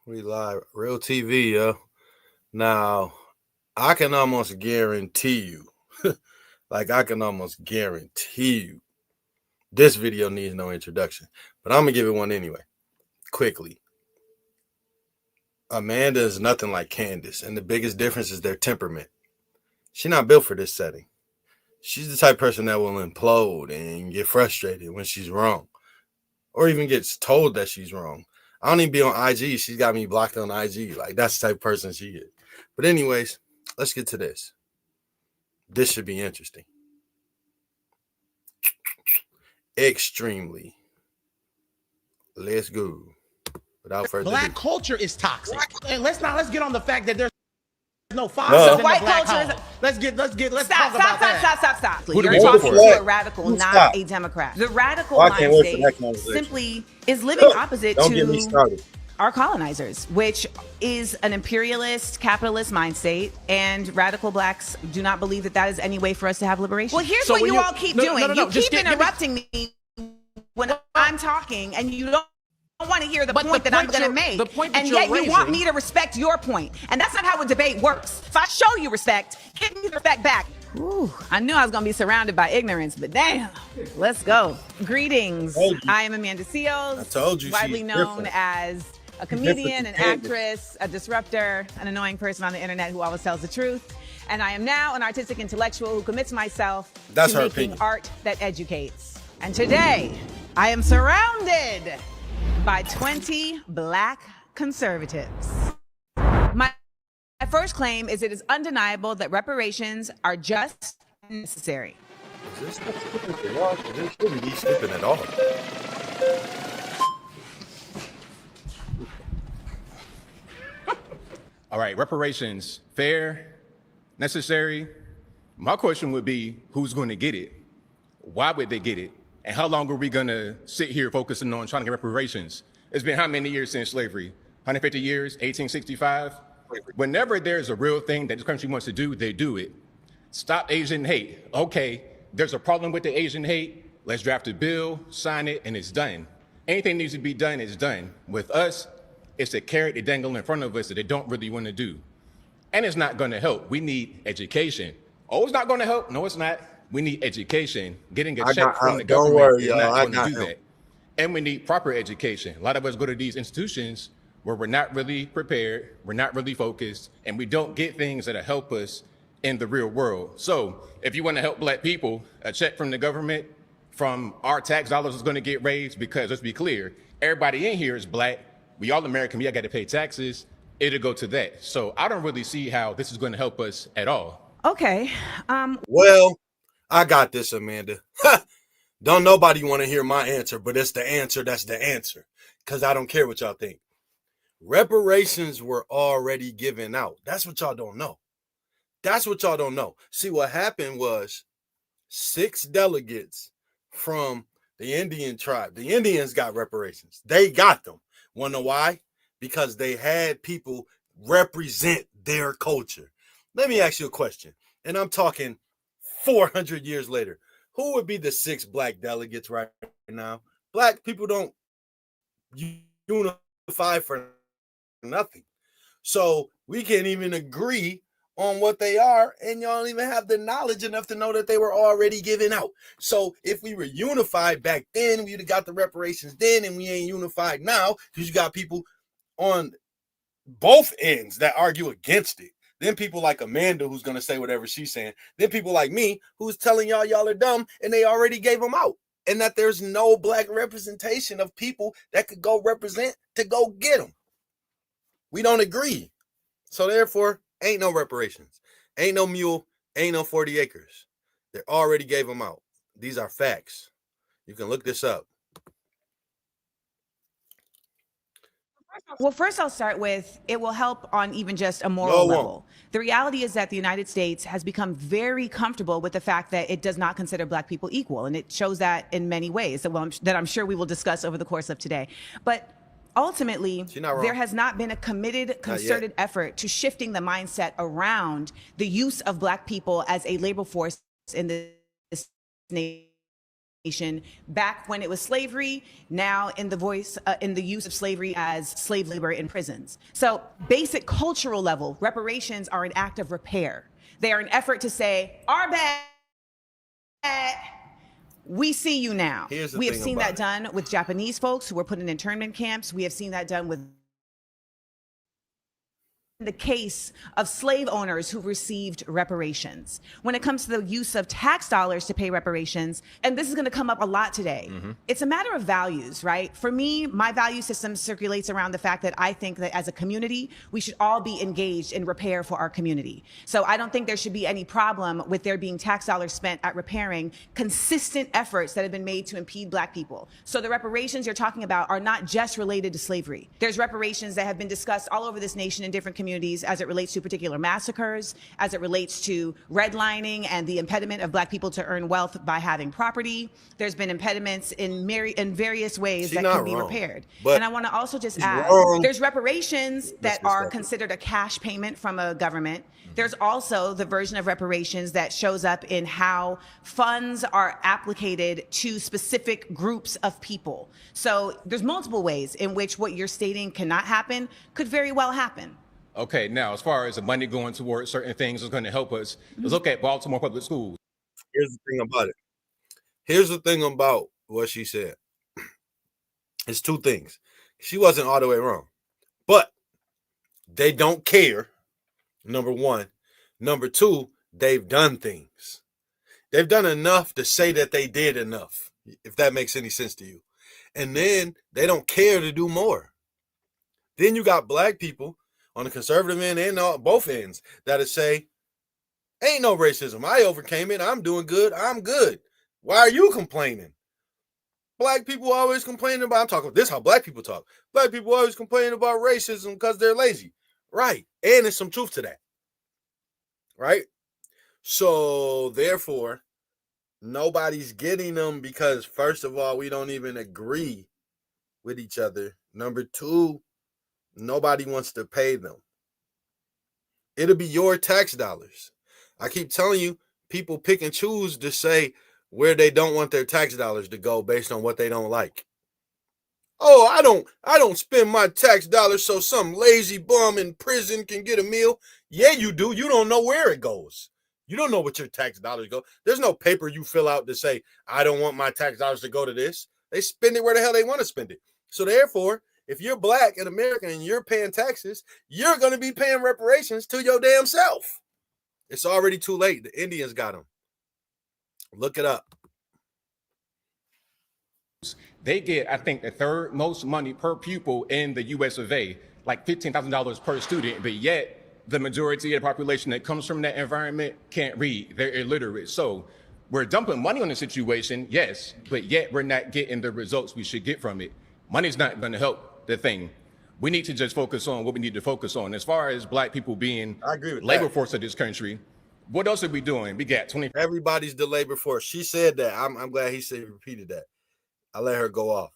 We live, real TV, yo. Now, I can almost guarantee you, like I can almost guarantee you, this video needs no introduction. But I'm gonna give it one anyway, quickly. Amanda is nothing like Candace, and the biggest difference is their temperament. She's not built for this setting. She's the type of person that will implode and get frustrated when she's wrong, or even gets told that she's wrong. I don't even be on IG. She's got me blocked on IG. Like, that's the type of person she is. But anyways, let's get to this. This should be interesting. Extremely. Let's go. Without further Black ado. culture is toxic. And let's get on the fact that there's no fathers No. in the White black culture is- home. Let's Stop. talk about that. Stop. Who do You're we vote talking for? to a radical, Who not stop? a Democrat. The radical Well, I can't wait for mind that state conversation. simply is living opposite Don't get me to started. our colonizers, which is an imperialist, capitalist mind state, and radical blacks do not believe that that is any way for us to have liberation. Well, here's So what when you you- all keep no, doing. no, no, no, You just keep give me- interrupting me when I'm talking, and you don't want to hear the But point the that I'm point going to you're- make. the point that and you're yet you want raising- me to respect your point. And that's not how a debate works. If I show you respect, give me the respect back. Ooh, I knew I was going to be surrounded by ignorance, but damn, let's go. Greetings. Told you. I am Amanda Seals, I told you widely she's known different. as a different comedian, than an Candace. actress, a disruptor, an annoying person on the internet who always tells the truth. And I am now an artistic intellectual who commits myself That's to her making opinion. art that educates. And today, I am surrounded by 20 black conservatives. My first claim is it is undeniable that reparations are just necessary. Is this skipping for y'all? 'Cause this shouldn't be skipping at all. All right, reparations, fair, necessary. My question would be, who's going to get it? Why would they get it? And how long are we going to sit here focusing on trying to get reparations? It's been how many years since slavery? 150 years, 1865? Whenever there's a real thing that this country wants to do, they do it. Stop Asian hate. Okay, there's a problem with the Asian hate. Let's draft a bill, sign it, and it's done. Anything needs to be done is done. With us, it's a carrot they dangle in front of us that they don't really want to do. And it's not going to help. We need education. Oh, it's not going to help. No, it's not. We need education. Getting a check from the don't government worry, is y'all. not I going to got do him. that. And we need proper education. A lot of us go to these institutions where we're not really prepared, we're not really focused, and we don't get things that'll help us in the real world. So if you want to help black people, a check from the government, from our tax dollars is going to get raised because, let's be clear, everybody in here is black. We all American, we all got to pay taxes. It'll go to that. So I don't really see how this is going to help us at all. Okay. Well, I got this, Amanda. Don't nobody want to hear my answer, but it's the answer that's the answer. Because I don't care what y'all think. Reparations were already given out. That's what y'all don't know. That's what y'all don't know. See, what happened was 6 delegates from the Indian tribe. The Indians got reparations. They got them. Wanna know why? Because they had people represent their culture. Let me ask you a question. And I'm talking 400 years later. Who would be the 6 black delegates right now? Black people don't unify for nothing. So we can't even agree on what they are, and y'all don't even have the knowledge enough to know that they were already given out. So if we were unified back then, we'd have got the reparations then, and we ain't unified now because you got people on both ends that argue against it. Then people like Amanda, who's going to say whatever she's saying. Then people like me, who's telling y'all are dumb, and they already gave them out. And that there's no black representation of people that could go represent to go get them. We don't agree. So therefore, ain't no reparations. Ain't no mule. Ain't no 40 acres. They already gave them out. These are facts. You can look this up. Well, first I'll start with it will help on even just a moral level. The reality is that the United States has become very comfortable with the fact that it does not consider black people equal. And it shows that in many ways that I'm sure we will discuss over the course of today. But ultimately, there has not been a committed, concerted effort to shifting the mindset around the use of black people as a labor force in this nation. back when it was slavery, now in the use of slavery as slave labor in prisons. So basic cultural level, reparations are an act of repair. They are an effort to say, our bad, we see you now. We have seen that done with Japanese folks who were put in internment camps. We have seen that done with the case of slave owners who received reparations. When it comes to the use of tax dollars to pay reparations, and this is going to come up a lot today, it's a matter of values, right? For me, my value system circulates around the fact that I think that as a community, we should all be engaged in repair for our community. So I don't think there should be any problem with there being tax dollars spent at repairing consistent efforts that have been made to impede Black people. So the reparations you're talking about are not just related to slavery. There's reparations that have been discussed all over this nation in different communities as it relates to particular massacres, as it relates to redlining and the impediment of Black people to earn wealth by having property. There's been impediments in various ways that can be repaired. And I want to also just add, there's reparations that are considered a cash payment from a government. There's also the version of reparations that shows up in how funds are applicated to specific groups of people. So there's multiple ways in which what you're stating cannot happen could very well happen. Okay, now as far as the money going towards certain things is going to help us, let's look at Baltimore public schools. Here's the thing about it. Here's the thing about what she said. It's two things. She wasn't all the way wrong, but they don't care. Number one. Number two, they've done things. They've done enough to say that they did enough, if that makes any sense to you. And then they don't care to do more. Then you got Black people on the conservative end and on both ends that'll say, ain't no racism. I overcame it. I'm doing good. I'm good. Why are you complaining? Black people always complaining about, I'm talking about this, how Black people talk. Black people always complaining about racism because they're lazy. Right. And there's some truth to that. Right. So therefore, nobody's getting them because, first of all, we don't even agree with each other. Number two, nobody wants to pay them. It'll be your tax dollars. I keep telling you, people pick and choose to say where they don't want their tax dollars to go based on what they don't like. Oh, I don't spend my tax dollars so some lazy bum in prison can get a meal. Yeah, you do. You don't know where it goes. You don't know what your tax dollars go. There's no paper you fill out to say, I don't want my tax dollars to go to this. They spend it where the hell they want to spend it. So therefore, if you're Black and American and you're paying taxes, you're going to be paying reparations to your damn self. It's already too late. The Indians got them. Look it up. They get, I think, the third most money per pupil in the US of A, like $15,000 per student, but yet the majority of the population that comes from that environment can't read. They're illiterate. So we're dumping money on the situation, yes, but yet we're not getting the results we should get from it. Money's not going to help the thing. We need to just focus on what we need to focus on. As far as Black people being labor force of this country, what else are we doing? We got 20. Everybody's the labor force. She said that. I'm glad he repeated that. I let her go off.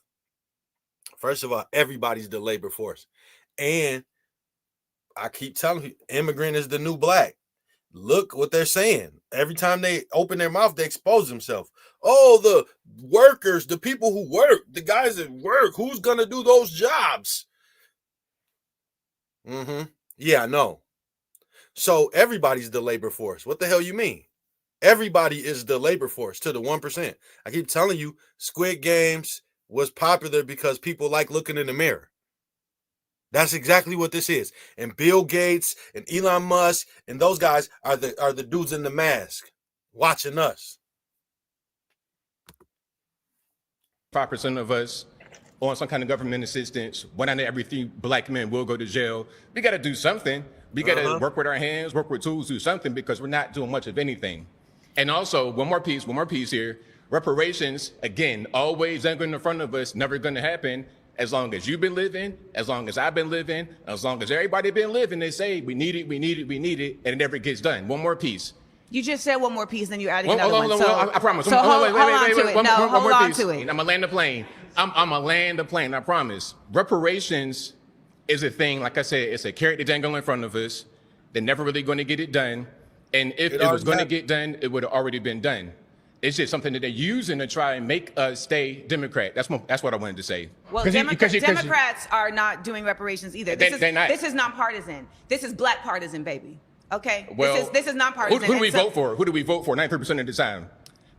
First of all, everybody's the labor force. And I keep telling you, immigrant is the new Black. Look what they're saying. Every time they open their mouth, they expose themselves. Oh, the workers, the people who work, the guys that work, who's going to do those jobs? Yeah, I know. So everybody's the labor force. What the hell you mean? Everybody is the labor force to the 1%. I keep telling you, Squid Games was popular because people like looking in the mirror. That's exactly what this is. And Bill Gates and Elon Musk and those guys are the dudes in the mask watching us. 5% of us on some kind of government assistance. 1 out of every 3 Black men will go to jail. We got to do something. We got to work with our hands, work with tools, do something, because we're not doing much of anything. And also, one more piece here. Reparations, again, always dangling in front of us, never going to happen. As long as you've been living, as long as I've been living, as long as everybody been living, they say we need it, and it never gets done. One more piece. You just said one more piece, then you're adding another one. I promise. So hold on to it. No, hold on to it. I'm gonna land the plane. I'm gonna land the plane. I promise. Reparations is a thing. Like I said, it's a carrot to dangle in front of us. They're never really going to get it done. And if it was going to get done, it would have already been done. It's just something that they're using to try and make us stay Democrat. That's what I wanted to say. Well, Democrats are not doing reparations either. They're not. This is nonpartisan. This is black partisan, baby. Okay? Well, this is nonpartisan. Who do we vote for? Who do we vote for 93% of the time?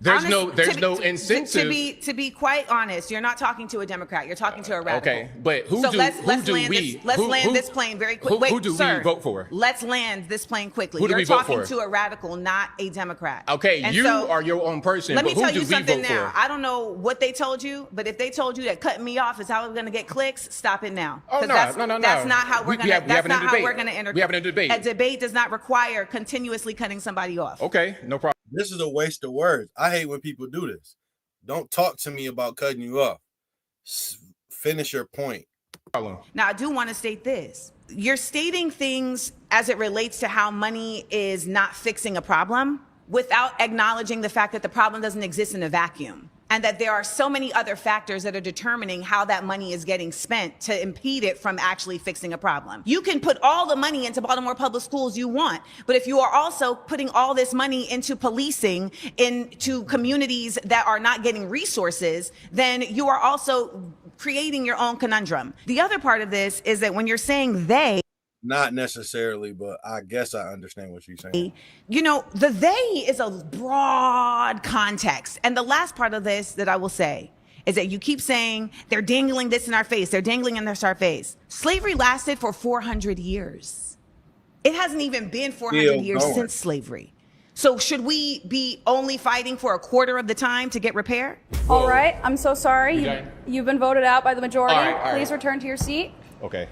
There's no incentive. To be quite honest, you're not talking to a Democrat. You're talking to a radical. Okay, but let's land this plane very quickly. Who do we vote for? Let's land this plane quickly. Who do You're we vote talking for? to a radical, not a Democrat. Okay, and you are your own person. Let me tell you something now. I don't know what they told you, but if they told you that cutting me off is how we're going to get clicks, stop it now. Oh, no. That's not how we're going to. That's not how we're going to enter. We having a debate. A debate does not require continuously cutting somebody off. Okay, no problem. This is a waste of words. I hate when people do this. Don't talk to me about cutting you off. Finish your point. Now, I do want to state this. You're stating things as it relates to how money is not fixing a problem without acknowledging the fact that the problem doesn't exist in a vacuum, and that there are so many other factors that are determining how that money is getting spent to impede it from actually fixing a problem. You can put all the money into Baltimore public schools you want, but if you are also putting all this money into policing, into communities that are not getting resources, then you are also creating your own conundrum. The other part of this is that when you're saying they, not necessarily, but I guess I understand what you're saying. You know, the they is a broad context. And the last part of this that I will say is that you keep saying they're dangling this in our face. They're dangling in our face. Slavery lasted for 400 years. It hasn't even been 400 years since slavery. So should we be only fighting for a quarter of the time to get repair? All right. I'm so sorry. You've been voted out by the majority. All right. Please return to your seat. Okay.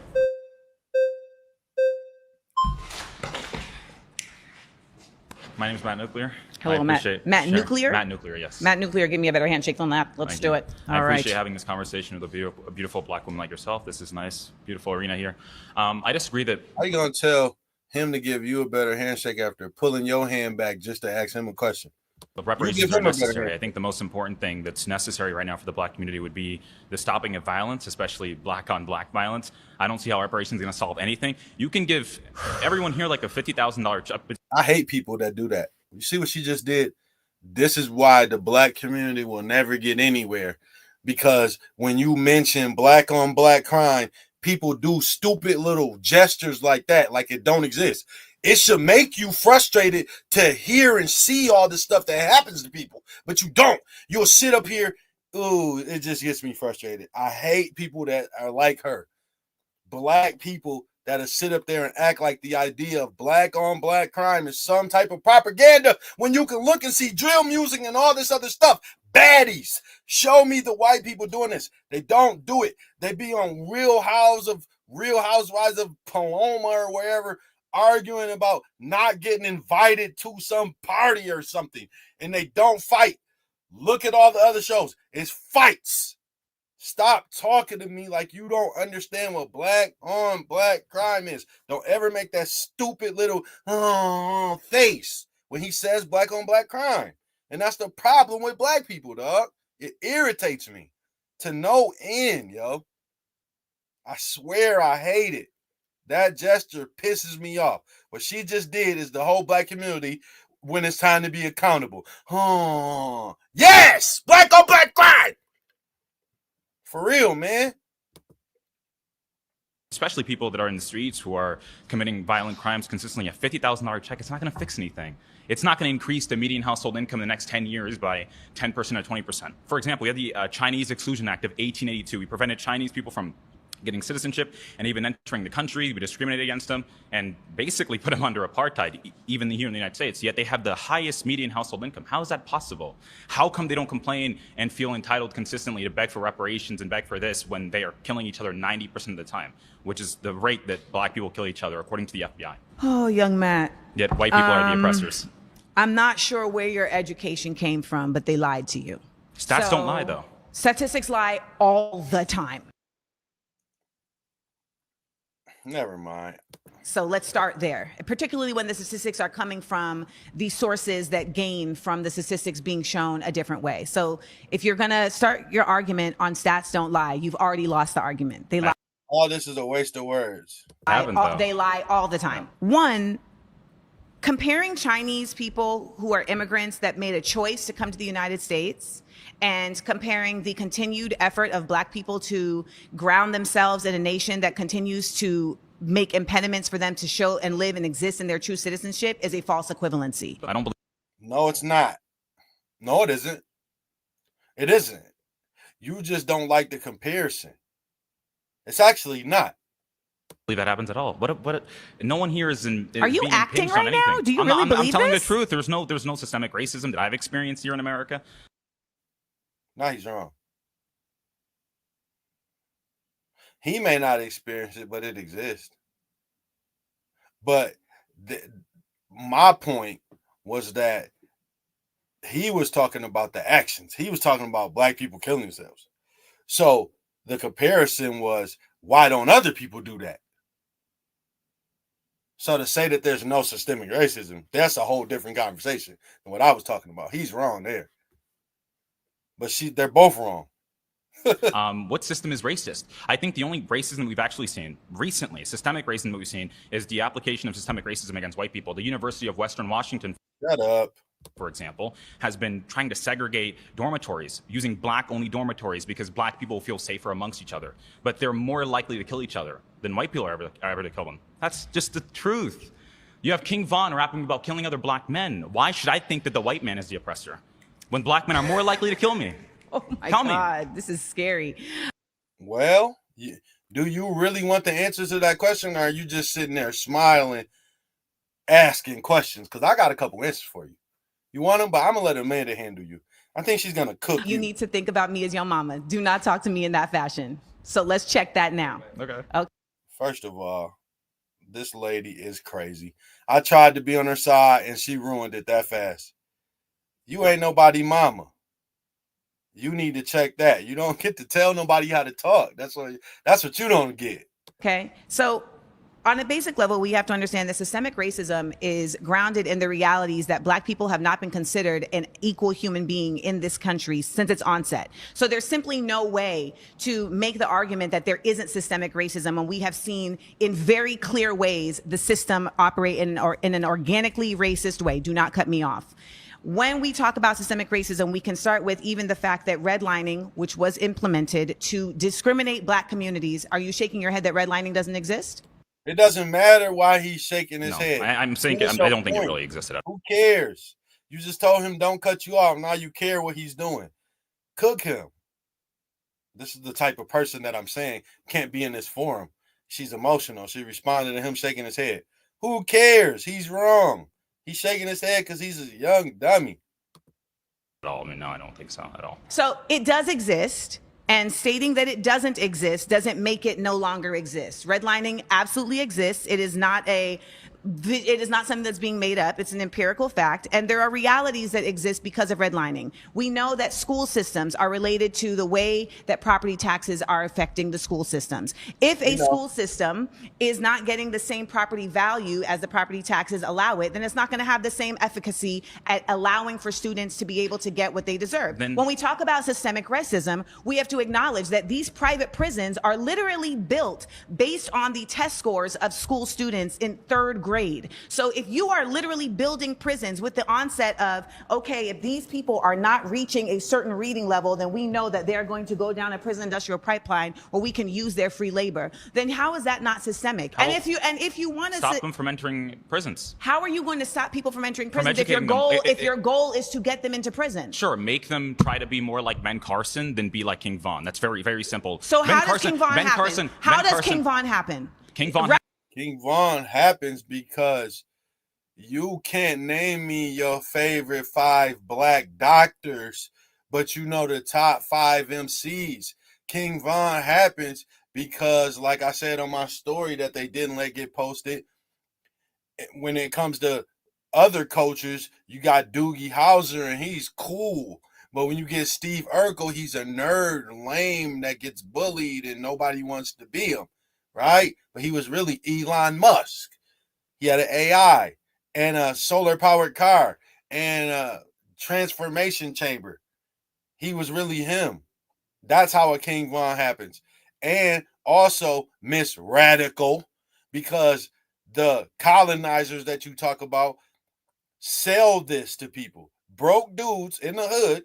My name is Matt Nuclear. Hello, Matt. Nuclear? Matt Nuclear, yes. Matt Nuclear, give me a better handshake than that. Let's do it. I appreciate having this conversation with a beautiful black woman like yourself. This is nice, beautiful arena here. I disagree that... How are you going to tell him to give you a better handshake after pulling your hand back just to ask him a question? The reparations are necessary. I think the most important thing that's necessary right now for the black community would be the stopping of violence, especially black on black violence. I don't see how reparations is going to solve anything. You can give everyone here like a $50,000 I hate people that do that. You see what she just did? This is why the black community will never get anywhere, because when you mention black on black crime, people do stupid little gestures like that, like it don't exist. It should make you frustrated to hear and see all the stuff that happens to people, but you don't. You'll sit up here. Ooh, it just gets me frustrated. I hate people that are like her. Black people that'll sit up there and act like the idea of black on black crime is some type of propaganda when you can look and see drill music and all this other stuff. Baddies. Show me the white people doing this. They don't do it. They be on Real Housewives of Paloma or wherever, arguing about not getting invited to some party or something, and they don't fight. Look at all the other shows. It's fights. Stop talking to me like you don't understand what black on black crime is. Don't ever make that stupid little face when he says black on black crime. And that's the problem with black people, dog. It irritates me to no end, yo. I swear I hate it. That gesture pisses me off. What she just did is the whole black community when it's time to be accountable. Yes! Black on black crime! For real, man. especially people that are in the streets who are committing violent crimes consistently. A $50,000 check, it's not going to fix anything. It's not going to increase the median household income in the next 10 years by 10% or 20%. For example, we had the Chinese Exclusion Act of 1882. We prevented Chinese people from getting citizenship and even entering the country. We discriminated against them and basically put them under apartheid, even here in the United States. Yet they have the highest median household income. How is that possible? How come they don't complain and feel entitled consistently to beg for reparations and beg for this when they are killing each other 90% of the time, which is the rate that black people kill each other, according to the FBI? Oh, young Matt. Yet white people are the oppressors. I'm not sure where your education came from, but they lied to you. Stats don't lie, though. Statistics lie all the time. Never mind. So let's start there, particularly when the statistics are coming from the sources that gain from the statistics being shown a different way. So if you're going to start your argument on stats don't lie, you've already lost the argument. They lie. All this is a waste of words. They lie all the time. One, Comparing Chinese people who are immigrants that made a choice to come to the United States and comparing the continued effort of Black people to ground themselves in a nation that continues to make impediments for them to show and live and exist in their true citizenship is a false equivalency. I don't believe. No, it's not. No, it isn't. It isn't. You just don't like the comparison. It's actually not. Believe that happens at all. No one here is in. Are you being acting impinged on right now? anything. Do you I'm really not, I'm believe telling this? the truth. There's no systemic racism that I've experienced here in America. No, he's wrong. He may not experience it, but it exists. But my point was that he was talking about the actions. He was talking about Black people killing themselves. So the comparison was, why don't other people do that? So to say that there's no systemic racism, that's a whole different conversation than what I was talking about. He's wrong there. But they're both wrong. What system is racist? I think the only racism we've actually seen recently, systemic racism that we've seen, is the application of systemic racism against white people. The University of Western Washington, Shut up, for example, has been trying to segregate dormitories, using Black-only dormitories because Black people feel safer amongst each other. But they're more likely to kill each other than white people are ever to kill them. That's just the truth. You have King Von rapping about killing other Black men. Why should I think that the white man is the oppressor when Black men are more likely to kill me? Oh my Tell me. God, this is scary. Well, do you really want the answers to that question, or are you just sitting there smiling, asking questions? Because I got a couple answers for you. You want them, but I'm going to let Amanda handle you. I think she's going to cook you. You need to think about me as your mama. Do not talk to me in that fashion. So let's check that now. Okay. First of all, this lady is crazy. I tried to be on her side, and she ruined it that fast. You ain't nobody mama. You need to check that. You don't get to tell nobody how to talk. That's what you don't get. Okay. So on a basic level, we have to understand that systemic racism is grounded in the realities that Black people have not been considered an equal human being in this country since its onset. So there's simply no way to make the argument that there isn't systemic racism, and we have seen in very clear ways the system operate in an organically racist way. Do not cut me off. When we talk about systemic racism, we can start with even the fact that redlining, which was implemented to discriminate Black communities. Are you shaking your head that redlining doesn't exist? It doesn't matter why he's shaking his head. I'm saying I don't think it really existed. Who cares? You just told him don't cut you off. Now you care what he's doing. Cook him. This is the type of person that I'm saying can't be in this forum. She's emotional. She responded to him shaking his head. Who cares? He's wrong. He's shaking his head because he's a young dummy. At all. I mean, no, I don't think so at all. So it does exist, and stating that it doesn't exist doesn't make it no longer exist. Redlining absolutely exists. It is not something that's being made up. It's an empirical fact. And there are realities that exist because of redlining. We know that school systems are related to the way that property taxes are affecting the school systems. If a school system is not getting the same property value as the property taxes allow it, then it's not going to have the same efficacy at allowing for students to be able to get what they deserve. When we talk about systemic racism, we have to acknowledge that these private prisons are literally built based on the test scores of school students in third grade. So if you are literally building prisons with the onset of, okay, if these people are not reaching a certain reading level, then we know that they're going to go down a prison industrial pipeline where we can use their free labor. Then how is that not systemic? And if you want to stop them from entering prisons, how are you going to stop people from entering prisons if your goal is to get them into prison? Sure, make them try to be more like Ben Carson than be like King Von. That's very, very simple. So how does King Von happen? How does King Von happen? King Von happens because you can't name me your favorite 5 Black doctors, but you know the top 5 MCs. King Von happens because, like I said on my story that they didn't let get posted, when it comes to other cultures, you got Doogie Howser and he's cool. But when you get Steve Urkel, he's a nerd, lame, that gets bullied and nobody wants to be him. Right? But he was really Elon Musk. He had an AI and a solar-powered car and a transformation chamber. He was really him. That's how a King Von happens. And also Miss Radical, because the colonizers that you talk about, sell this to people. Broke dudes in the hood,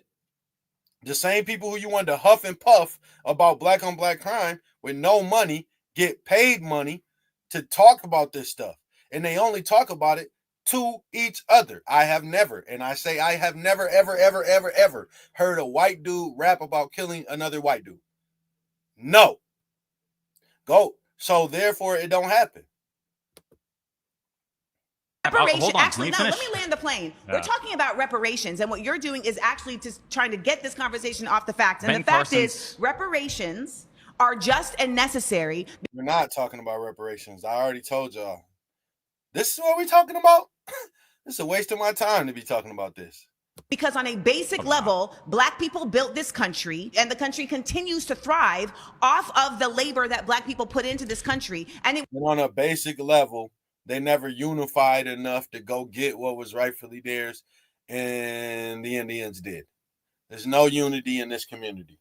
the same people who you wanted to huff and puff about black on black crime with no money, get paid money to talk about this stuff. And they only talk about it to each other. I have never, and I say I have never, ever, ever, ever, ever heard a white dude rap about killing another white dude. No. Go. So therefore it don't happen. Reparation. Hold on, Actually, no, finish? let me land the plane. Yeah. We're talking about reparations, and what you're doing is actually just trying to get this conversation off the facts. And Ben the fact is, Carson's- reparations are just and necessary. We're not talking about reparations. I already told y'all. This is what we're talking about? It's a waste of my time to be talking about this. Because on a basic level, black people built this country, and the country continues to thrive off of the labor that black people put into this country. And it And on a basic level, they never unified enough to go get what was rightfully theirs, and the Indians did. There's no unity in this community.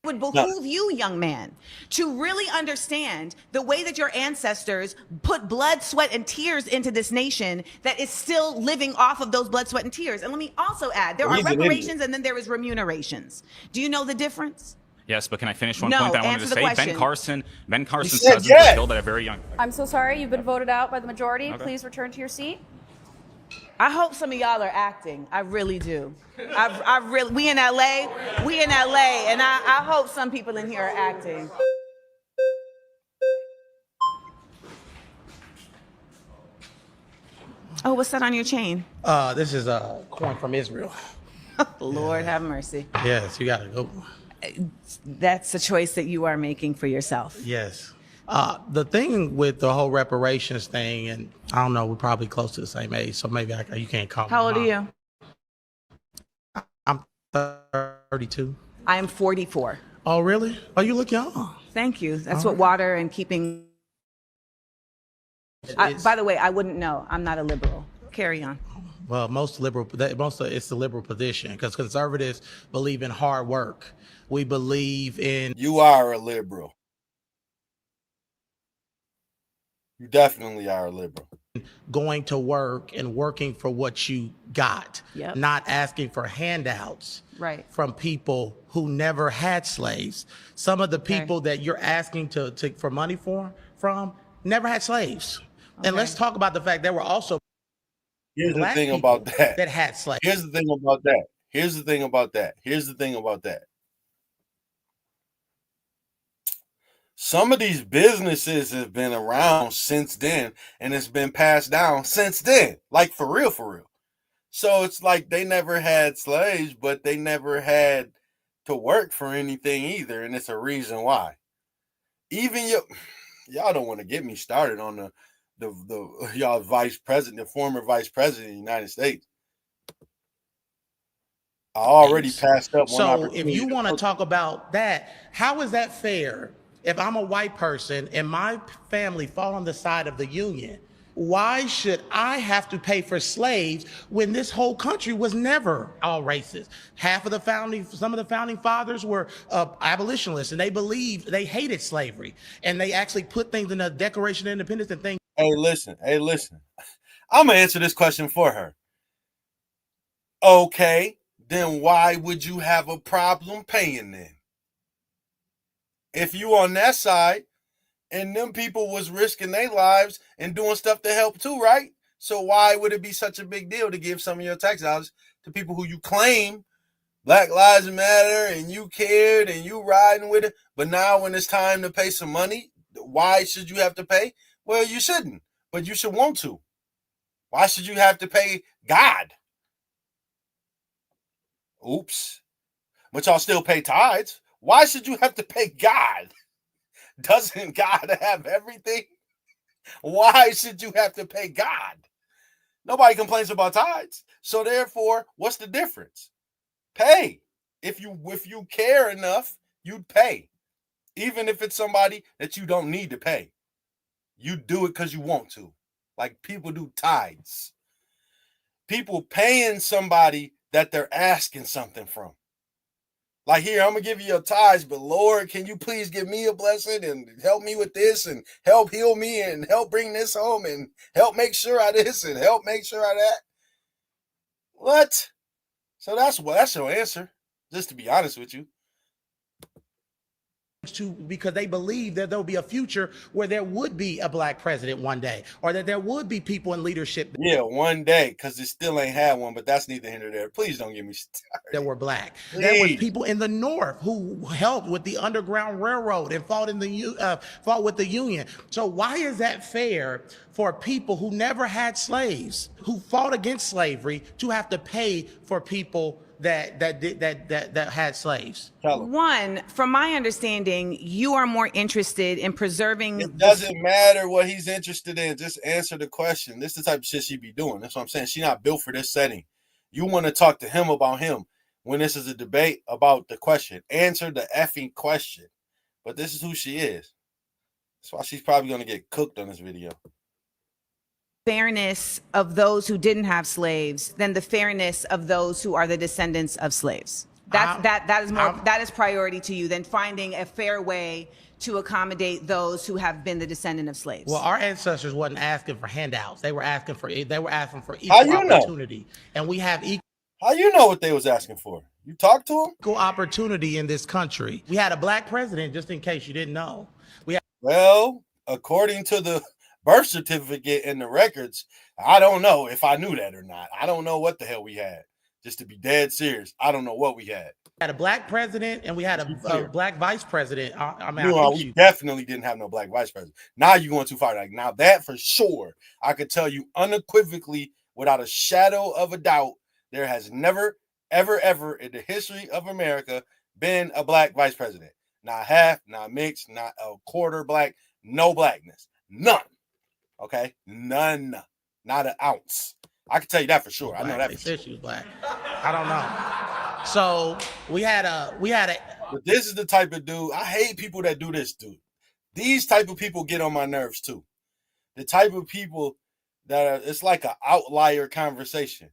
would behoove you, young man, to really understand the way that your ancestors put blood, sweat, and tears into this nation that is still living off of those blood, sweat, and tears. And let me also add, there are He's an idiot. reparations and then there is remunerations. Do you know the difference? Yes, but can I finish one No, point that I wanted to answer the say? question. Ben Carson's said cousins yes. were killed at a very young. I'm so sorry. You've been voted out by the majority. Okay. Please return to your seat. I hope some of y'all are acting. I really do. I really, we in LA, and I hope some people in here are acting. Oh, what's that on your chain? This is a coin from Israel. Lord have mercy. Yes, you gotta go. That's a choice that you are making for yourself. Yes. The thing with the whole reparations thing, and I don't know, we're probably close to the same age, so maybe you can't call me How old are mom. you? I'm 32. I am 44. Oh, really? Oh, you look young. Thank you. That's what water and keeping. By the way, I wouldn't know. I'm not a liberal. Carry on. Well, it's the liberal position because conservatives believe in hard work. We believe in You are a liberal. You definitely are a liberal. going to work and working for what you got, Yep. not asking for handouts Right. from people who never had slaves. Some of the people that you're asking for money from never had slaves. And let's talk about the fact there were also Here's the black thing people about that. that had slaves. Here's the thing about that. Here's the thing about that. Here's the thing about that. Some of these businesses have been around since then, and it's been passed down since then. Like for real, for real. So it's like they never had slaves, but they never had to work for anything either, and it's a reason why. Even y'all don't want to get me started on the y'all vice president, the former vice president of the United States. I already passed up one So opportunity. if you want to talk about that, how is that fair? If I'm a white person and my family fall on the side of the Union, why should I have to pay for slaves when this whole country was never all racist? Some of the founding fathers were abolitionists, and they hated slavery, and they actually put things in the Declaration of Independence and things. Hey, listen. I'm gonna answer this question for her. Okay, then why would you have a problem paying then? If you on that side and them people was risking their lives and doing stuff to help too, right? So why would it be such a big deal to give some of your tax dollars to people who you claim Black Lives Matter and you cared and you riding with it, but now when it's time to pay some money, why should you have to pay? Well, you shouldn't, but you should want to. Why should you have to pay God? Oops. But y'all still pay tithes. Why should you have to pay God? Doesn't God have everything? Why should you have to pay God? Nobody complains about tithes. So therefore, what's the difference? Pay. If you care enough, you'd pay. Even if it's somebody that you don't need to pay. You do it because you want to. Like people do tithes. People paying somebody that they're asking something from. Like, here, I'm going to give you your tithes, but Lord, can you please give me a blessing and help me with this and help heal me and help bring this home and help make sure I this and help make sure I that? What? So that's your answer. Just to be honest with you. Because they believe that there'll be a future where there would be a black president one day, or that there would be people in leadership. Yeah, one day, because it still ain't had one, but that's neither here nor there. Please don't get me started. That were black. Please. There was people in the North who helped with the Underground Railroad and fought with the Union. So why is that fair for people who never had slaves, who fought against slavery, to have to pay for people that had slaves? One, from my understanding, you are more interested in preserving. It doesn't matter what he's interested in. Just answer the question. This is the type of shit she be doing. That's what I'm saying. She not built for this setting. You want to talk to him about him when this is a debate about the question. Answer the effing question. But this is who she is. That's why she's probably going to get cooked on this video. Fairness of those who didn't have slaves than the fairness of those who are the descendants of slaves. That is priority to you than finding a fair way to accommodate those who have been the descendant of slaves. Well, our ancestors wasn't asking for handouts. They were asking for equal opportunity. And we have equal. How you know what they was asking for? You talked to them? Equal opportunity in this country. We had a black president, just in case you didn't know. Well, according to the birth certificate and the records, I don't know if I knew that or not. I don't know what the hell we had. Just to be dead serious, I don't know what we had. We had a black president and we had a black vice president. We definitely didn't have no black vice president. Now you're going too far. Like, now that for sure, I could tell you unequivocally, without a shadow of a doubt, there has never, ever, ever in the history of America been a black vice president. Not half, not mixed, not a quarter black, no blackness. None. Okay? None. Not an ounce. I can tell you that for sure. I know that for sure. She was black. I don't know. So we had a. But this is the type of dude. I hate people that do this, dude. These type of people get on my nerves too. The type of people that are, it's like an outlier conversation.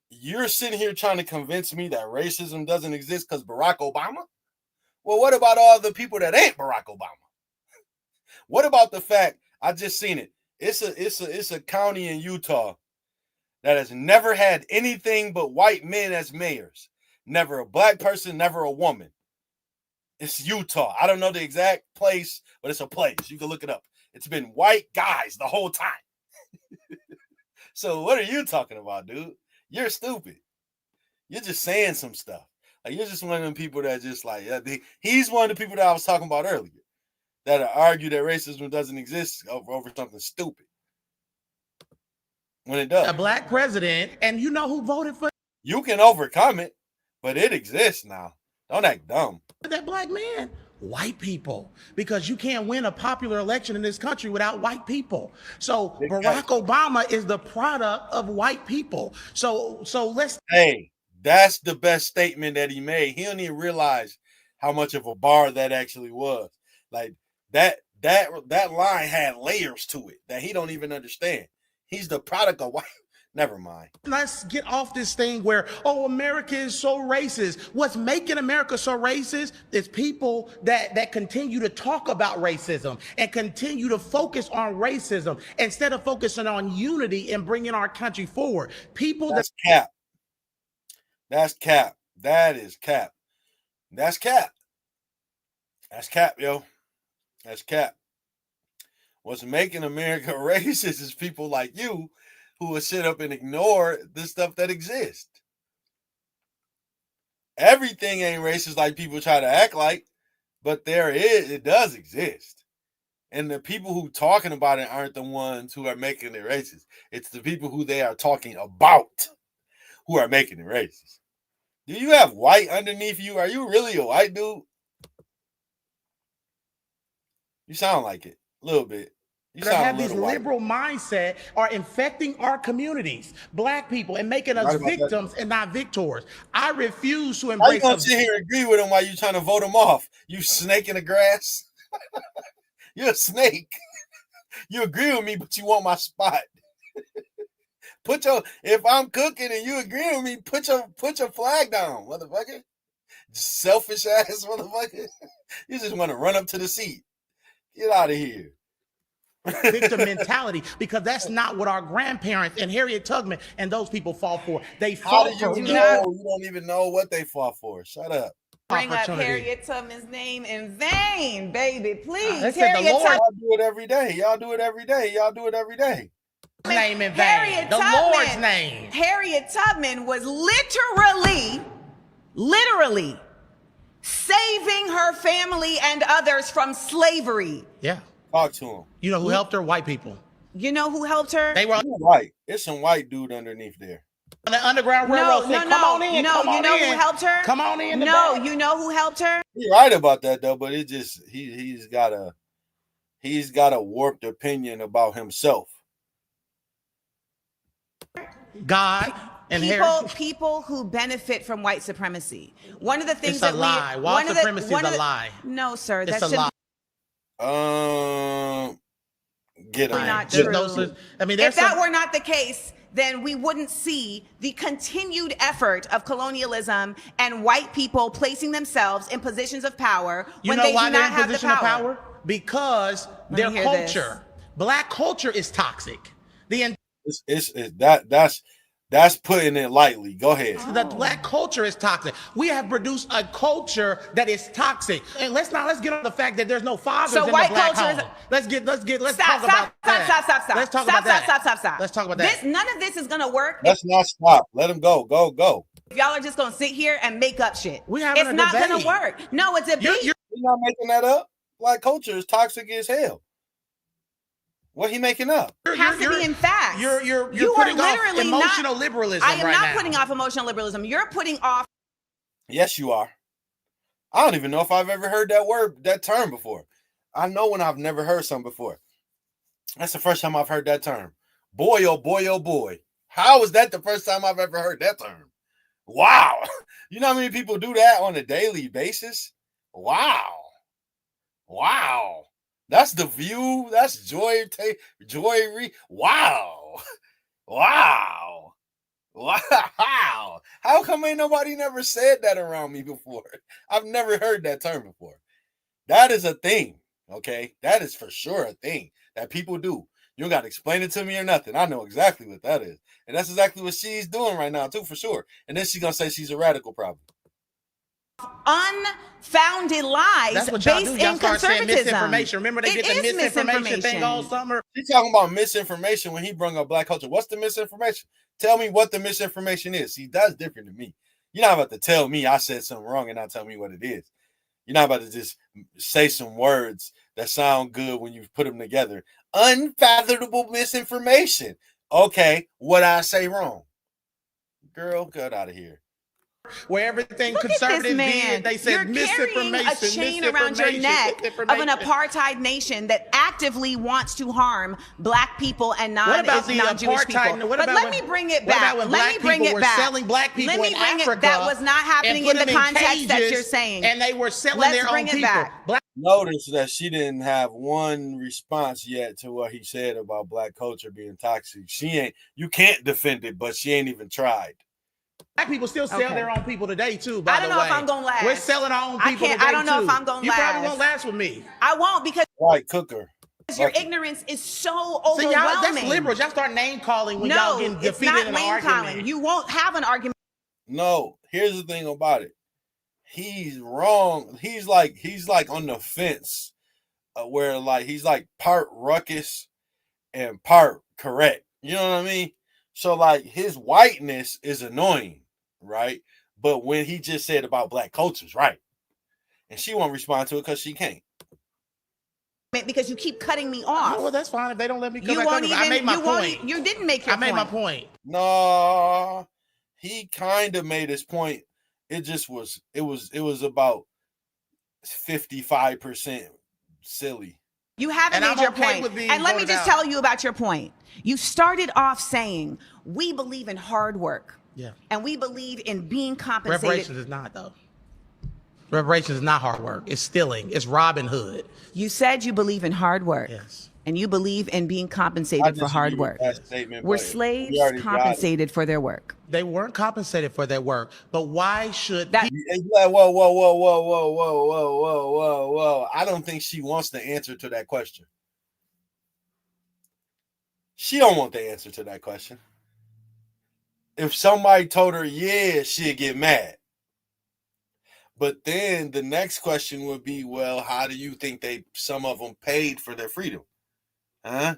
You're sitting here trying to convince me that racism doesn't exist because Barack Obama? Well, what about all the people that ain't Barack Obama? What about the fact, I just seen it. It's a county in Utah that has never had anything but white men as mayors. Never a black person, never a woman. It's Utah. I don't know the exact place, but it's a place. You can look it up. It's been white guys the whole time. So what are you talking about, dude? You're stupid. You're just saying some stuff. Like, you're just one of them people that just like, he's one of the people that I was talking about earlier that argue that racism doesn't exist over something stupid. When it does. A black president, and you know who voted for? You can overcome it, but it exists now. Don't act dumb. That black man? White people. Because you can't win a popular election in this country without white people. So Barack Obama is the product of white people. So let's. Hey, that's the best statement that he made. He don't even realize how much of a bar that actually was. Like that line had layers to it that he don't even understand. He's the product of white. Never mind. Let's get off this thing where, America is so racist. What's making America so racist is people that continue to talk about racism and continue to focus on racism instead of focusing on unity and bringing our country forward. That's cap. That's cap. That is cap. That's cap. That's cap, yo. That's cap. What's making America racist is people like you who will sit up and ignore the stuff that exists. Everything ain't racist like people try to act like, but it does exist. And the people who talking about it aren't the ones who are making it racist. It's the people who they are talking about who are making it racist. Do you have white underneath you? Are you really a white dude? You sound like it a little bit. You that have these liberal mindset are infecting our communities, black people, and making us victims and not victors. I refuse to embrace. How you gonna sit here and agree with them while you trying to vote them off? You snake in the grass. You're a snake. You agree with me, but you want my spot. If I'm cooking and you agree with me, put your flag down, motherfucker. Selfish ass motherfucker. You just want to run up to the seat. Get out of here. victim mentality, because that's not what our grandparents and Harriet Tubman and those people fought for. They How fought do you for know? You don't even know what they fought for. Shut up. Bring up opportunity. Harriet Tubman's name in vain, baby. Please, They said the Harriet Lord- Tubman. Y'all do it every day. Y'all do it every day. Y'all do it every day. Name in vain. Harriet The Tubman. Lord's name. Harriet Tubman was literally saving her family and others from slavery. Yeah. Talk to him. You know who helped her? White people. You know who helped her? They were on You're right. It's some white dude underneath there. the Underground Railroad. Said, come on in. No, come you on know in. who helped her? Come on in. No, you know who helped her? He's right about that though, but it just he's got a warped opinion about himself. God and People who benefit from white supremacy. One of the things It's a lie. White supremacy is a lie. No, sir, It's that a should lie. Get We're him. not Get true. him. I mean, If that were not the case, then we wouldn't see the continued effort of colonialism and white people placing themselves in positions of power when they do not they're in have the position of power. Because their hear culture, black culture, is toxic. That's putting it lightly. Go ahead. The black culture is toxic. We have produced a culture that is toxic. And let's get on the fact that there's no fathers So in white the black culture home. is- Let's Stop, talk about that. stop. Let's talk about that. Stop. Let's talk about that. None of this is gonna work Let's not stop. Let him go. Go. if y'all are just gonna sit here and make up shit. We're having It's a not debate. gonna work. No, it's a debate. He's not making that up. Black culture is toxic as hell. What he making up? It has to be in facts. You're You are putting off literally emotional not, liberalism I am right not now. putting off emotional liberalism. You're putting off. Yes, you are. I don't even know if I've ever heard that term before. I know when I've never heard something before. That's the first time I've heard that term. Boy, oh boy, oh boy. How is that the first time I've ever heard that term? Wow. You know how many people do that on a daily basis? Wow. That's The View. That's Joy. Wow. How come ain't nobody never said that around me before? I've never heard that term before. That is a thing, okay? That is for sure a thing that people do. You don't got to explain it to me or nothing. I know exactly what that is. And that's exactly what she's doing right now, too, for sure. And then she's going to say she's a radical, probably. Unfounded lies That's what y'all based do. Y'all in start saying conservatism. misinformation. Remember they It get the is misinformation thing all summer? She's talking about misinformation when he brought up black culture. What's the misinformation? Tell me what the misinformation is. See, that's different to me. You're not about to tell me I said something wrong and not tell me what it is. You're not about to just say some words that sound good when you put them together. Unfathomable misinformation. Okay, what I say wrong? Girl, get out of here. Where everything Look at conservatives this man. did, they said You're misinformation. carrying a chain around your neck of an apartheid nation that actively wants to harm black people and non-Jewish people. But let me bring it back. Let me bring it back. Selling black people Let me in bring Africa it. That was not happening in the context that you're saying. And they were selling Let's their bring own it people. back. Notice that she didn't have one response yet to what he said about black culture being toxic. You can't defend it, but she ain't even tried. Black people still sell their own people today too. By I don't the know way, if I'm gonna last. We're selling our own people today I don't know too. if I'm gonna You last. probably won't last with me. I won't because Right, cooker. your ignorance is so See, overwhelming. y'all, that's liberals. Y'all start name calling when y'all getting it's defeated not in an name argument. calling. You won't have an argument. No, here's the thing about it. He's wrong. He's like on the fence, where like he's like part ruckus and part correct. You know what I mean? So like his whiteness is annoying, right? But when he just said about black cultures, right? And she won't respond to it because she can't. Because you keep cutting me off. Well, that's fine if they don't let me come You back won't over. even. I made my point. You didn't make your I made point. my point. No, he kind of made his point. It just was. It was about 55% silly. You haven't And made I'm your okay point. with being And let me voted just out. tell you about your point. You started off saying we believe in hard work. Yeah. And we believe in being compensated. Reparations is not though. Reparations is not hard work. It's stealing. It's Robin Hood. You said you believe in hard work. Yes. And you believe in being I compensated for hard disagree with work. that statement, Were but slaves we already got it. compensated for their work? They weren't compensated for their work. But why should That- It's like, whoa. I don't think she wants the answer to that question. She don't want the answer to that question. If somebody told her, yeah, she'd get mad. But then the next question would be, well, how do you think some of them paid for their freedom? Huh?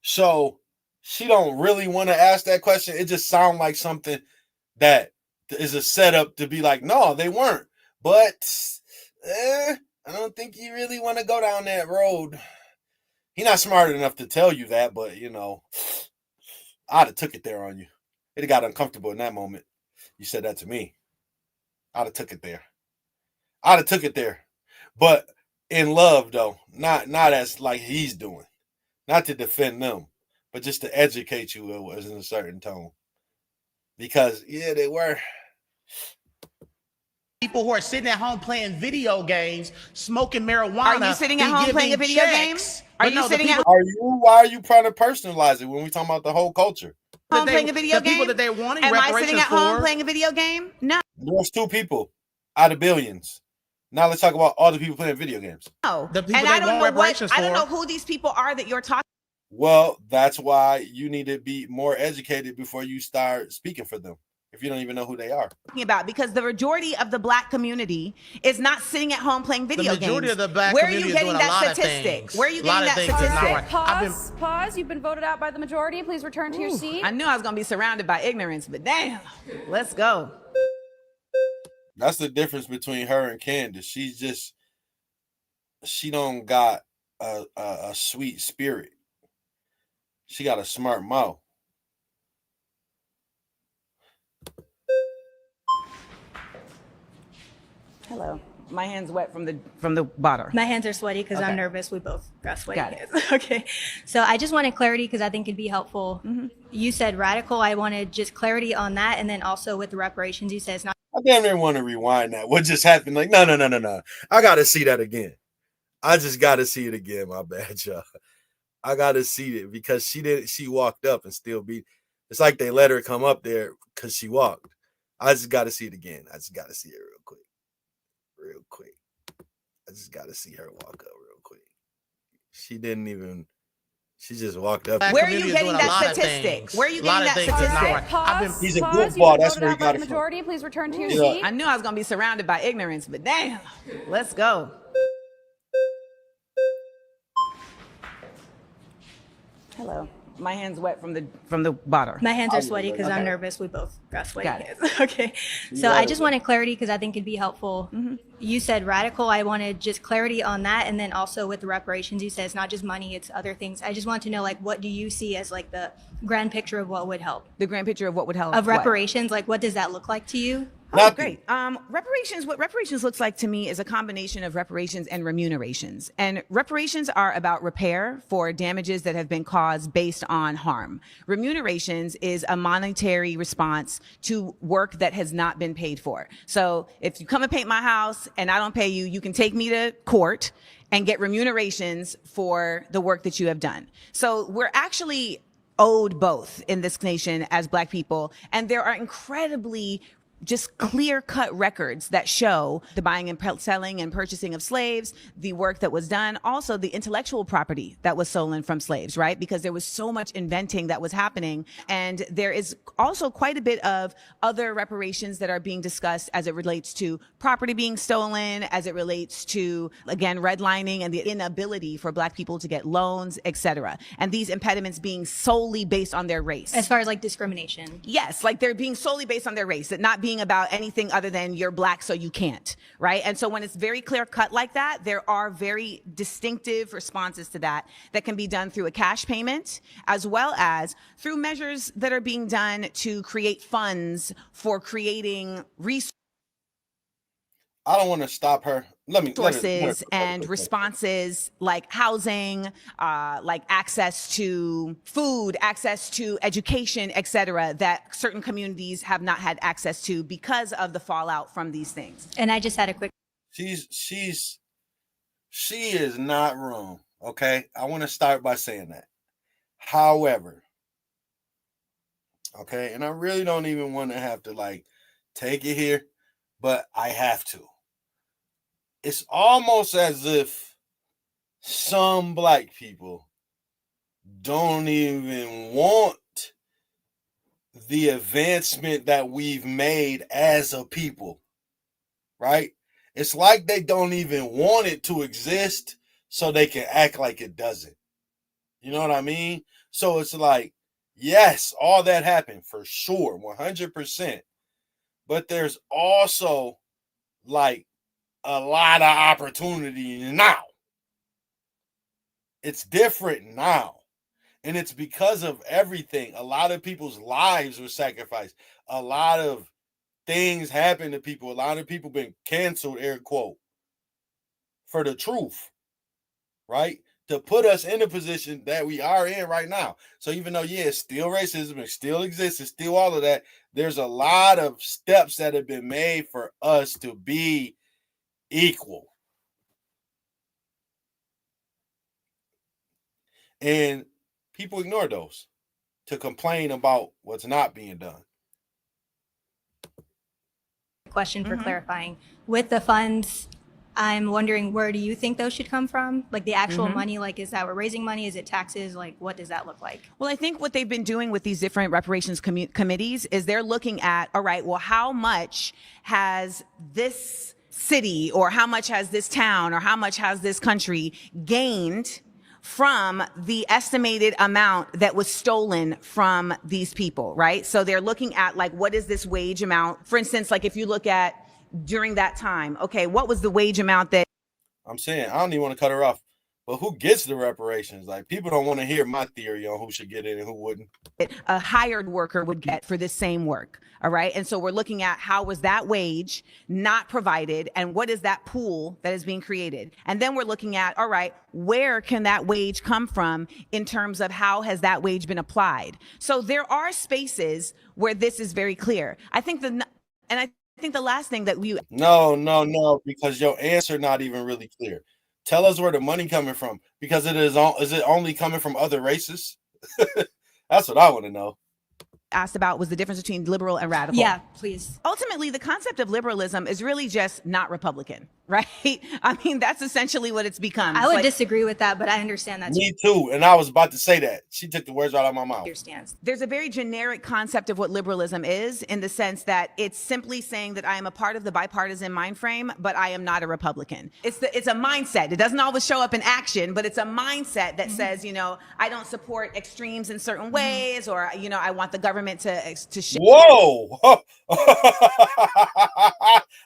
So she don't really want to ask that question. It just sounds like something that is a setup to be like, no, they weren't. But I don't think you really want to go down that road. He's not smart enough to tell you that, but, I'd have took it there on you. It got uncomfortable in that moment. You said that to me. I'd have took it there. But in love, though, not as like he's doing. Not to defend them, but just to educate you, it was in a certain tone. Because, yeah, they were. People who are sitting at home playing video games, smoking marijuana. Are you sitting at home playing a video game? Why are you trying to personalize it when we talking about the whole culture? Home playing a video game? People that they're wanting Am reparations I sitting at home playing a video game? No. There's 2 people out of billions. Now let's talk about all the people playing video games. No. The people and that want reparations I don't know who these people are that you're talking. Well, that's why you need to be more educated before you start speaking for them. If you don't even know who they are. About, because the majority of the black community is not sitting at home playing video games. The majority of the black Where are community you getting is doing that a lot statistic? of things. Where are you getting that statistic? Right, pause. You've been voted out by the majority. Please return to your seat. I knew I was going to be surrounded by ignorance, but damn, let's go. That's the difference between her and Candace. She don't got a sweet spirit. She got a smart mouth. Hello. My hand's wet from the water. My hands are sweaty because Okay. I'm nervous. We both got sweaty Got hands. Okay. So I just wanted clarity because I think it'd be helpful. Mm-hmm. You said radical. I wanted just clarity on that. And then also with the reparations, you said it's not. I damn near want to rewind that. What just happened? Like, no. I got to see that again. I just got to see it again. My bad, y'all. I got to see it because she walked up and still beat. It's like they let her come up there because she walked. I just got to see it again. I just got to see it real quick. I just got to see her walk up real quick. She just walked up. Where are you getting that statistic? Where are you getting that statistic? Pause. He's a Pause. goofball. You've been That's voted where he out by got the it from. majority. Please return to your Yeah. seat. I knew I was going to be surrounded by ignorance, but damn, let's go. Hello. My hand's wet from the water. My hands are sweaty because I'm Okay. nervous. We both got sweaty Got it. hands. Okay. So I just wanted clarity because I think it'd be helpful. Mm-hmm. You said radical. I wanted just clarity on that. And then also with the reparations, you said it's not just money, it's other things. I just want to know, like, what do you see as like the grand picture of what would help? The grand picture of what would help. Of what? reparations, like what does that look like to you? Oh, Nothing. great. Reparations, what reparations looks like to me is a combination of reparations and remunerations. And reparations are about repair for damages that have been caused based on harm. Remunerations is a monetary response to work that has not been paid for. So if you come and paint my house and I don't pay you, you can take me to court and get remunerations for the work that you have done. So we're actually owed both in this nation as Black people. And there are incredibly just clear-cut records that show the buying and selling and purchasing of slaves, the work that was done, also the intellectual property that was stolen from slaves, right? Because there was so much inventing that was happening. And there is also quite a bit of other reparations that are being discussed as it relates to property being stolen, as it relates to, again, redlining and the inability for Black people to get loans, et cetera. And these impediments being solely based on their race. As far as like discrimination. Yes, like they're being solely based on their race, that not being about anything other than you're Black, so you can't, right? And so when it's very clear cut like that, there are very distinctive responses to that can be done through a cash payment, as well as through measures that are being done to create funds for creating resources. I don't want to stop her. Resources and responses like housing, like access to food, access to education, et cetera, that certain communities have not had access to because of the fallout from these things. And I just had a quick. She is not wrong. Okay. I want to start by saying that. However, okay, and I really don't even want to have to like take it here, but I have to. It's almost as if some Black people don't even want the advancement that we've made as a people, right? It's like they don't even want it to exist so they can act like it doesn't. You know what I mean? So it's like, yes, all that happened for sure, 100%. But there's also like a lot of opportunity now. It's different now. And it's because of everything. A lot of people's lives were sacrificed. A lot of things happened to people. A lot of people been canceled, air quote, for the truth, right? To put us in the position that we are in right now. So even though, yeah, it's still racism, it still exists, it's still all of that, there's a lot of steps that have been made for us to be equal. And people ignore those to complain about what's not being done. Question for clarifying. With the funds, I'm wondering, where do you think those should come from? Like the actual money, like is that we're raising money? Is it taxes? Like what does that look like? Well, I think what they've been doing with these different reparations committees is they're looking at, all right, well, how much has this city or how much has this town or how much has this country gained from the estimated amount that was stolen from these people, right? So they're looking at like, what is this wage amount? For instance, like if you look at during that time, okay, what was the wage amount that I'm saying, I don't even want to cut her off, but who gets the reparations? Like, people don't want to hear my theory on who should get it and who wouldn't. a hired worker would get for the same work. All right. And so we're looking at how was that wage not provided and what is that pool that is being created? And then we're looking at, all right, where can that wage come from in terms of how has that wage been applied? So there are spaces where this is very clear. I think the last thing that we No, because your answer not even really clear. Tell us where the money coming from, because is it only coming from other races? That's what I want to know. asked about was the difference between liberal and radical. Yeah, please. Ultimately, the concept of liberalism is really just not Republican, right? I mean, that's essentially what it's become. I would disagree with that, but I understand that. Me too. And I was about to say that. She took the words right out of my mouth. Understands. There's a very generic concept of what liberalism is, in the sense that it's simply saying that I am a part of the bipartisan mind frame, but I am not a Republican. It's a mindset. It doesn't always show up in action, but it's a mindset that says, I don't support extremes in certain ways, or, I want the government to shift. Whoa!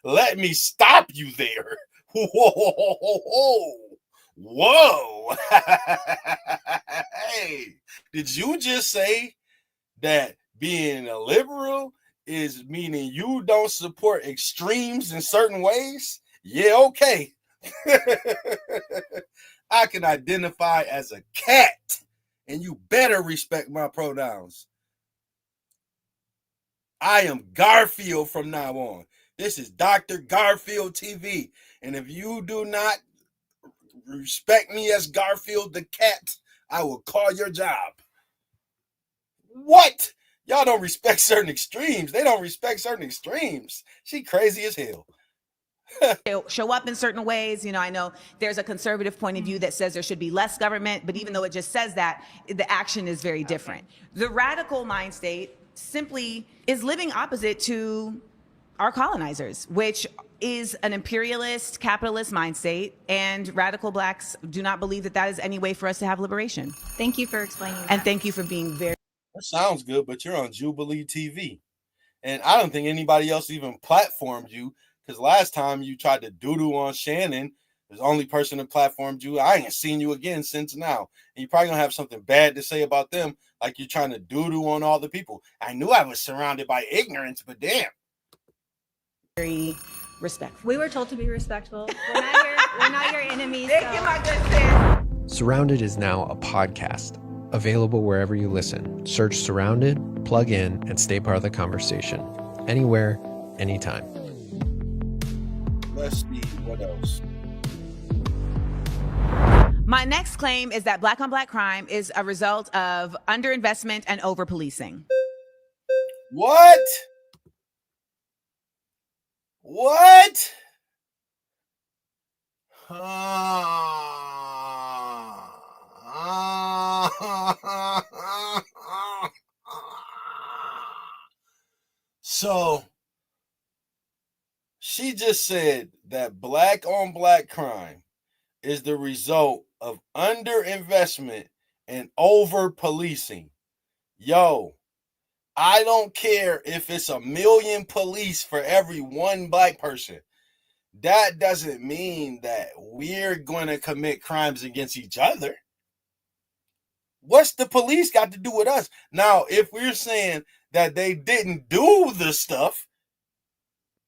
Let me stop you there. Whoa! Hey, did you just say that being a liberal is meaning you don't support extremes in certain ways? Yeah, okay. I can identify as a cat, and you better respect my pronouns. I am Garfield from now on. This is Dr. Garfield TV. And if you do not respect me as Garfield the cat, I will call your job. What? Y'all don't respect certain extremes. They don't respect certain extremes. She crazy as hell. Show up in certain ways. I know there's a conservative point of view that says there should be less government, but even though it just says that, the action is very different. The radical mind state simply is living opposite to our colonizers, which is an imperialist, capitalist mind state, and radical blacks do not believe that that is any way for us to have liberation. Thank you for explaining that. And thank you for being very... That sounds good, but you're on Jubilee TV. And I don't think anybody else even platformed you, because last time you tried to doo-doo on Shannon, the only person that platformed you. I ain't seen you again since now. And you probably gonna have something bad to say about them, like you're trying to doo-doo on all the people. I knew I was surrounded by ignorance, but damn. Very respectful. We were told to be respectful. We're not your enemies. Thank you, my good sis. Surrounded is now a podcast, available wherever you listen. Search Surrounded, plug in, and stay part of the conversation. Anywhere, anytime. Let's see what else. My next claim is that black on black crime is a result of underinvestment and over-policing. What? What? So she just said that black on black crime is the result of underinvestment and over policing. Yo, I don't care if it's 1 million police for every one black person. That doesn't mean that we're going to commit crimes against each other. What's the police got to do with us? Now, if we're saying that they didn't do the stuff,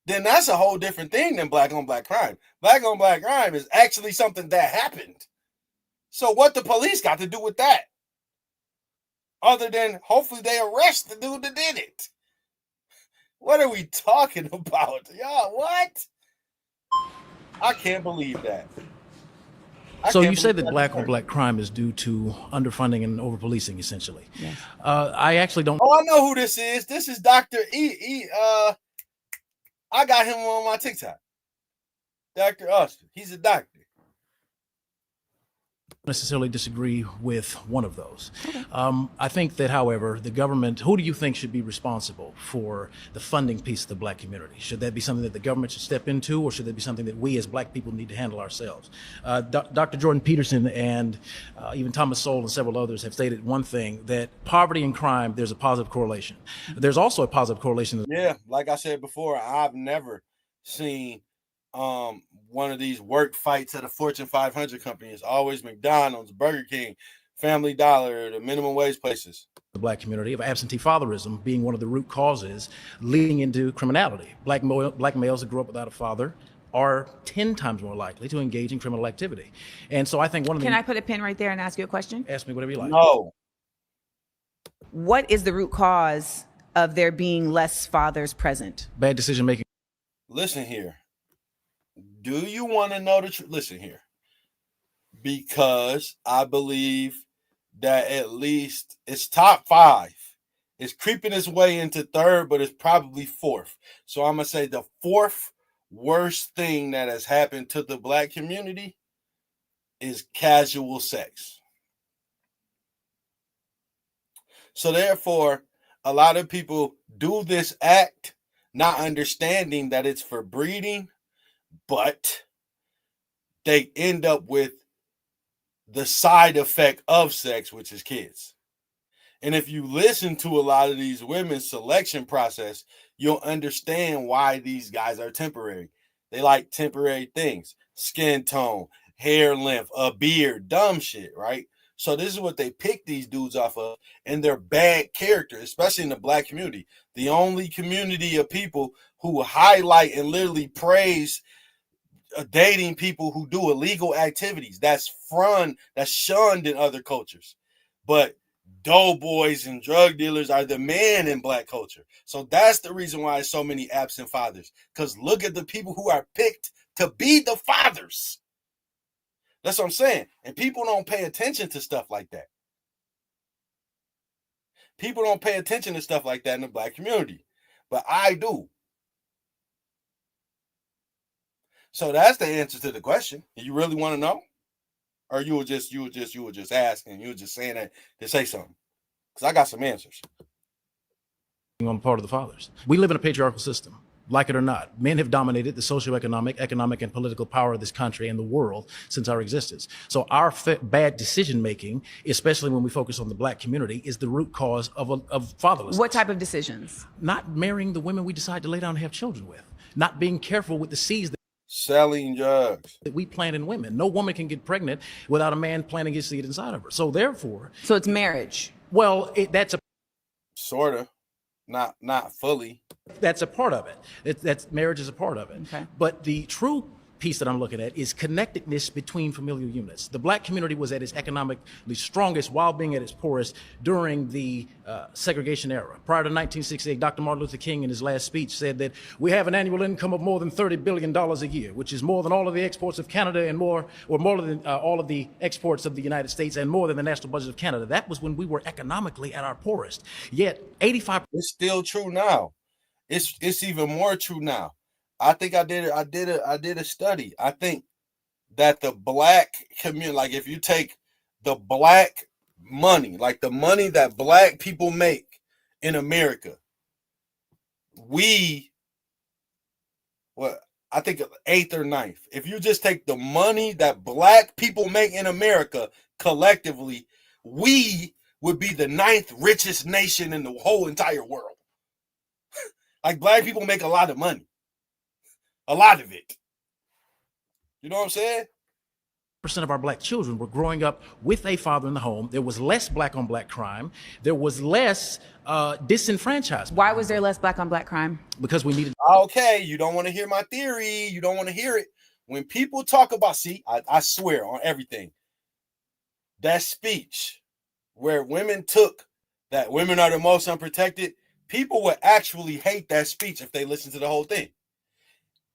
then that's a whole different thing than black on black crime. Black on black crime is actually something that happened. So what the police got to do with that? Other than hopefully they arrest the dude that did it. What are we talking about? Y'all, what? I can't believe that. So you say that black on black crime is due to underfunding and over policing, essentially. Yes. I actually don't. Oh, I know who this is. This is Dr. I got him on my TikTok. Dr. Austin. He's a doctor. Necessarily disagree with one of those. Okay. I think that, however, the government, who do you think should be responsible for the funding piece of the black community? Should that be something that the government should step into, or should that be something that we as black people need to handle ourselves? Dr. Jordan Peterson and even Thomas Sowell and several others have stated one thing, that poverty and crime, there's a positive correlation. There's also a positive correlation. Yeah, like I said before, I've never seen one of these work fights at a Fortune 500 company. It's always McDonald's, Burger King, Family Dollar, the minimum wage places. The black community of absentee fatherism being one of the root causes leading into criminality. Black males that grew up without a father are 10 times more likely to engage in criminal activity. And so I think one of the... Can I put a pin right there and ask you a question? Ask me whatever you like. No. What is the root cause of there being less fathers present? Bad decision making. Listen here. Do you want to know the truth? Listen here. Because I believe that at least it's top 5. It's creeping its way into 3rd, but it's probably 4th. So I'm going to say the 4th worst thing that has happened to the black community is casual sex. So therefore, a lot of people do this act not understanding that it's for breeding, but they end up with the side effect of sex, which is kids. And if you listen to a lot of these women's selection process, you'll understand why these guys are temporary. They like temporary things, skin tone, hair length, a beard, dumb shit, right? So this is what they pick these dudes off of, and they're bad character, especially in the black community. The only community of people who highlight and literally praise dating people who do illegal activities. That's shunned in other cultures. But doughboys and drug dealers are the man in black culture. So that's the reason why there's so many absent fathers. Because look at the people who are picked to be the fathers. That's what I'm saying. And people don't pay attention to stuff like that. People don't pay attention to stuff like that in the black community. But I do. So that's the answer to the question. You really want to know? Or you were just asking, you were just saying that to say something? Because I got some answers. On the part of the fathers. We live in a patriarchal system, like it or not. Men have dominated the socioeconomic, economic, and political power of this country and the world since our existence. So our bad decision-making, especially when we focus on the black community, is the root cause of fatherlessness. What type of decisions? Not marrying the women we decide to lay down and have children with. Not being careful with the seeds selling drugs that we plant in women. No woman can get pregnant without a man planting his seed inside of her. So therefore... So it's marriage. Well, that's a... Sort of. Not fully. That's a part of it. That's marriage is a part of it. Okay. But the true piece that I'm looking at is connectedness between familial units. The black community was at its economically strongest while being at its poorest during the segregation era. Prior to 1968, Dr. Martin Luther King in his last speech said that we have an annual income of more than $30 billion a year, which is more than all of the exports of Canada and more than all of the exports of the United States and more than the national budget of Canada. That was when we were economically at our poorest. Yet 85%. It's still true now. It's even more true now. I think I did a study. I think that the black community, like if you take the black money, like the money that black people make in America, I think 8th or 9th. If you just take the money that black people make in America collectively, we would be the 9th richest nation in the whole entire world. Like, black people make a lot of money. A lot of it. You know what I'm saying? Percent of our black children were growing up with a father in the home. There was less black on black crime. There was less disenfranchisement. Why was there less black on black crime? Because we needed. Okay, you don't want to hear my theory. You don't want to hear it. When people talk about, I swear on everything, that speech where women took that women are the most unprotected, people would actually hate that speech if they listen to the whole thing.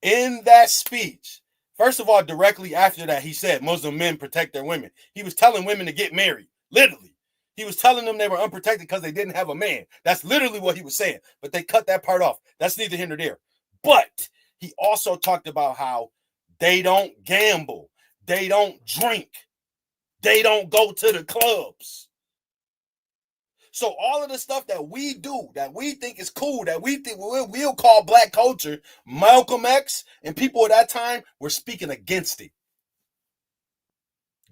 In that speech, first of all, directly after that, he said Muslim men protect their women. He was telling women to get married, literally. He was telling them they were unprotected because they didn't have a man. That's literally what he was saying, but they cut that part off. That's neither here nor there. But he also talked about how they don't gamble, they don't drink, they don't go to the clubs. So all of the stuff that we do, that we think is cool, that we think we'll call black culture, Malcolm X and people at that time were speaking against it.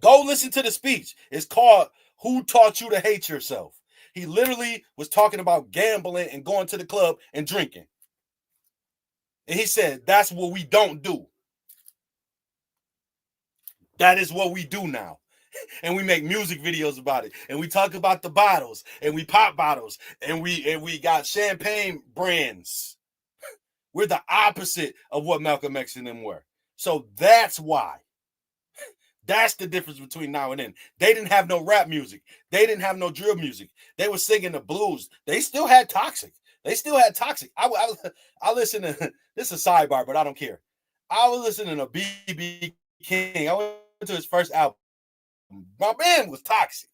Go listen to the speech. It's called Who Taught You to Hate Yourself? He literally was talking about gambling and going to the club and drinking. And he said, that's what we don't do. That is what we do now. And we make music videos about it, and we talk about the bottles, and we pop bottles, and we got champagne brands. We're the opposite of what Malcolm X and them were. So that's why. That's the difference between now and then. They didn't have no rap music. They didn't have no drill music. They were singing the blues. They still had Toxic. I listen to, this is a sidebar, but I don't care. I was listening to B.B. King. I went to his first album. My man was toxic.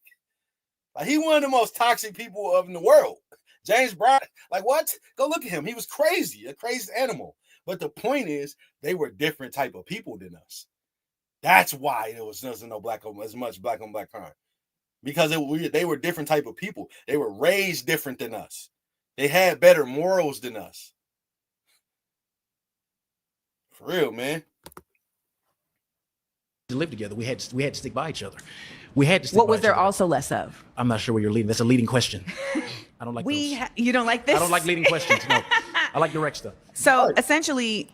Like, he one of the most toxic people in the world. James Brown, like, what? Go look at him. He was crazy, a crazy animal. But the point is, they were different type of people than us. That's why there was no as much black on black crime, because they were different type of people. They were raised different than us. They had better morals than us. For real, man. To live together, we had to stick by each other. We had to stick What by was each there other. also less of? I'm not sure where you're leading. That's a leading question. I don't like You don't like this? I don't like leading questions. No, I like direct stuff. So essentially,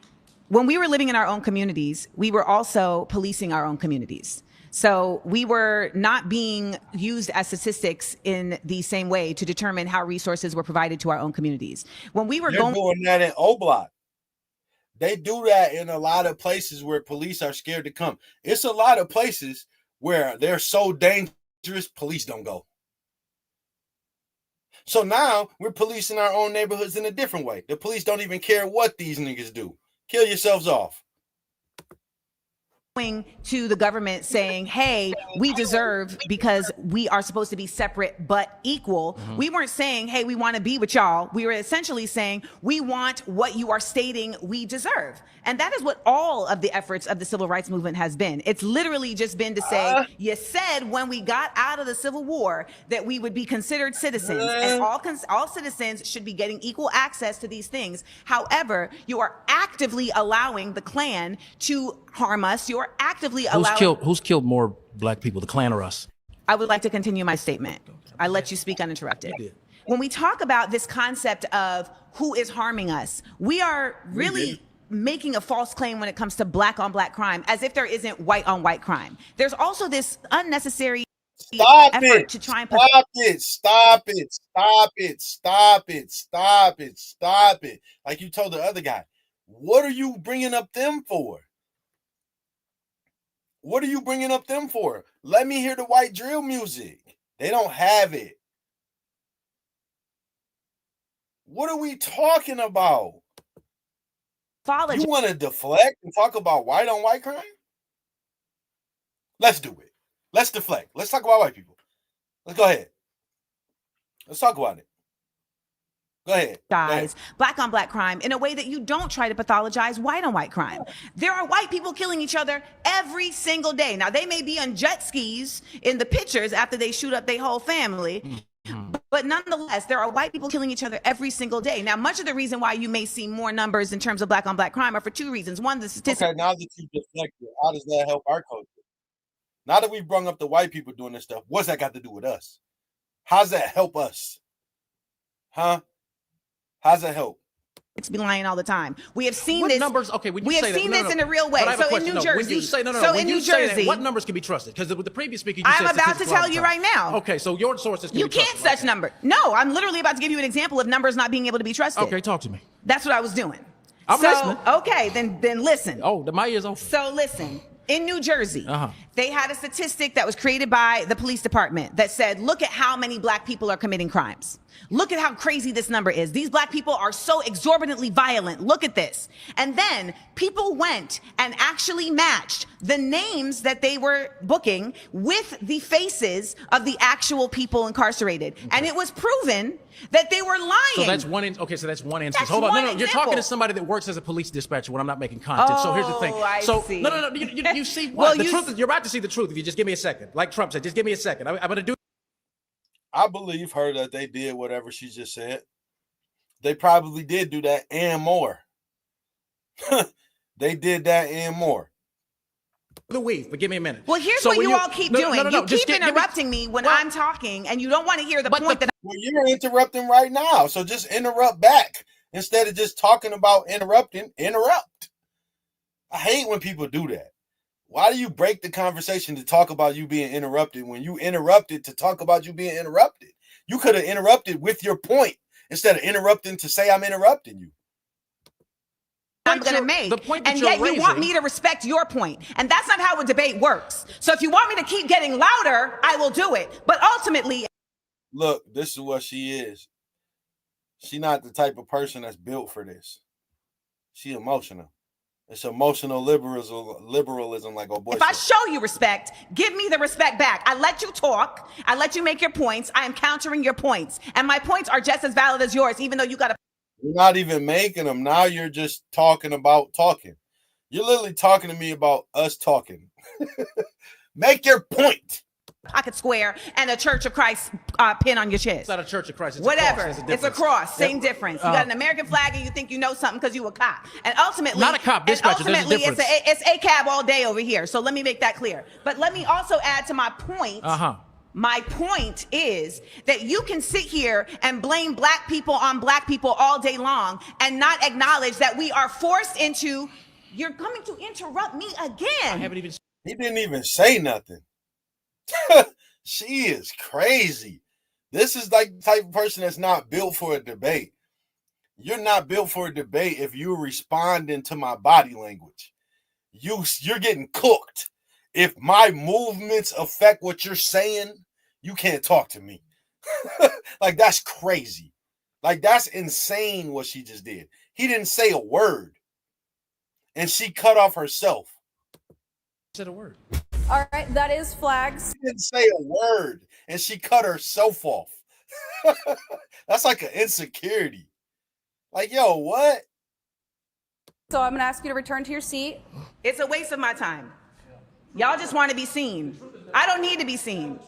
when we were living in our own communities, we were also policing our own communities. So we were not being used as statistics in the same way to determine how resources were provided to our own communities. When we were doing that in O-Block. They do that in a lot of places where police are scared to come. It's a lot of places where they're so dangerous, police don't go. So now we're policing our own neighborhoods in a different way. The police don't even care what these niggas do. Kill yourselves off. To the government saying, hey, we deserve, because we are supposed to be separate but equal. Mm-hmm. We weren't saying, hey, we want to be with y'all. We were essentially saying, we want what you are stating we deserve. And that is what all of the efforts of the civil rights movement has been. It's literally just been to say, you said when we got out of the Civil War that we would be considered citizens, and all citizens should be getting equal access to these things. However, you are actively allowing the Klan to harm us. You're actively allowing. Who's killed more black people, the Klan or us? I would like to continue my statement. I let you speak uninterrupted. When we talk about this concept of who is harming us, we are really making a false claim when it comes to black on black crime, as if there isn't white on white crime. There's also this unnecessary effort to try and stop it. Like you told the other guy, what are you bringing up them for? What are you bringing up them for? Let me hear the white drill music. They don't have it. What are we talking about? You want to deflect and talk about white on white crime? Let's do it. Let's deflect. Let's talk about white people. Let's go ahead. Let's talk about it. Go ahead. Guys, black on black crime in a way that you don't try to pathologize white on white crime. There are white people killing each other every single day. Now, they may be on jet skis in the pictures after they shoot up their whole family, but But nonetheless, there are white people killing each other every single day. Now, much of the reason why you may see more numbers in terms of black on black crime are for two reasons. One, the statistics. Okay, now that you deflected, how does that help our culture? Now that we've brung up the white people doing this stuff, what's that got to do with us? How's that help us? Huh? How's that help? It's be lying all the time. We have seen What this. numbers? Okay, when you we say have that, seen no, this no, in a real way. but I have a So in question. New Jersey. When you say So when in you New say Jersey, that, what numbers can be trusted? Because with the previous speaker, you I'm said about to statistics all tell the you time. right now. Okay, so your sources can you be can't trusted. such number. No, I'm literally about to give you an example of numbers not being able to be trusted. Okay, talk to me. That's what I was doing. I'm listening. Okay, then listen. Oh, my ears open. So listen. In New Jersey, Uh-huh. they had a statistic that was created by the police department that said, look at how many black people are committing crimes. Look at how crazy this number is. These black people are so exorbitantly violent. Look at this. And then people went and actually matched the names that they were booking with the faces of the actual people incarcerated. Okay. And it was proven that they were lying. So that's one. So that's one instance. That's Hold on. one No. You're example. talking to somebody that works as a police dispatcher when I'm not making content. So here's the thing. I So see. no. You see what? Well, The truth is, you're about to see the truth if you just give me a second. Like Trump said, just give me a second. I'm going to do. I believe her that they did whatever she just said. They probably did do that and more. They did that and more. The weave, but give me a minute. Well, here's So what when you all keep doing. No, You keep interrupting me when I'm talking, and you don't want to hear the point that Well, you're interrupting right now. So just interrupt back. Instead of just talking about interrupting, interrupt. I hate when people do that. Why do you break the conversation to talk about you being interrupted when you interrupted to talk about you being interrupted? You could have interrupted with your point instead of interrupting to say I'm interrupting you. I'm going to make. The point that and you're yet you want raising- me to respect your point. And that's not how a debate works. So if you want me to keep getting louder, I will do it. But ultimately... Look, this is what she is. She's not the type of person that's built for this. She emotional. It's emotional liberalism like, oh boy. If I show you respect, give me the respect back. I let you talk. I let you make your points. I am countering your points. And my points are just as valid as yours, even though you got to... You're not even making them. Now you're just talking about talking. You're literally talking to me about us talking. Make your point. Pocket square and a Church of Christ pin on your chest. It's not a Church of Christ. It's Whatever. A cross. It's a cross. Same difference. You got an American flag and you think you know something because you a cop. And ultimately, Not a cop, dispatcher. There's a ultimately difference. it's a cab all day over here. So let me make that clear. But let me also add to my point. My point is that you can sit here and blame black people on black people all day long and not acknowledge that we are forced into... You're coming to interrupt me again. I haven't even... He didn't even say nothing. She is crazy. This is like the type of person that's not built for a debate. You're not built for a debate if you're responding to my body language. You're getting cooked. If my movements affect what you're saying, you can't talk to me. Like, that's crazy. Like, that's insane what she just did. He didn't say a word. And she cut off herself. Said a word. All right, that is flags. She didn't say a word, and she cut herself off. That's like an insecurity. Like, yo, what? So I'm going to ask you to return to your seat. It's a waste of my time. Y'all just want to be seen. I don't need to be seen.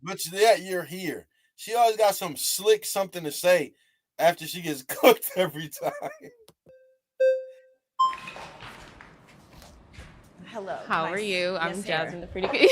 But yeah, you're here. She always got some slick something to say after she gets cooked every time. Hello. How are you? I'm Yes, Jasmine, sir. the pretty queen.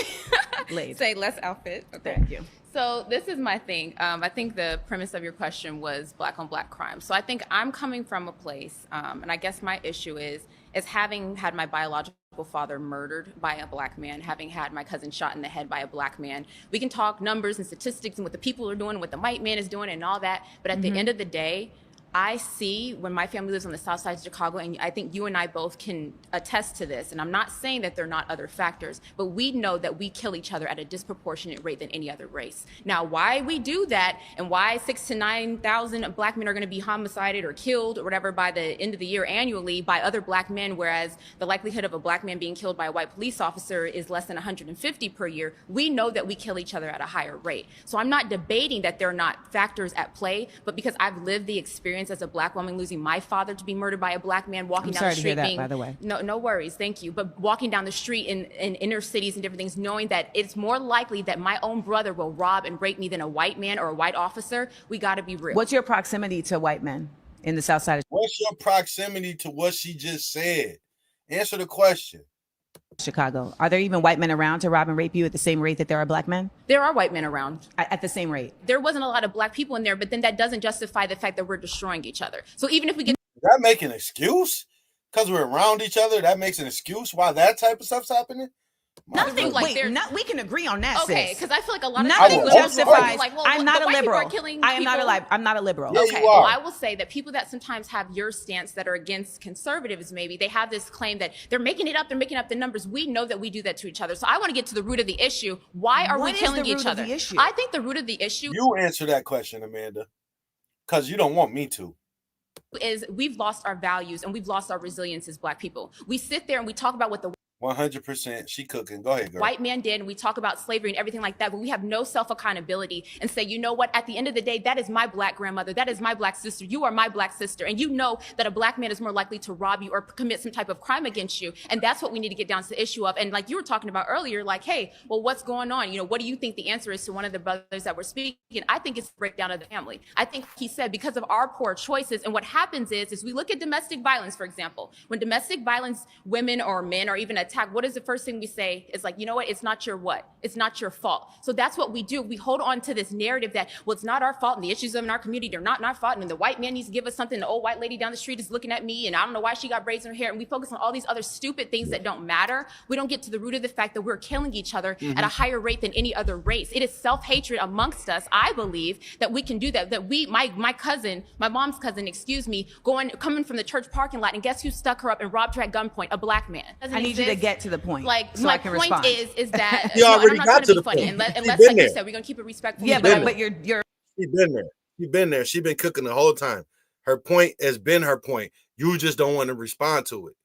Ladies. Say less outfit. Okay. Thank you. So this is my thing. I think the premise of your question was black on black crime. So I think I'm coming from a place, and I guess my issue is having had my biological father murdered by a black man, having had my cousin shot in the head by a black man. We can talk numbers and statistics and what the people are doing, what the white man is doing and all that. But at the end of the day, I see when my family lives on the south side of Chicago, and I think you and I both can attest to this, and I'm not saying that there are not other factors, but we know that we kill each other at a disproportionate rate than any other race. Now, why we do that and why 6,000 to 9,000 black men are gonna be homicided or killed or whatever by the end of the year annually by other black men, whereas the likelihood of a black man being killed by a white police officer is less than 150 per year, we know that we kill each other at a higher rate. So I'm not debating that there are not factors at play, but because I've lived the experience experience as a black woman losing my father to be murdered by a black man walking I'm down sorry the to hear street. that, by the way. No worries, thank you. But walking down the street in inner cities and different things, knowing that it's more likely that my own brother will rob and rape me than a white man or a white officer, we got to be real. What's your proximity to white men in the South Side of What's your proximity to what she just said? Answer the question. Chicago? Are there even white men around to rob and rape you at the same rate that there are black men? There are white men around. At the same rate? There wasn't a lot of black people in there, but then that doesn't justify the fact that we're destroying each other. So even if we get... Does that make an excuse? Because we're around each other, that makes an excuse why that type of stuff's happening? Nothing like Wait, we can agree on that. Okay, because I feel like a lot of nothing people justifies. like, well, I'm not the a white people liberal. are killing I am not people. a I'm not a liberal. Yeah, Okay, you are. well, I will say that people that sometimes have your stance that are against conservatives, maybe they have this claim that they're making it up, they're making up the numbers. We know that we do that to each other. So I want to get to the root of the issue. Why are we What is killing the each root of other? the issue? I think the root of the issue You answer that question, Amanda, because you don't want me to. is we've lost our values and we've lost our resilience as black people. We sit there and we talk about what the 100%. She cooking. Go ahead, girl. white man did, and we talk about slavery and everything like that, but we have no self-accountability and say, you know what, at the end of the day, that is my black grandmother, that is my black sister, you are my black sister, and you know that a black man is more likely to rob you or commit some type of crime against you, and that's what we need to get down to the issue of. And like you were talking about earlier, like, hey, well, what's going on? You know, what do you think the answer is to one of the brothers that were speaking? I think it's a breakdown of the family. I think he said because of our poor choices, and what happens is we look at domestic violence, for example. When domestic violence, women or men are even attacked, what is the first thing we say? Is like, you know what, it's not your what? It's not your fault. So that's what we do. We hold on to this narrative that, well, it's not our fault, and the issues in our community, they're not our fault, and the white man needs to give us something. The old white lady down the street is looking at me, and I don't know why she got braids in her hair, and we focus on all these other stupid things that don't matter. We don't get to the root of the fact that we're killing each other at a higher rate than any other race. It is self-hatred amongst us. I believe that we can do that. That we, my cousin, my mom's cousin, excuse me, coming from the church parking lot, and guess who stuck her up and robbed her at gunpoint? A black man. I need you to get to the point. Like, so my I can point respond. is that You already I'm not got trying to to the be funny, point. unless She's like been you there. said, we're gonna keep it respectful. Yeah, but you're She been there. She been there. She been cooking the whole time. Her point has been her point. You just don't want to respond to it.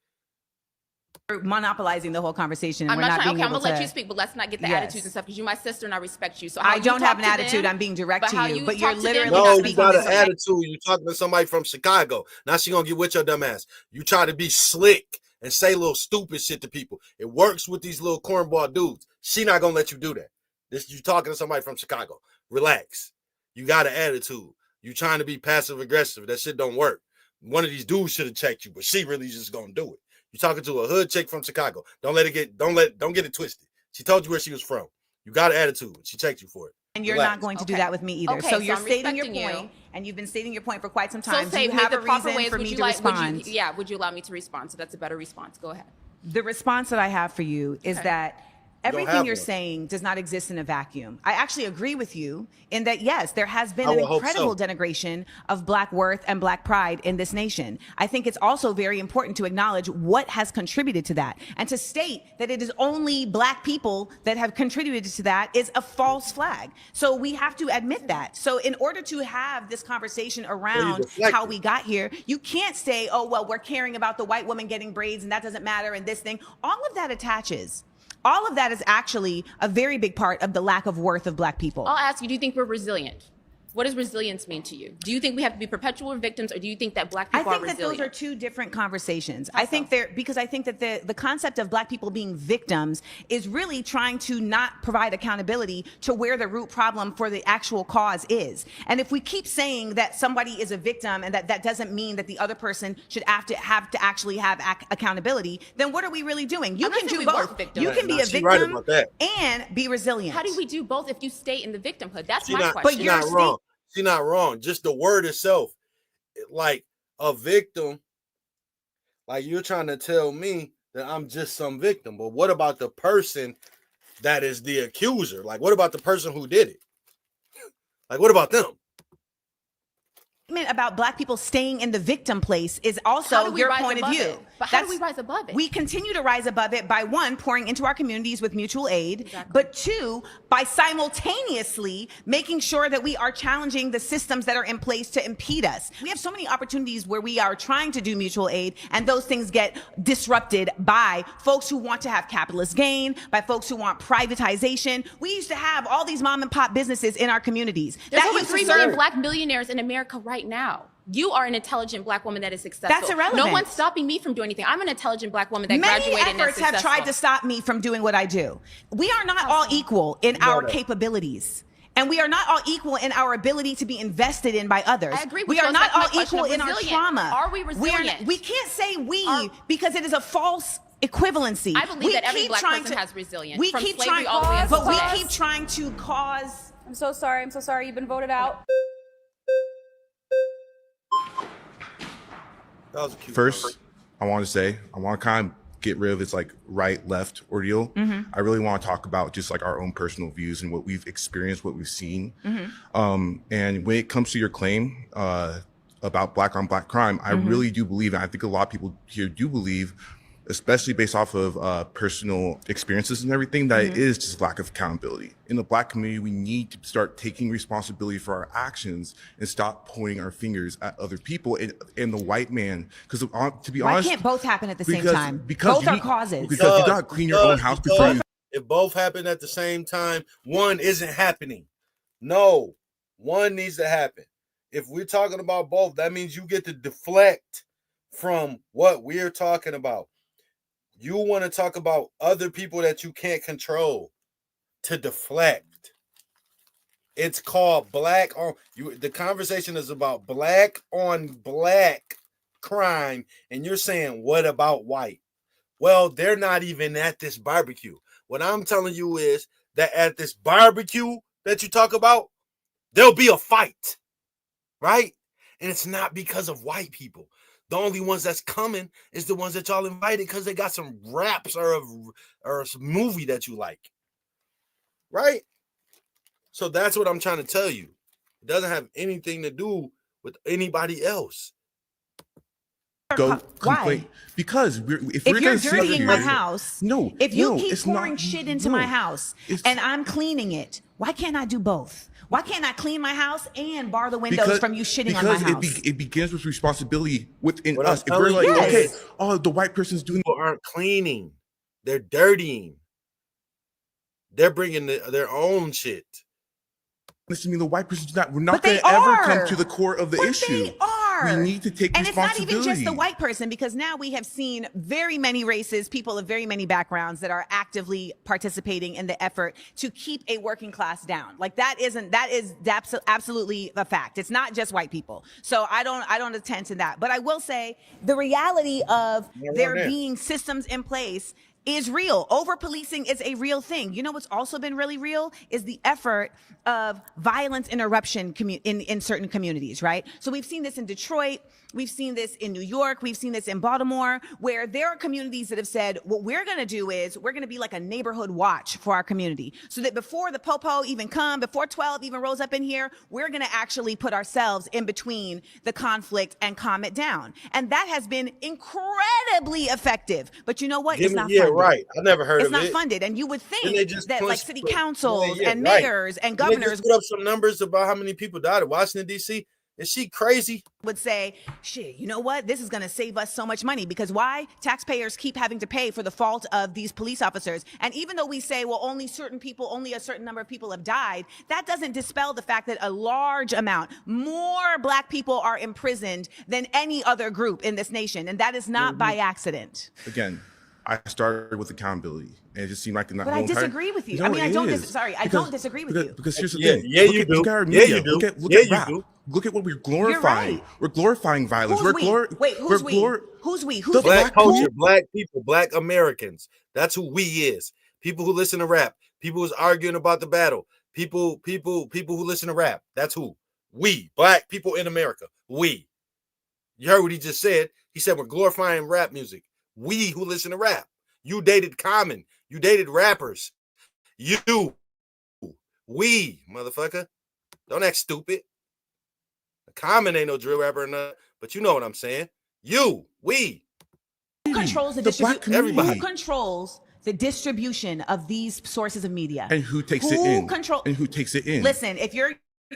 monopolizing the whole conversation. And I'm we're not trying. being Okay, I'm able gonna let to- you speak, but let's not get the Yes. attitudes and stuff because you're my sister and I respect you. So how I you don't have talk an to attitude. them, I'm being direct but to how you. you But you're talk to them, literally you're No, not you speaking got to an them. attitude. You talking to somebody from Chicago. Now she gonna get with your dumb ass. You try to be slick and say little stupid shit to people. It works with these little cornball dudes. She not gonna let you do that. This you talking to somebody from Chicago. Relax. You got an attitude. You trying to be passive aggressive. That shit don't work. One of these dudes should have checked you, but she really just gonna do it. You talking to a hood chick from Chicago. Don't get it twisted. She told you where she was from. You got an attitude. She checked you for it. And you're Relax. not going to do Okay. that with me either. Okay, so so you're I'm stating your respecting point, you. and you've been stating your point for quite some So time. say Do you have the a proper reason ways. for Would me you to like? Would respond? you, yeah. Would you allow me to respond? So that's a better response. Go ahead. The response that I have for you is Okay. that everything have you're one. saying does not exist in a vacuum. I actually agree with you in that, yes, there has been I an would hope incredible so. denigration of Black worth and Black pride in this nation. I think it's also very important to acknowledge what has contributed to that. And to state that it is only Black people that have contributed to that is a false flag. So we have to admit that. So in order to have this conversation around deflect how it. we got here, you can't say, oh, well, we're caring about the white woman getting braids and that doesn't matter and this thing. All of that attaches. All of that is actually a very big part of the lack of worth of Black people. I'll ask you. Do you think we're resilient? What does resilience mean to you? Do you think we have to be perpetual victims, or do you think that Black I people think are that resilient? those are two different conversations. How I think so? because I think that the concept of Black people being victims is really trying to not provide accountability to where the root problem for the actual cause is. And if we keep saying that somebody is a victim and that doesn't mean that the other person should have to actually have accountability, then what are we really doing? You I'm not can saying do we both. weren't victims. You can be Nah, a she right victim about that. and be resilient. How do we do both if you stay in the victimhood? That's She my not, question. she you're not state- wrong. She not wrong. Just the word itself, like a victim. Like you're trying to tell me that I'm just some victim, but what about the person that is the accuser? Like, what about the person who did it? Like, what about them? About Black people staying in the victim place is How also do we your rise point of above view. it? But how do we rise above it? We continue to rise above it by one, pouring into our communities with mutual aid, Exactly. but two, by simultaneously making sure that we are challenging the systems that are in place to impede us. We have so many opportunities where we are trying to do mutual aid and those things get disrupted by folks who want to have capitalist gain, by folks who want privatization. We used to have all these mom and pop businesses in our communities. There's that over used to 3 million serve- Black millionaires in America right now. You are an intelligent Black woman that is successful. That's irrelevant. No one's stopping me from doing anything. I'm an intelligent Black woman that Many graduated and is efforts have successful. tried to stop me from doing what I do. We are not all equal in our capabilities. And we are not all equal in our ability to be invested in by others. I agree with we you. are So not that's my all question equal of in our resilient. trauma. Are we resilient? We can't say because it is a false equivalency. I believe that every Black person has resilience. We from keep slavery trying, all the way but until we today. keep trying to cause. I'm so sorry. I'm so sorry. You've been voted out. That was a cute First, I want to say, I want to kind of get rid of this like right left ordeal. I really want to talk about just like our own personal views and what we've experienced, what we've seen. And when it comes to your claim about Black on Black crime, I really do believe, and I think a lot of people here do believe, especially based off of personal experiences and everything, that it is just lack of accountability. In the Black community, we need to start taking responsibility for our actions and stop pointing our fingers at other people and the white man. Because to be honest, Why can't both happen at the same time? Because Both are causes. Because you gotta clean your own house before you. If both happen at the same time, one isn't happening. No, one needs to happen. If we're talking about both, that means you get to deflect from what we're talking about. You want to talk about other people that you can't control to deflect. It's called black on you. The conversation is about Black on Black crime, and you're saying, what about white? Well, they're not even at this barbecue. What I'm telling you is that at this barbecue that you talk about, there'll be a fight, right? And it's not because of white people. The only ones that's coming is the ones that y'all invited because they got some raps or a movie that you like, right? So that's what I'm trying to tell you. It doesn't have anything to do with anybody else. Go Why? complain because if If we're you're gonna sit dirtying here, my house, if you keep it's pouring not, shit into my house and I'm cleaning it, why can't I do both? Why can't I clean my house and bar the windows from you shitting on my house? Because it begins with responsibility within What us. I'm If we're like, telling you okay, is- oh, the white person's doing. People aren't cleaning. They're dirtying. They're bringing their own shit. Listen to me, the white person's not. We're not But they going to ever are. come to the core of the But issue. they are. We need to take and responsibility. it's not even just the white person, because now we have seen very many races, people of very many backgrounds that are actively participating in the effort to keep a working class down. Like that is absolutely a fact. It's not just white people. So I don't attend to that. But I will say the reality of there being systems in place is real. Over-policing is a real thing. You know what's also been really real is the effort of violence interruption in certain communities, right? So we've seen this in Detroit. We've seen this in New York. We've seen this in Baltimore, where there are communities that have said, what we're going to do is we're going to be like a neighborhood watch for our community, so that before the popo even come, before 12 even rolls up in here, we're going to actually put ourselves in between the conflict and calm it down. And that has been incredibly effective. But you know what? It's not funded. Right. I never heard It's of not it. funded. And you would think they just that like city councils and right. mayors and They governors just put up some numbers about how many people died in Washington, D.C. Is she crazy? Would say, shit, you know what? This is going to save us so much money, because why? Taxpayers keep having to pay for the fault of these police officers. And even though we say, well, only certain people, only a certain number of people have died, that doesn't dispel the fact that a large amount, more Black people are imprisoned than any other group in this nation. And that is not by accident. Again, I started with accountability, and it just seemed like But I disagree with you. I mean, I don't disagree with you. Because here's the thing. Yeah, you do. Look at our Yeah, media. you do. Look at Yeah, you rap. do. Look at what we're glorifying. right. We're glorifying violence. Who's we? Wait, who's we? Who's we? Who's Black Black culture, Black people, Black Americans. That's who we is. People who listen to rap. People who's arguing about the battle. People who listen to rap. That's who. We, Black people in America. We. You heard what he just said. He said we're glorifying rap music. We who listen to rap. You dated Common. You dated rappers. You. We, motherfucker. Don't act stupid. Common ain't no drill rapper or nothing, but you know what I'm saying. You, we. Who controls the Black distribution? community. Who controls the distribution of these sources of media? And who takes it in? And who takes it in? Listen, if you're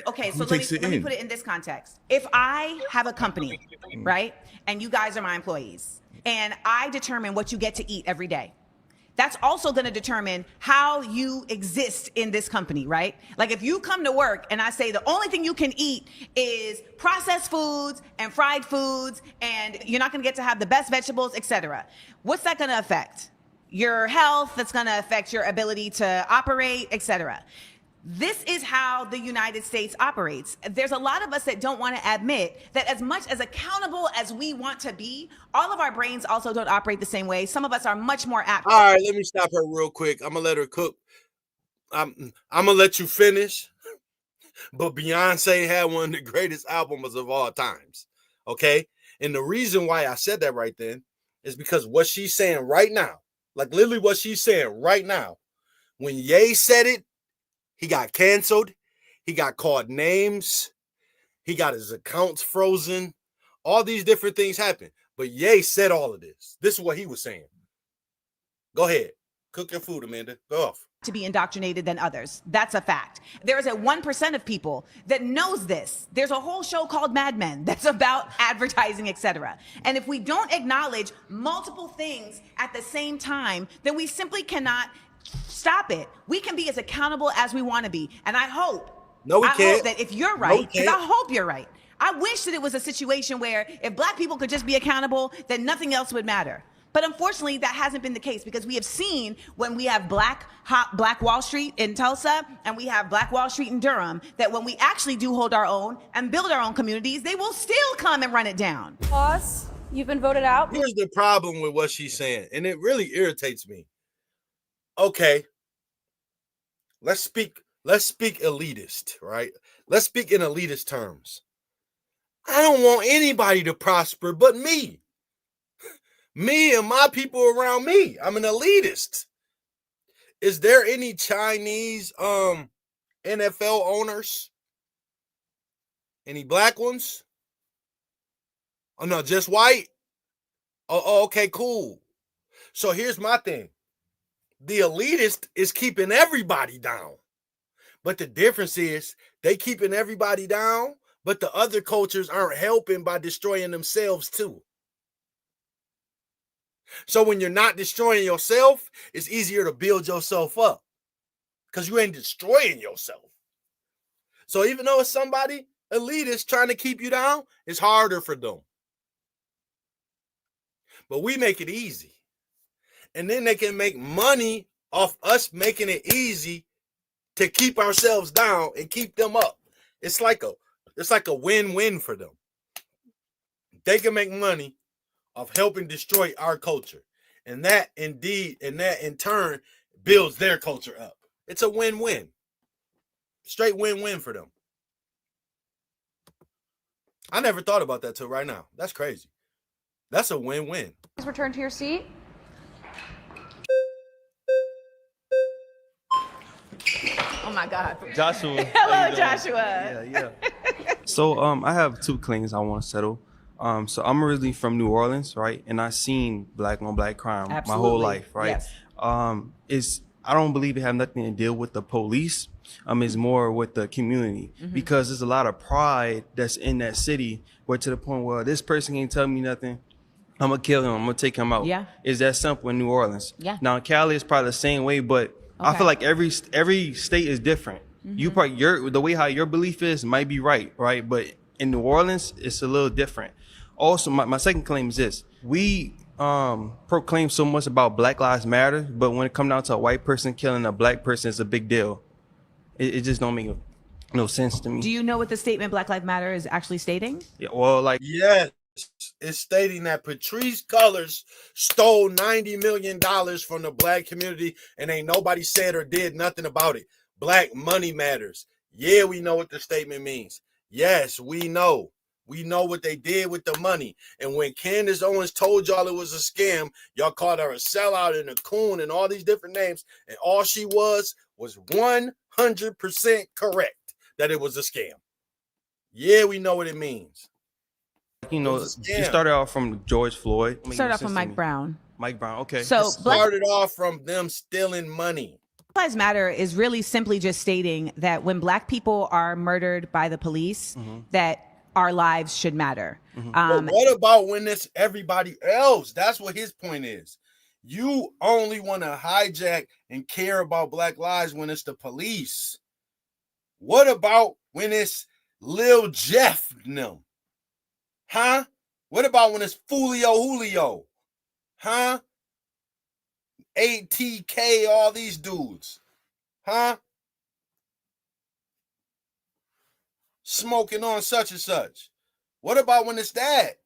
okay, so let me put it in this context. If I have a company, right, and you guys are my employees, and I determine what you get to eat every day, That's also going to determine how you exist in this company, right? Like if you come to work and I say the only thing you can eat is processed foods and fried foods and you're not going to get to have the best vegetables, etc. What's that going to affect? Your health, that's going to affect your ability to operate, etc. This is how the United States operates. There's a lot of us that don't want to admit that as much as accountable as we want to be, all of our brains also don't operate the same way. Some of us are much more apt. All right, let me stop her real quick. I'm going to let her cook. I'm going to let you finish. But Beyonce had one of the greatest albums of all times. Okay? And the reason why I said that right then is because what she's saying right now, like literally what she's saying right now, when Ye said it, he got canceled. He got called names. He got his accounts frozen. All these different things happened. But Ye said all of this. This is what he was saying. Go ahead. Cook your food, Amanda. Go off. To be indoctrinated than others. That's a fact. There is a 1% of people that knows this. There's a whole show called Mad Men that's about advertising, etc. And if we don't acknowledge multiple things at the same time, then we simply cannot stop it. We can be as accountable as we want to be. And I hope, I hope that if you're right, because I hope you're right. I wish that it was a situation where if black people could just be accountable, then nothing else would matter. But unfortunately, that hasn't been the case because we have seen when we have Black Wall Street in Tulsa and we have Black Wall Street in Durham, that when we actually do hold our own and build our own communities, they will still come and run it down. Boss, you've been voted out. Here's the problem with what she's saying, and it really irritates me. Okay, let's speak elitist, right? Let's speak in elitist terms. I don't want anybody to prosper but me. Me and my people around me. I'm an elitist. Is there any Chinese NFL owners? Any black ones? Oh no, just white? Oh, okay, cool. So here's my thing. The elitist is keeping everybody down. But the difference is they keeping everybody down, but the other cultures aren't helping by destroying themselves too. So when you're not destroying yourself, it's easier to build yourself up because you ain't destroying yourself. So even though it's somebody elitist trying to keep you down, it's harder for them. But we make it easy. And then they can make money off us making it easy to keep ourselves down and keep them up. It's like a win-win for them. They can make money of helping destroy our culture. And that in turn builds their culture up. It's a win-win. Straight win-win for them. I never thought about that till right now. That's crazy. That's a win-win. Please return to your seat. Oh my God. Joshua. Hello, Joshua. Yeah. So I have two claims I want to settle. So I'm originally from New Orleans, right? And I've seen black on black crime my whole life, right? Yes. I don't believe it have nothing to deal with the police. It's more with the community because there's a lot of pride that's in that city where to the point where this person can't tell me nothing. I'm gonna kill him. I'm gonna take him out. Yeah. It's that simple in New Orleans. Yeah. Now in Cali it's probably the same way, but I feel like every state is different. You probably the way how your belief is might be right? But in New Orleans, it's a little different. Also, my second claim is this: we proclaim so much about Black Lives Matter, but when it comes down to a white person killing a black person, it's a big deal. It just don't make no sense to me. Do you know what the statement Black Lives Matter is actually stating? Yeah, well, yes, it's stating that Patrice Cullors stole $90 million from the black community and ain't nobody said or did nothing about it. Black money matters. Yeah, we know what the statement means. Yes, we know. We know what they did with the money. And when Candace Owens told y'all it was a scam, y'all called her a sellout and a coon and all these different names. And all she was 100% correct that it was a scam. Yeah, we know what it means. You know, you started off from George Floyd. Started off from Mike Brown. Mike Brown, okay. So started off from them stealing money. Black Lives Matter is really simply just stating that when black people are murdered by the police, that our lives should matter. But what about when it's everybody else? That's what his point is. You only want to hijack and care about Black lives when it's the police. What about when it's Lil Jeff and them? Huh? What about when it's Julio? Huh? ATK, all these dudes. Huh? Smoking on such and such. What about when it's that?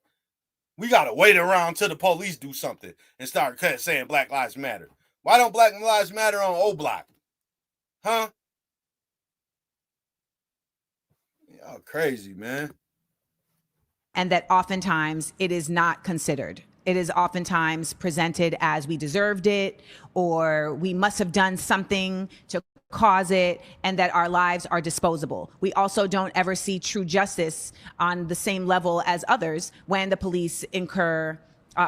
We got to wait around till the police do something and start saying Black Lives Matter. Why don't Black Lives Matter on O Block? Huh? Y'all crazy, man. And that oftentimes it is not considered. It is oftentimes presented as we deserved it, or we must have done something to cause it, and that our lives are disposable. We also don't ever see true justice on the same level as others when the police incur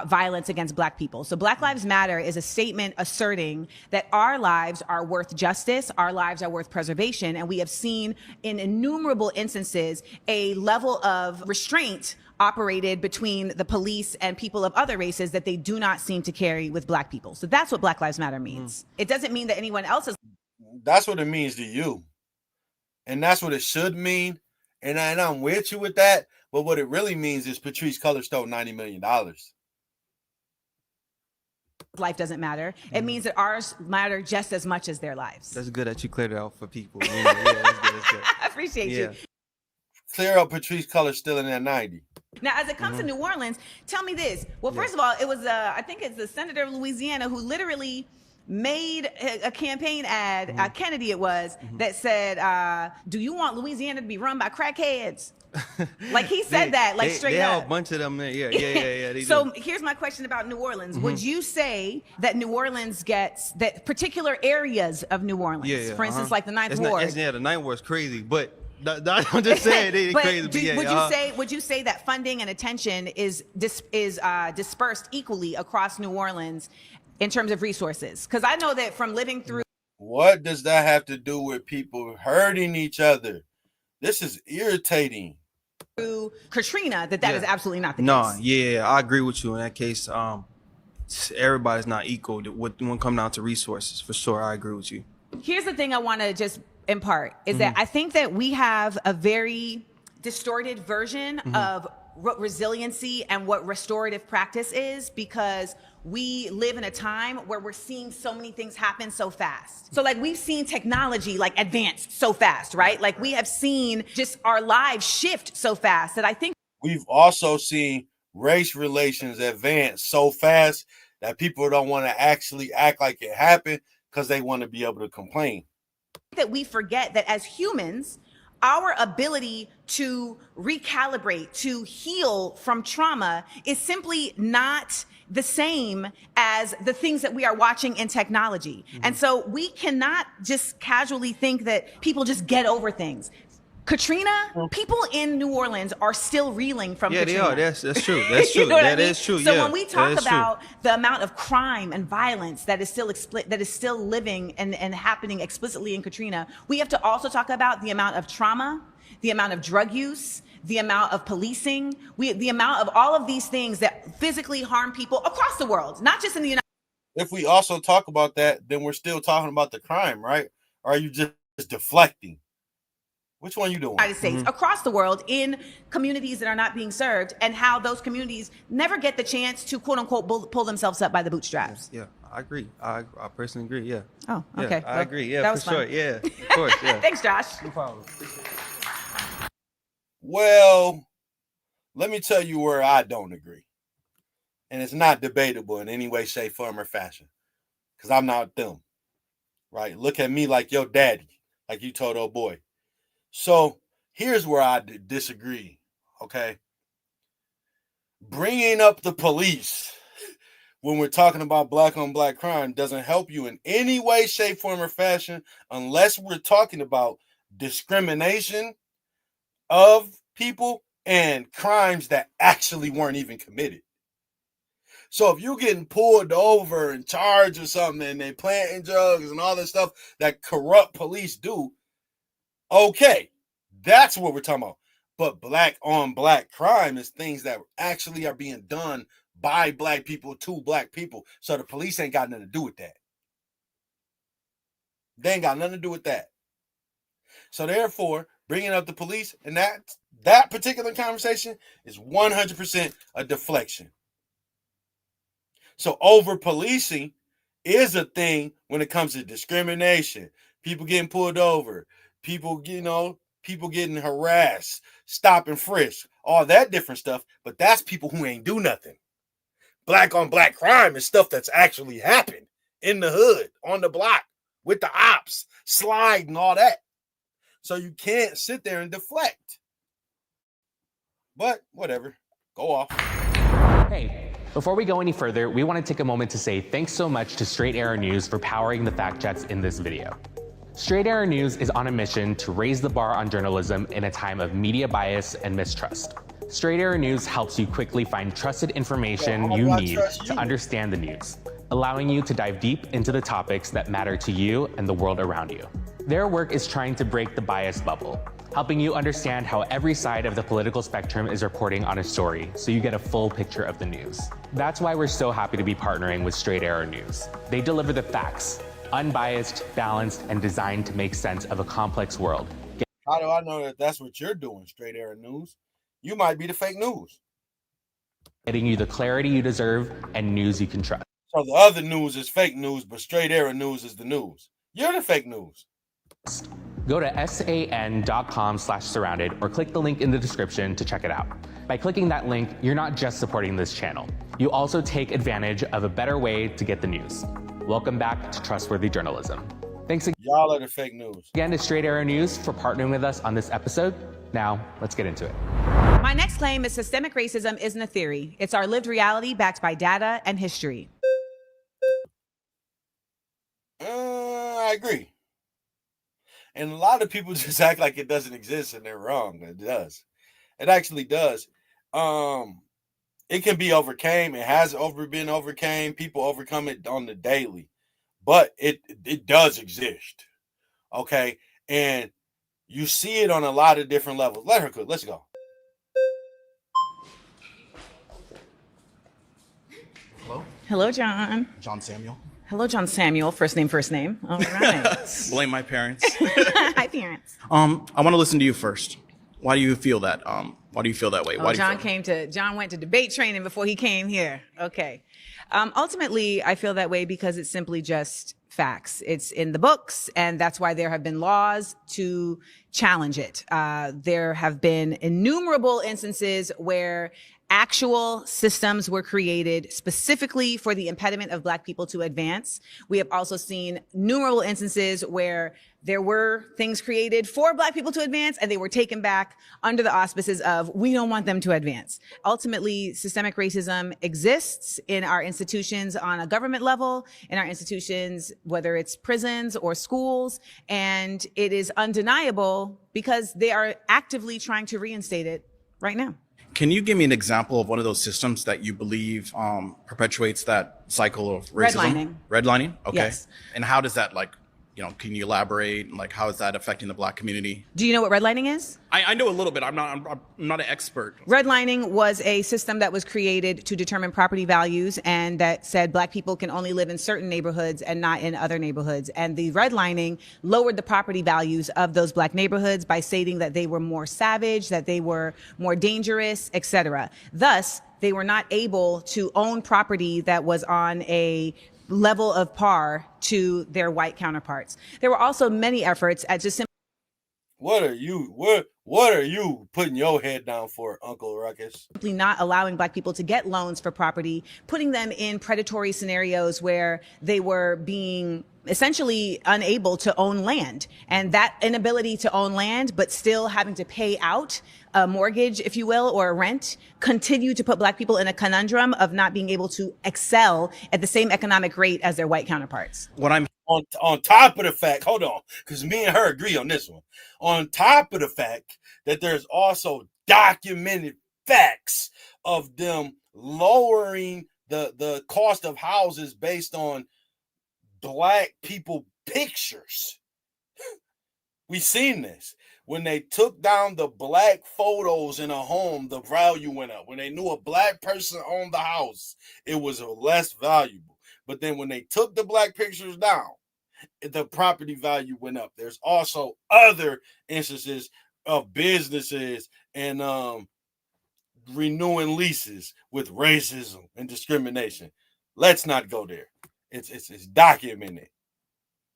violence against Black people. So Black Lives Matter is a statement asserting that our lives are worth justice, our lives are worth preservation, and we have seen in innumerable instances a level of restraint operated between the police and people of other races that they do not seem to carry with Black people. So that's what Black Lives Matter means. It doesn't mean that anyone else is. That's what it means to you. And that's what it should mean. And I'm with you with that. But what it really means is Patrice Cullors stole $90 million. Life doesn't matter. It means that ours matter just as much as their lives. That's good that you cleared it out for people. Yeah, that's good. That's good. I appreciate you. Clear up Patrice Cullors stealing that 90. Now, as it comes to New Orleans, tell me this. Well, first of all, it was, I think it's the senator of Louisiana who literally made a campaign ad, Kennedy it was, that said, do you want Louisiana to be run by crackheads? Like he said that, like straight they up. have a bunch of them there. Yeah. They So do. here's my question about New Orleans. Would you say that New Orleans gets, that particular areas of New Orleans, for instance, like the Ninth Ward? The Ninth Ward is crazy, but I'm just saying they crazy. Would you say that funding and attention is dispersed equally across New Orleans in terms of resources? Because I know that from living through. What does that have to do with people hurting each other? This is irritating. Through Katrina, that is absolutely not the case. No, yeah, I agree with you in that case. Everybody's not equal when come down to resources. For sure, I agree with you. Here's the thing I want to just impart is that I think that we have a very distorted version of what resiliency and what restorative practice is, because we live in a time where we're seeing so many things happen so fast. So like we've seen technology like advance so fast, right? Like we have seen just our lives shift so fast that I think we've also seen race relations advance so fast that people don't want to actually act like it happened because they want to be able to complain. That we forget that as humans, our ability to recalibrate, to heal from trauma is simply not the same as the things that we are watching in technology. And so we cannot just casually think that people just get over things. Katrina, people in New Orleans are still reeling from Katrina. Yeah, they are. That's true. That's true. That is true. So when we talk about the amount of crime and violence that is still living and happening explicitly in Katrina, we have to also talk about the amount of trauma, the amount of drug use, the amount of policing, the amount of all of these things that physically harm people across the world, not just in the United States. If we also talk about that, then we're still talking about the crime, right? Or are you just deflecting? Which one you doing? United States, across the world, in communities that are not being served, and how those communities never get the chance to quote unquote pull themselves up by the bootstraps. Yeah, I agree. I personally agree. Yeah. Oh, okay. Yeah, I agree. Yeah, that was for fun. sure. Yeah, of course. Yeah. Thanks, Josh. No problem. Well, let me tell you where I don't agree. And it's not debatable in any way, shape, form, or fashion. Because I'm not them. Right? Look at me like your daddy, like you told old boy. So here's where I disagree, okay? Bringing up the police when we're talking about black on black crime doesn't help you in any way, shape, form, or fashion unless we're talking about discrimination of people and crimes that actually weren't even committed. So if you're getting pulled over and charged or something and they planting drugs and all this stuff that corrupt police do, okay, that's what we're talking about. But black on black crime is things that actually are being done by black people to black people. So the police ain't got nothing to do with that. They ain't got nothing to do with that. So therefore, bringing up the police and that particular conversation is 100% a deflection. So over policing is a thing when it comes to discrimination, people getting pulled over, people, people getting harassed, stop and frisk, all that different stuff. But that's people who ain't do nothing. Black on black crime is stuff that's actually happened in the hood, on the block, with the ops, slide and all that. So you can't sit there and deflect. But whatever, go off. Hey, before we go any further, we want to take a moment to say thanks so much to Straight Arrow News for powering the fact checks in this video. Straight Arrow News is on a mission to raise the bar on journalism in a time of media bias and mistrust. Straight Arrow News helps you quickly find trusted information you need to understand the news, allowing you to dive deep into the topics that matter to you and the world around you. Their work is trying to break the bias bubble, helping you understand how every side of the political spectrum is reporting on a story so you get a full picture of the news. That's why we're so happy to be partnering with Straight Arrow News. They deliver the facts, unbiased, balanced, and designed to make sense of a complex world. How do I know that that's what you're doing, Straight Arrow News? You might be the fake news. Getting you the clarity you deserve and news you can trust. So the other news is fake news, but Straight Arrow News is the news. You're the fake news. Go to san.com/surrounded or click the link in the description to check it out. By clicking that link, you're not just supporting this channel. You also take advantage of a better way to get the news. Welcome back to Trustworthy Journalism. Thanks again. Y'all are the fake news. Again to Straight Arrow News for partnering with us on this episode. Now, let's get into it. My next claim is systemic racism isn't a theory. It's our lived reality backed by data and history. I agree. And a lot of people just act like it doesn't exist and they're wrong. It does. It actually does. It can be overcame. It has been overcame. People overcome it on the daily. But it does exist. Okay? And you see it on a lot of different levels. Let her cook. Let's go. Hello? Hello, John. John Samuel. Hello, John Samuel. First name, first name. All right. Blame my parents. Hi, parents. I want to listen to you first. Why do you feel that? Why do you feel that way? Oh, John went to debate training before he came here. Okay. Ultimately, I feel that way because it's simply just facts. It's in the books, and that's why there have been laws to challenge it. There have been innumerable instances where actual systems were created specifically for the impediment of Black people to advance. We have also seen numerous instances where there were things created for Black people to advance and they were taken back under the auspices of, we don't want them to advance. Ultimately, systemic racism exists in our institutions on a government level, in our institutions, whether it's prisons or schools, and it is undeniable because they are actively trying to reinstate it right now. Can you give me an example of one of those systems that you believe perpetuates that cycle of racism? Redlining? Okay. Yes. And how does that, can you elaborate? How is that affecting the Black community? Do you know what redlining is? I know a little bit. I'm not an expert. Redlining was a system that was created to determine property values and that said Black people can only live in certain neighborhoods and not in other neighborhoods. And the redlining lowered the property values of those Black neighborhoods by stating that they were more savage, that they were more dangerous, etc. Thus, they were not able to own property that was on a level of par to their white counterparts. There were also many efforts at just simply What are you putting your head down for, Uncle Ruckus? simply not allowing Black people to get loans for property, putting them in predatory scenarios where they were being essentially unable to own land. And that inability to own land, but still having to pay out a mortgage, if you will, or a rent, continue to put Black people in a conundrum of not being able to excel at the same economic rate as their white counterparts. What I'm on top of the fact, hold on, because me and her agree on this one. On top of the fact that there's also documented facts of them lowering the cost of houses based on Black people pictures. We've seen this. When they took down the black photos in a home, the value went up. When they knew a black person owned the house, it was less valuable. But then when they took the black pictures down, the property value went up. There's also other instances of businesses and renewing leases with racism and discrimination. Let's not go there. It's documented.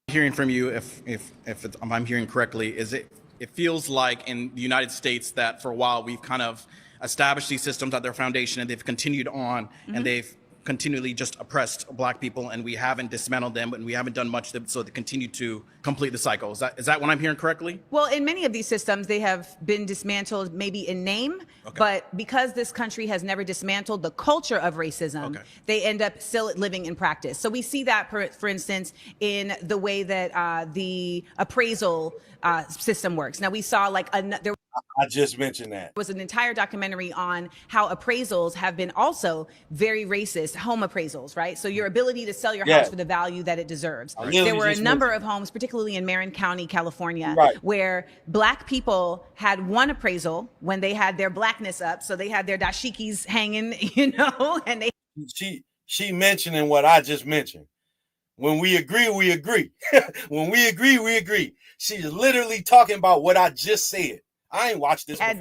Hearing from you, if I'm hearing correctly, is it feels like in the United States that for a while we've kind of established these systems at their foundation and they've continued on and they've continually just oppressed black people and we haven't dismantled them and we haven't done much so they continue to complete the cycle. Is that what I'm hearing correctly? Well, in many of these systems, they have been dismantled maybe in name, but because this country has never dismantled the culture of racism, they end up still living in practice. So we see that, for instance, in the way that the appraisal system works. Now, we saw I just mentioned that. Was an entire documentary on how appraisals have been also very racist, home appraisals, right? So your ability to sell your house for the value that it deserves. There were a number of homes, particularly in Marin County, California, where black people had one appraisal when they had their blackness up. So they had their dashikis hanging, and they. She mentioning what I just mentioned. When we agree, we agree. When we agree, we agree. She's literally talking about what I just said. I ain't watched this before.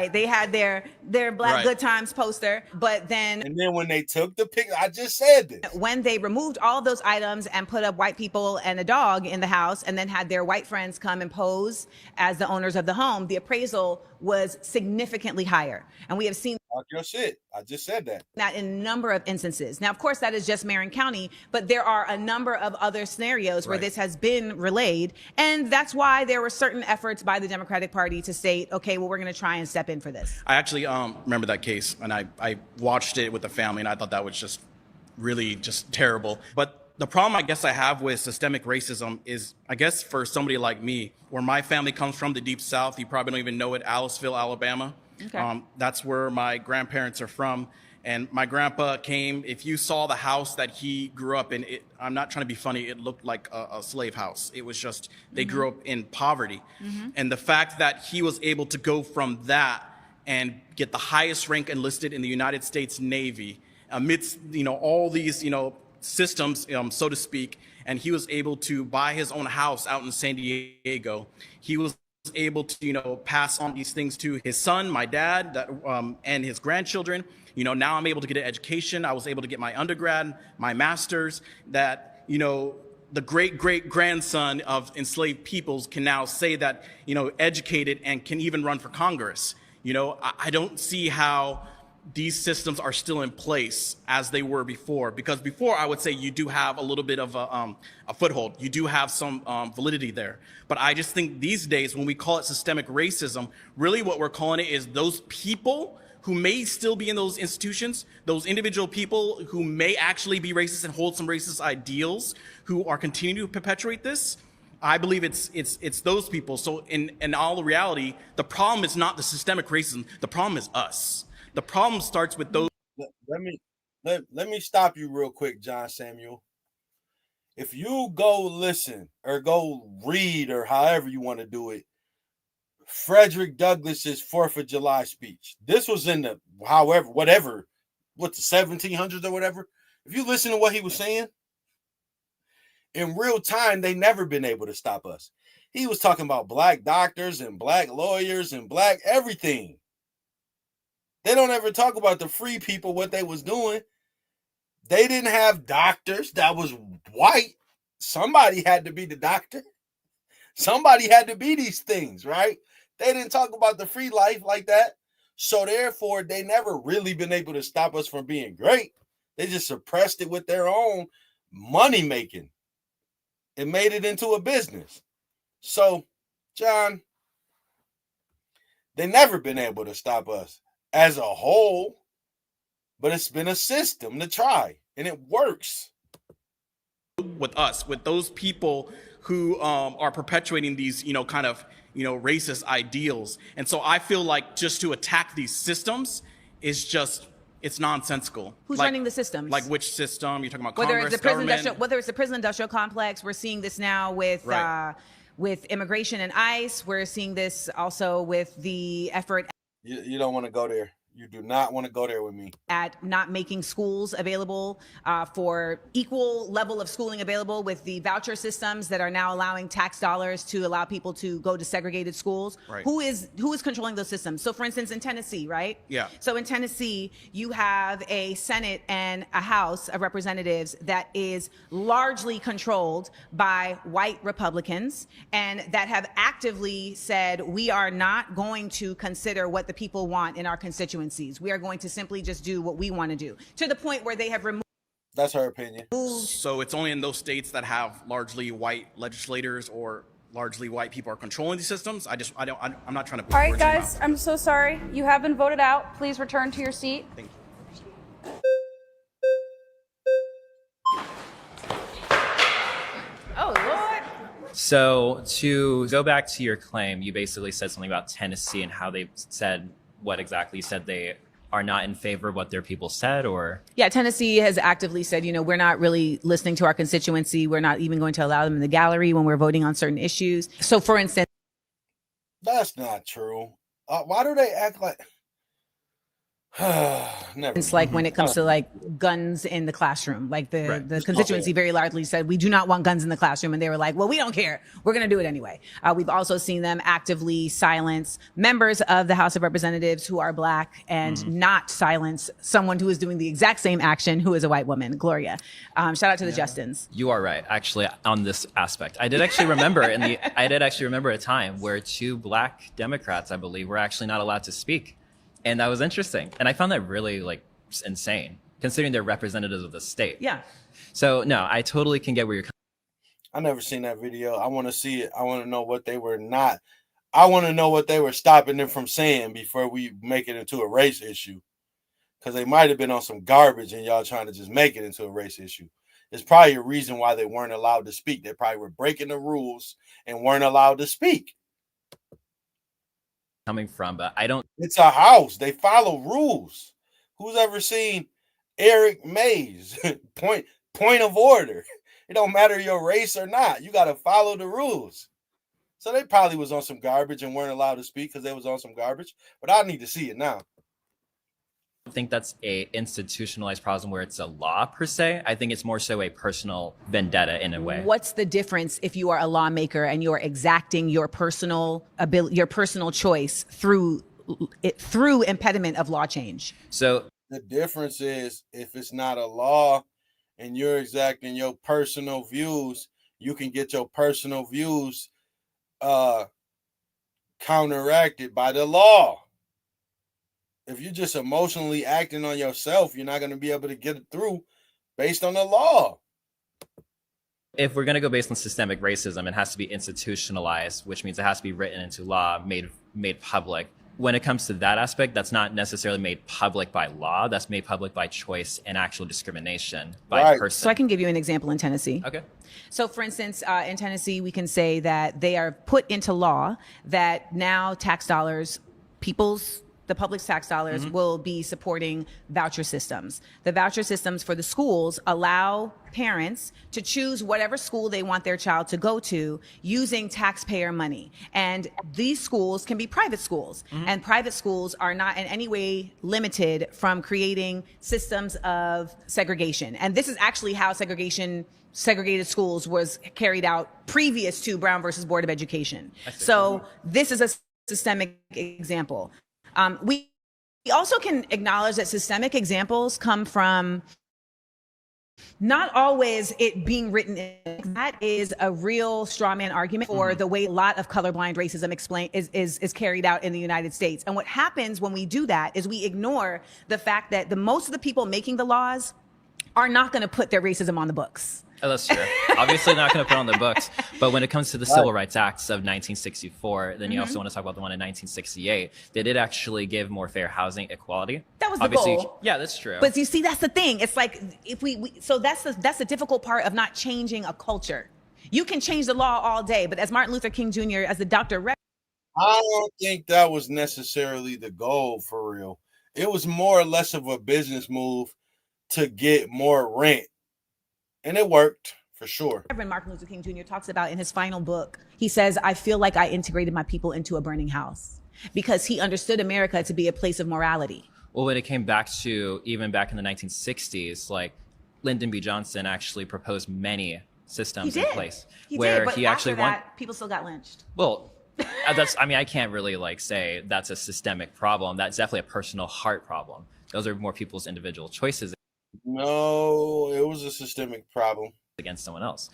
They had their Black Good Times poster, but then when they took the picture, I just said this. When they removed all those items and put up white people and a dog in the house, and then had their white friends come and pose as the owners of the home, the appraisal was significantly higher, and we have seen. Your shit. I just said that. That in a number of instances. Now, of course, that is just Marin County, but there are a number of other scenarios where this has been relayed. And that's why there were certain efforts by the Democratic Party to state, okay, well, we're going to try and step in for this. I actually remember that case, and I watched it with the family, and I thought that was just really just terrible. But the problem I guess I have with systemic racism is, I guess for somebody like me, where my family comes from, the Deep South, you probably don't even know it, Aliceville, Alabama. That's where my grandparents are from. And my grandpa came, if you saw the house that he grew up in, I'm not trying to be funny, it looked like a slave house. It was just, they grew up in poverty. And the fact that he was able to go from that and get the highest rank enlisted in the United States Navy amidst, all these, systems, so to speak, and he was able to buy his own house out in San Diego. He was able to, pass on these things to his son, my dad, and his grandchildren. Now I'm able to get an education. I was able to get my undergrad, my master's, that, the great-great-grandson of enslaved peoples can now say that, educated and can even run for Congress. I don't see how these systems are still in place as they were before, because before I would say you do have a little bit of a foothold. You do have some validity there. But I just think these days when we call it systemic racism, really what we're calling it is those people who may still be in those institutions, those individual people who may actually be racist and hold some racist ideals, who are continuing to perpetuate this. I believe it's those people. So in all reality, the problem is not the systemic racism. The problem is us. The problem starts with those. Let me stop you real quick, John Samuel. If you go listen or go read or however you want to do it, Frederick Douglass's 4th of July speech. This was in the the 1700s or whatever. If you listen to what he was saying, in real time, they never been able to stop us. He was talking about black doctors and black lawyers and black everything. They don't ever talk about the free people, what they was doing. They didn't have doctors that was white. Somebody had to be the doctor. Somebody had to be these things, right? They didn't talk about the free life like that. So therefore, they never really been able to stop us from being great. They just suppressed it with their own money making. It made it into a business. So, John, they never been able to stop us as a whole, but it's been a system to try, and it works. With us, with those people who are perpetuating these, racist ideals. And so I feel like just to attack these systems is just, it's nonsensical. Who's running the systems? Like which system? You're talking about whether Congress, it's the prison government? whether it's the prison industrial complex. We're seeing this now with with immigration and ICE. We're seeing this also with the effort. You don't want to go there. You do not want to go there with me. At not making schools available for equal level of schooling available with the voucher systems that are now allowing tax dollars to allow people to go to segregated schools. Right. Who is controlling those systems? So for instance, in Tennessee, right? Yeah. So in Tennessee, you have a Senate and a House of Representatives that is largely controlled by white Republicans and that have actively said, we are not going to consider what the people want in our constituencies. We are going to simply just do what we want to do, to the point where they have removed. That's her opinion. So it's only in those states that have largely white legislators or largely white people are controlling these systems. I'm not trying to put All right, words in your guys, mouth. I'm so sorry. You have been voted out. Please return to your seat. Thank you. Oh, Lord. So to go back to your claim, you basically said something about Tennessee and how they said what exactly? You said they are not in favor of what their people said, or? Yeah, Tennessee has actively said, we're not really listening to our constituency. We're not even going to allow them in the gallery when we're voting on certain issues. So for instance, that's not true. Why do they act like? Never. It's like when it comes to like guns in the classroom, like the constituency very largely said, we do not want guns in the classroom. And they were like, well, we don't care. We're going to do it anyway. We've also seen them actively silence members of the House of Representatives who are Black and not silence someone who is doing the exact same action who is a white woman, Gloria. Shout out to the Justins. You are right, actually, on this aspect. I did actually remember a time where 2 Black Democrats, I believe, were actually not allowed to speak. And that was interesting. And I found that really insane, considering they're representatives of the state. Yeah. So no, I totally can get where you're coming I never seen that video. I want to see it. I want to know what they were not. I want to know what they were stopping them from saying before we make it into a race issue. Because they might have been on some garbage and y'all trying to just make it into a race issue. There's probably a reason why they weren't allowed to speak. They probably were breaking the rules and weren't allowed to speak. from, but I don't. It's a house. They follow rules. Who's ever seen Eric Mays? point of order. It don't matter your race or not. You got to follow the rules. So they probably was on some garbage and weren't allowed to speak because they was on some garbage. But I need to see it now. I think that's a institutionalized problem where it's a law per se. I think it's more so a personal vendetta in a way. What's the difference if you are a lawmaker and you're exacting your personal ability, your personal choice through impediment of law change? So the difference is if it's not a law and you're exacting your personal views, you can get your personal views counteracted by the law. If you're just emotionally acting on yourself, you're not going to be able to get it through based on the law. If we're going to go based on systemic racism, it has to be institutionalized, which means it has to be written into law, made public. When it comes to that aspect, that's not necessarily made public by law. That's made public by choice and actual discrimination by person. So I can give you an example in Tennessee. Okay. So for instance, in Tennessee, we can say that they are put into law that now tax dollars, the public's tax dollars will be supporting voucher systems. The voucher systems for the schools allow parents to choose whatever school they want their child to go to using taxpayer money. And these schools can be private schools. And private schools are not in any way limited from creating systems of segregation. And this is actually how segregated schools was carried out previous to Brown versus Board of Education. So this is a systemic example. We also can acknowledge that systemic examples come from not always it being written in. That is a real straw man argument for the way a lot of colorblind racism is carried out in the United States. And what happens when we do that is we ignore the fact that most of the people making the laws are not going to put their racism on the books. Oh, that's true. Obviously not going to put it on the books. But when it comes to the Civil Rights Acts of 1964, then you also want to talk about the one in 1968. They did actually give more fair housing equality. That was the goal. Yeah, that's true. But you see, that's the thing. It's like if so that's the difficult part of not changing a culture. You can change the law all day, but as Martin Luther King Jr., as the Dr. I don't think that was necessarily the goal for real. It was more or less of a business move to get more rent. And it worked For sure. Reverend Martin Luther King Jr. talks about in his final book, he says, I feel like I integrated my people into a burning house because he understood America to be a place of morality. Well, when it came back to even back in the 1960s, like Lyndon B. Johnson actually proposed many systems in place But he actually people still got lynched. Well, I can't really like say that's a systemic problem. That's definitely a personal heart problem. Those are more people's individual choices. No, it was a systemic problem against someone else.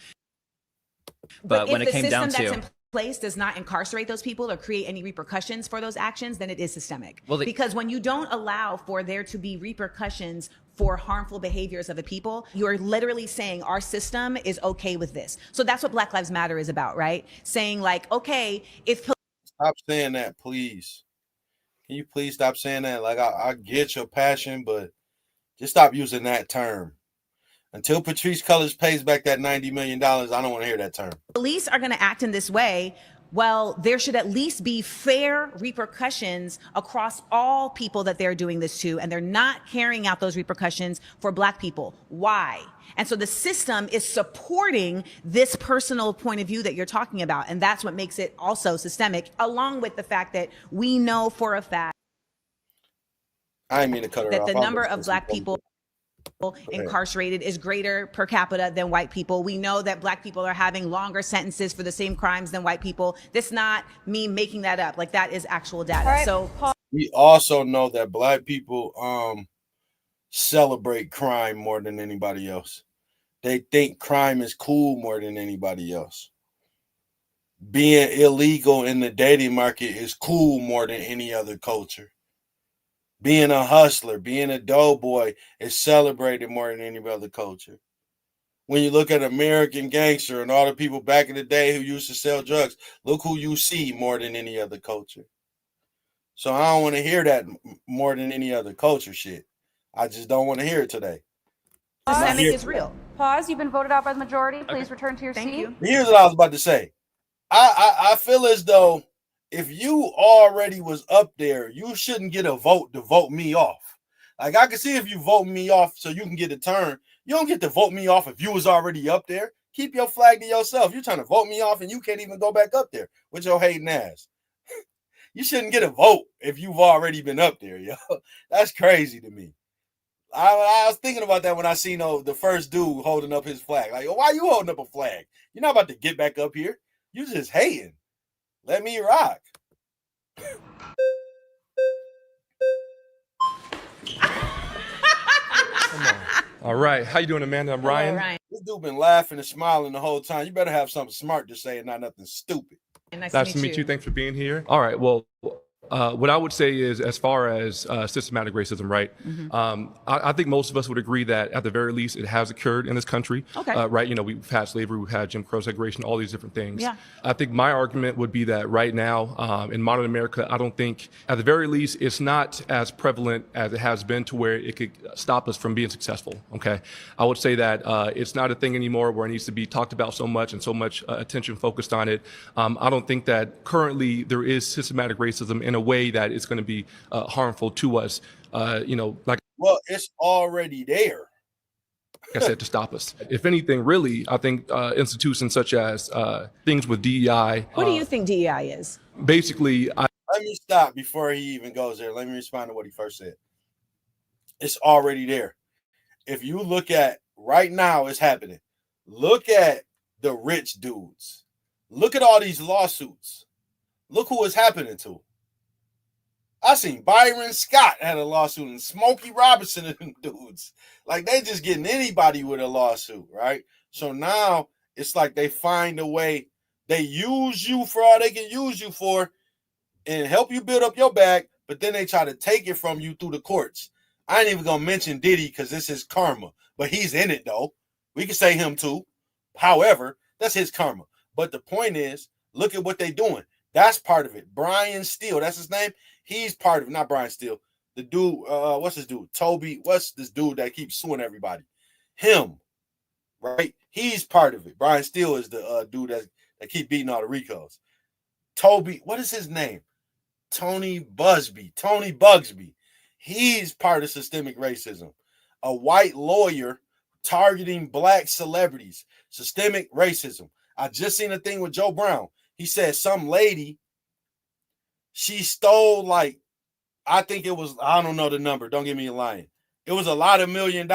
But when it came down to the system that's in place does not incarcerate those people or create any repercussions for those actions, then it is systemic. Because when you don't allow for there to be repercussions for harmful behaviors of the people, you're literally saying our system is okay with this. So that's what Black Lives Matter is about, right? Saying like, okay, if stop saying that, please. Can you please stop saying that? Like I get your passion, but just stop using that term. Until Patrisse Cullors pays back that $90 million, I don't want to hear that term. Police are going to act in this way. Well, there should at least be fair repercussions across all people that they're doing this to, and they're not carrying out those repercussions for Black people. Why? And so the system is supporting this personal point of view that you're talking about, and that's what makes it also systemic, along with the fact that we know for a fact I didn't mean to cut her that off. the number of Black people incarcerated is greater per capita than white people. We know that Black people are having longer sentences for the same crimes than white people. This not me making that up. Like that is actual data. Right. So we also know that Black people celebrate crime more than anybody else. They think crime is cool more than anybody else. Being illegal in the dating market is cool more than any other culture. Being a hustler, being a doughboy is celebrated more than any other culture. When you look at American Gangster and all the people back in the day who used to sell drugs, look who you see more than any other culture. So I don't want to hear that more than any other culture shit. I just don't want to hear it today. systemic is real. Pause. You've been voted out by the majority. Please return to your seat. Thank you. Here's what I was about to say. I feel as though if you already was up there, you shouldn't get a vote to vote me off. Like I can see if you vote me off so you can get a turn. You don't get to vote me off if you was already up there. Keep your flag to yourself. You're trying to vote me off and you can't even go back up there with your hating ass. You shouldn't get a vote if you've already been up there, yo. That's crazy to me. I was thinking about that when I seen the first dude holding up his flag. Like, why are you holding up a flag? You're not about to get back up here. You just hating. Let me rock. Come on. All right. How you doing, Amanda? I'm Ryan. Ryan. This dude been laughing and smiling the whole time. You better have something smart to say and not nothing stupid. Nice to meet you. Thanks for being here. All right. Well, what I would say is, as far as systematic racism, right? I think most of us would agree that at the very least it has occurred in this country. Okay. Right? You know, we've had slavery, we've had Jim Crow segregation, all these different things. Yeah. I think my argument would be that right now in modern America, I don't think, at the very least, it's not as prevalent as it has been to where it could stop us from being successful. Okay. I would say that it's not a thing anymore where it needs to be talked about so much and so much attention focused on it. I don't think that currently there is systematic racism in a way that it's going to be harmful to us, Well, it's already there. Like I said, to stop us. If anything, really, I think institutions such as things with DEI. What do you think DEI is? Basically, let me stop before he even goes there. Let me respond to what he first said. It's already there. If you look at right now, it's happening. Look at the rich dudes. Look at all these lawsuits. Look who it's happening to. I seen Byron Scott had a lawsuit and Smokey Robinson and them dudes. Like they just getting anybody with a lawsuit, right? So now it's like they find a way. They use you for all they can use you for and help you build up your bag, but then they try to take it from you through the courts. I ain't even gonna mention Diddy because this is karma, but he's in it though. We can say him too. However, that's his karma. But the point is, look at what they're doing. That's part of it. Brian Steele, that's his name. He's part of it, not Brian Steele. The dude, what's his dude? Toby, what's this dude that keeps suing everybody? Him, right? He's part of it. Brian Steele is the dude that keep beating all the Ricos. Toby, what is his name? Tony Bugsby. He's part of systemic racism. A white lawyer targeting black celebrities, systemic racism. I just seen a thing with Joe Brown. He said some lady, she stole like, I think it was, I don't know the number, don't get me lying. It was a lot of $1 million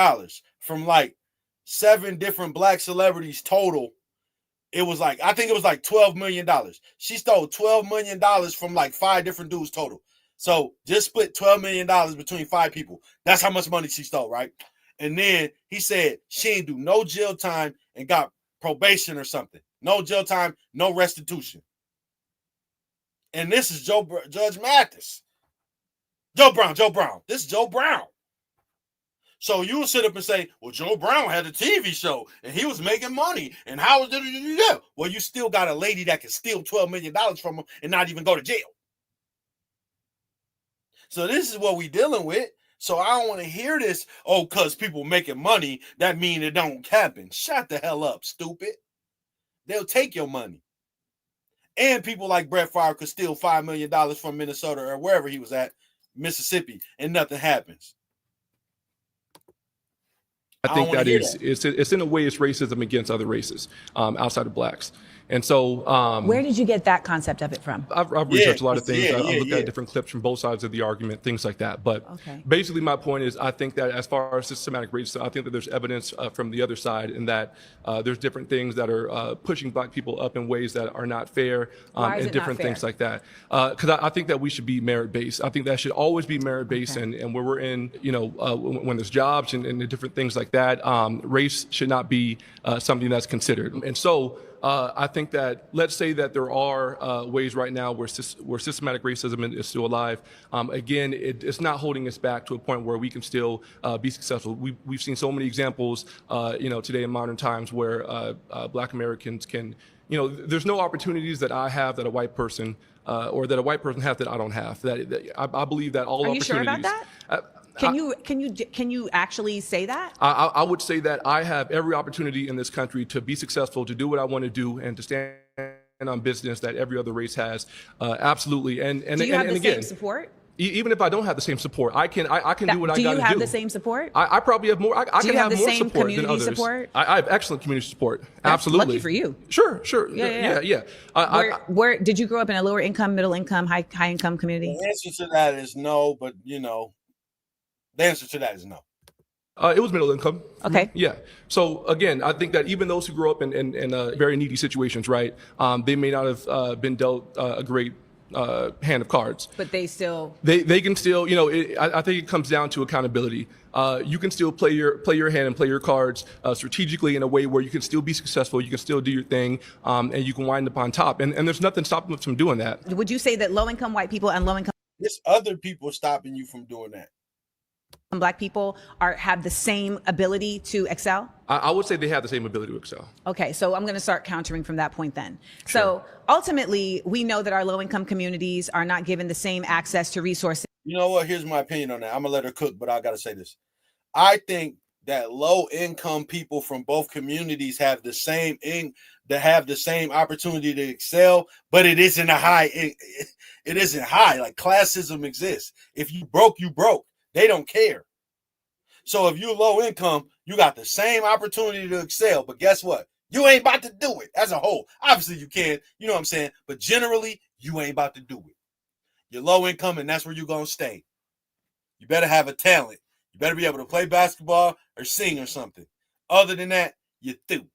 from like 7 different black celebrities total. It was like, I think it was like $12 million. She stole $12 million from like 5 different dudes total. So just split $12 million between 5 people. That's how much money she stole, right? And then he said she ain't do no jail time and got probation or something. No jail time, no restitution. And this is Judge Mathis. Joe Brown. This is Joe Brown. So you will sit up and say, well, Joe Brown had a TV show and he was making money. And how was it? Well, you still got a lady that can steal $12 million from him and not even go to jail. So this is what we dealing with. So I don't want to hear this, oh, because people making money, that mean it don't happen. Shut the hell up, stupid. They'll take your money. And people like Brett Favre could steal $5 million from Minnesota or wherever he was at, Mississippi, and nothing happens. I think that is, it's in a way, it's racism against other races outside of blacks. And so, where did you get that concept of it from? I've researched a lot of things. I've looked at different clips from both sides of the argument, things like that. But basically, my point is, I think that as far as systematic racism, I think that there's evidence from the other side, in that there's different things that are pushing black people up in ways that are not fair, and different things like that. Because I think that we should be merit-based. I think that should always be merit-based, and where we're in, when there's jobs and the different things like that, race should not be something that's considered. And so, I think that, let's say that there are ways right now where systematic racism is still alive. Again, it's not holding us back to a point where we can still be successful. We've seen so many examples, today in modern times where Black Americans can, there's no opportunities that I have that a white person or that a white person has that I don't have. I believe that all opportunities. Are you sure about that? Can you actually say that? I would say that I have every opportunity in this country to be successful, to do what I want to do, and to stand on business that every other race has. Absolutely. And do you have the same support? Even if I don't have the same support, I can do what I got to do. Do you have the same support? I probably have more. I can have more same support than community others. Support? I have excellent community support. That's Absolutely. lucky for you. Sure. Yeah. Where did you grow up in a lower income, middle income, high income community? The answer to that is no, but the answer to that is no. It was middle income. Okay. Yeah. So again, I think that even those who grow up in very needy situations, right, they may not have been dealt a great hand of cards. But they still. They can still, I think it comes down to accountability. You can still play your hand and play your cards strategically in a way where you can still be successful. You can still do your thing, and you can wind up on top. And there's nothing stopping us from doing that. Would you say that low income white people and low income? There's other people stopping you from doing that. Black people have the same ability to excel? I would say they have the same ability to excel. Okay, so I'm going to start countering from that point then. Sure. So ultimately, we know that our low-income communities are not given the same access to resources. You know what? Here's my opinion on that. I'm going to let her cook, but I got to say this. I think that low-income people from both communities have the same opportunity to excel, but it isn't a high. It isn't high. Like classism exists. If you broke, you broke. They don't care. So if you're low income, you got the same opportunity to excel. But guess what? You ain't about to do it as a whole. Obviously you can, you know what I'm saying? But generally, you ain't about to do it. You're low income and that's where you're going to stay. You better have a talent. You better be able to play basketball or sing or something. Other than that, you're through.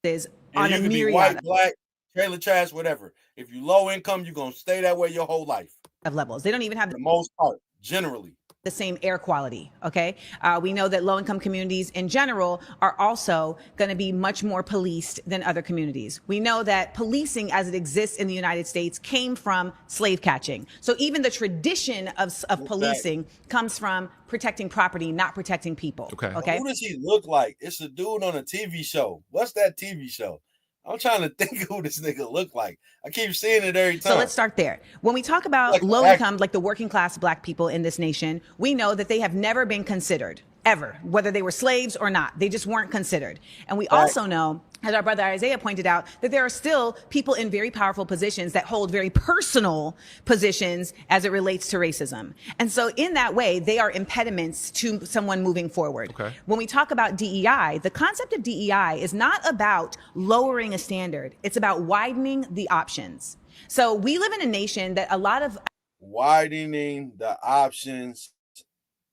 There's and on you a can myriad be white, black, trailer trash, whatever. If you're low income, you're going to stay that way your whole life. Of levels. They don't even have the most part, generally. The same air quality. Okay. We know that low income communities in general are also going to be much more policed than other communities. We know that policing as it exists in the United States came from slave catching. So even the tradition of policing comes from protecting property, not protecting people. Okay. Who does he look like? It's a dude on a TV show. What's that TV show? I'm trying to think who this nigga look like. I keep seeing it every time. So let's start there. When we talk about low income, like the working class black people in this nation, we know that they have never been considered ever, whether they were slaves or not. They just weren't considered. And we also know, as our brother Isaiah pointed out, that there are still people in very powerful positions that hold very personal positions as it relates to racism. And so in that way, they are impediments to someone moving forward. Okay. When we talk about DEI, the concept of DEI is not about lowering a standard. It's about widening the options. So we live in a nation that a lot of widening the options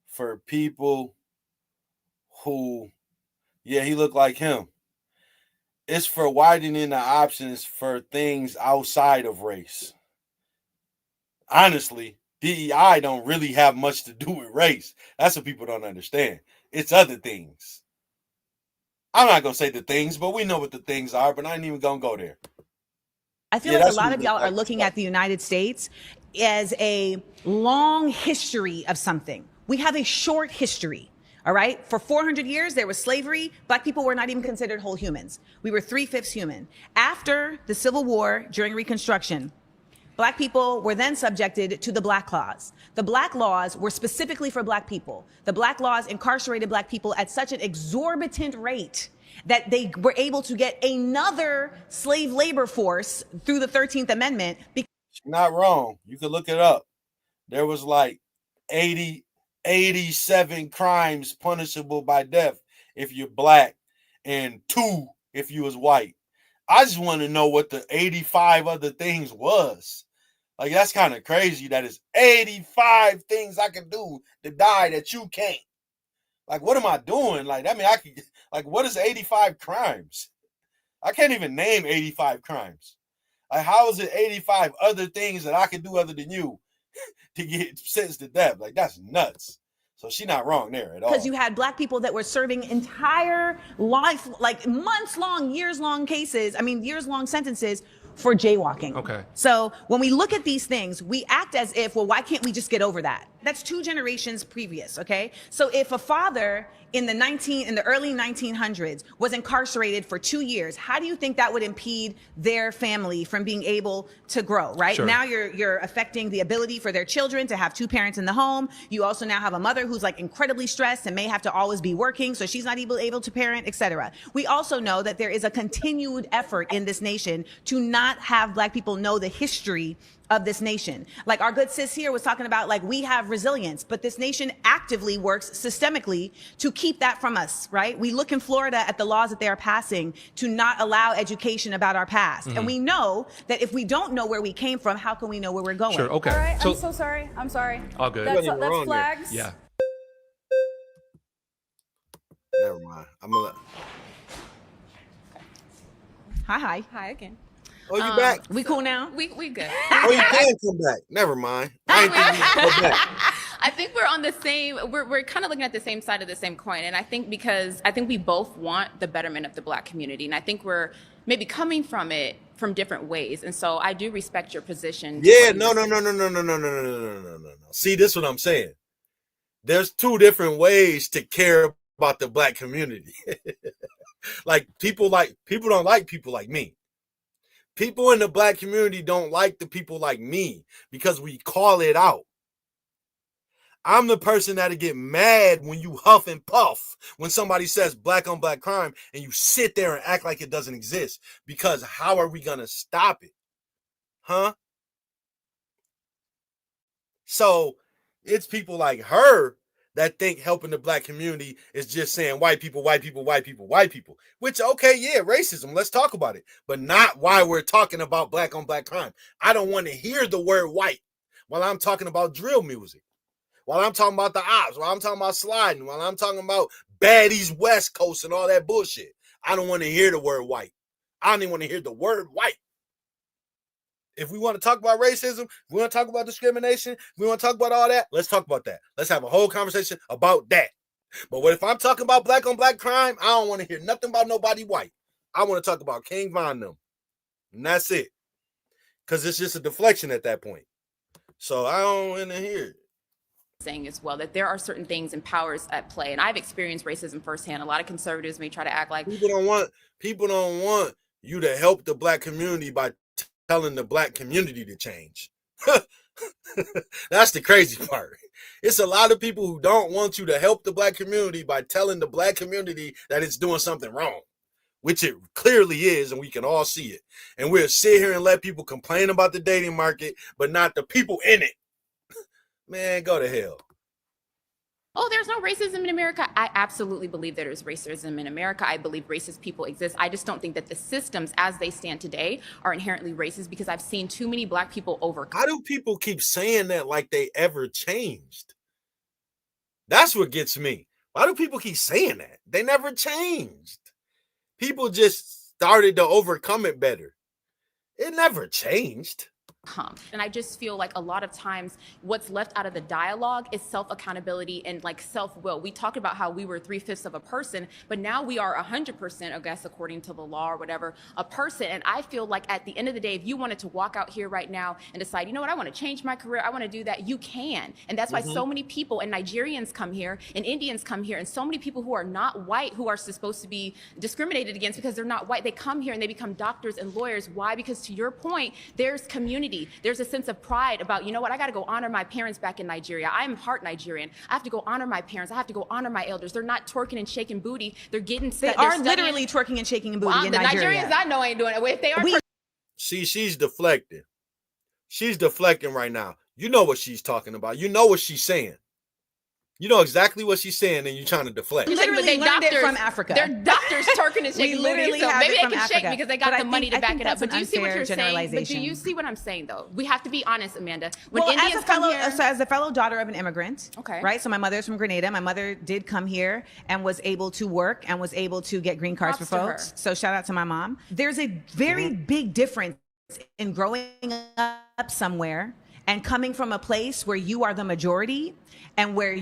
for people who, yeah, he looked like him. It's for widening the options for things outside of race. Honestly, DEI don't really have much to do with race. That's what people don't understand. It's other things. I'm not going to say the things, but we know what the things are, but I ain't even going to go there. I feel like a lot of y'all are looking at the United States as a long history of something. We have a short history. All right. For 400 years, there was slavery. Black people were not even considered whole humans. We were 3/5 human. After the Civil War, during Reconstruction, Black people were then subjected to the Black Laws. The Black Laws were specifically for Black people. The Black Laws incarcerated Black people at such an exorbitant rate that they were able to get another slave labor force through the 13th Amendment. Not wrong. You can look it up. There was like 87 crimes punishable by death if you're Black and 2 if you was white. I just want to know what the 85 other things was. Like, that's kind of crazy that it's 85 things I can do to die that you can't. Like, what am I doing? Like, I mean, I could, like, what is 85 crimes? I can't even name 85 crimes. Like, how is it 85 other things that I can do other than you to get sentenced to death? Like, that's nuts. So she's not wrong there at all. Because you had Black people that were serving entire life, like months-long, years-long cases, years-long sentences for jaywalking. Okay. So when we look at these things, we act as if, well, why can't we just get over that? That's 2 generations previous, okay? So if a father in the early 1900s was incarcerated for 2 years, how do you think that would impede their family from being able to grow, right? Sure. Now you're affecting the ability for their children to have 2 parents in the home. You also now have a mother who's like incredibly stressed and may have to always be working, so she's not able to parent, etc. We also know that there is a continued effort in this nation to not have Black people know the history of this nation. Like our good sis here was talking about, like, we have resilience, but this nation actively works systemically to keep that from us, right? We look in Florida at the laws that they are passing to not allow education about our past. And we know that if we don't know where we came from, how can we know where we're going? Sure, okay. All right, So, I'm so sorry. I'm sorry. all good. That's flags. Yeah. Never mind. I'm gonna. Hi. Hi again. Oh, you back? We cool now? We good. Oh, you can come back. Never mind. I ain't think you could go back. I think we're on the same, we're kind of looking at the same side of the same coin. And I think because I think we both want the betterment of the Black community. And I think we're maybe coming from it from different ways. And so I do respect your position. Yeah, no. See, this is what I'm saying. There's 2 different ways to care about the Black community. Like people don't like people like me. People in the Black community don't like the people like me because we call it out. I'm the person that'll get mad when you huff and puff when somebody says Black on Black crime and you sit there and act like it doesn't exist, because how are we going to stop it? Huh? So it's people like her that think helping the Black community is just saying white people, white people, white people, white people, which, okay, yeah, racism. Let's talk about it, but not why we're talking about Black on Black crime. I don't want to hear the word white while I'm talking about drill music, while I'm talking about the ops, while I'm talking about sliding, while I'm talking about baddies West Coast and all that bullshit. I don't want to hear the word white. I don't even want to hear the word white. If we want to talk about racism, if we want to talk about discrimination, if we want to talk about all that, let's talk about that. Let's have a whole conversation about that. But what if I'm talking about Black on Black crime? I don't want to hear nothing about nobody white. I want to talk about King Von them. And that's it. Because it's just a deflection at that point. So I don't want to hear it. Saying as well that there are certain things and powers at play. And I've experienced racism firsthand. A lot of conservatives may try to act like people don't want you to help the Black community by telling the Black community to change. That's the crazy part. It's a lot of people who don't want you to help the black community by telling the black community that it's doing something wrong, which it clearly is, and we can all see it. And we'll sit here and let people complain about the dating market, but not the people in it. Man, go to hell. Oh, there's no racism in America. I absolutely believe there is racism in America. I believe racist people exist. I just don't think that the systems as they stand today are inherently racist, because I've seen too many black people overcome. How do people keep saying that like they ever changed? That's what gets me. Why do people keep saying that? They never changed. People just started to overcome it better. It never changed. And I just feel like a lot of times what's left out of the dialogue is self-accountability and like self-will. We talked about how we were 3/5 of a person, but now we are 100%, I guess, according to the law or whatever, a person. And I feel like at the end of the day, if you wanted to walk out here right now and decide, you know what, I want to change my career, I want to do that, you can. And that's why so many people, and Nigerians come here, and Indians come here, and so many people who are not white, who are supposed to be discriminated against because they're not white, they come here and they become doctors and lawyers. Why? Because to your point, there's community. There's a sense of pride about, you know what, I got to go honor my parents back in Nigeria. I'm part Nigerian. I have to go honor my parents. I have to go honor my elders. They're not twerking and shaking booty. They're getting They are literally twerking and shaking booty in Nigeria. The Nigerians I know ain't doing it. If they are See, she's deflecting. She's deflecting right now. You know what she's talking about. You know what she's saying. You know exactly what she's saying, and you're trying to deflect. We literally learned it from Africa. They're doctors twerking and shaking booty, so maybe they can shake because they got the money to back it up. But do you see what you're saying? But do you see what I'm saying, though? We have to be honest, Amanda. When Indians come here, so as a fellow daughter of an immigrant, right? So my mother's from Grenada. My mother did come here and was able to work and was able to get green cards for folks. So shout out to my mom. There's a very big difference in growing up somewhere and coming from a place where you are the majority and where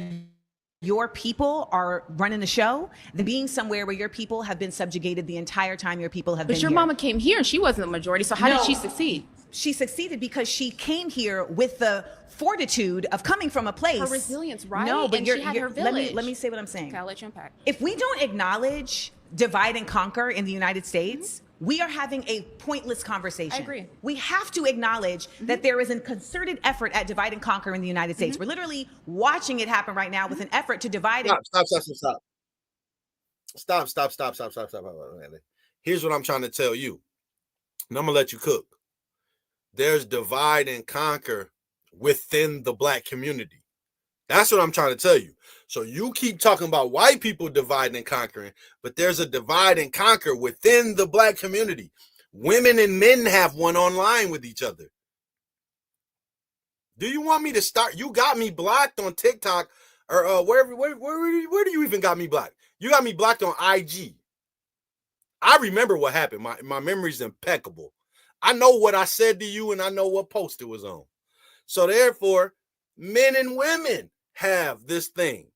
your people are running the show, than being somewhere where your people have been subjugated the entire time your people have been here. But your mama came here and she wasn't the majority, so how did she succeed? She succeeded because she came here with the fortitude of coming from a place. Her resilience, right? No, but and she had her village. Let me say what I'm saying. Okay, I'll let you unpack. If we don't acknowledge divide and conquer in the United States, we are having a pointless conversation. I agree. We have to acknowledge that there is a concerted effort at divide and conquer in the United States. We're literally watching it happen right now with an effort to divide and Stop. Here's what I'm trying to tell you. And I'm gonna let you cook. There's divide and conquer within the black community. That's what I'm trying to tell you. So you keep talking about white people dividing and conquering, but there's a divide and conquer within the black community. Women and men have one online with each other. Do you want me to start? You got me blocked on TikTok or where do you even got me blocked? You got me blocked on IG. I remember what happened. My memory's impeccable. I know what I said to you and I know what post it was on. So therefore, men and women have this thing.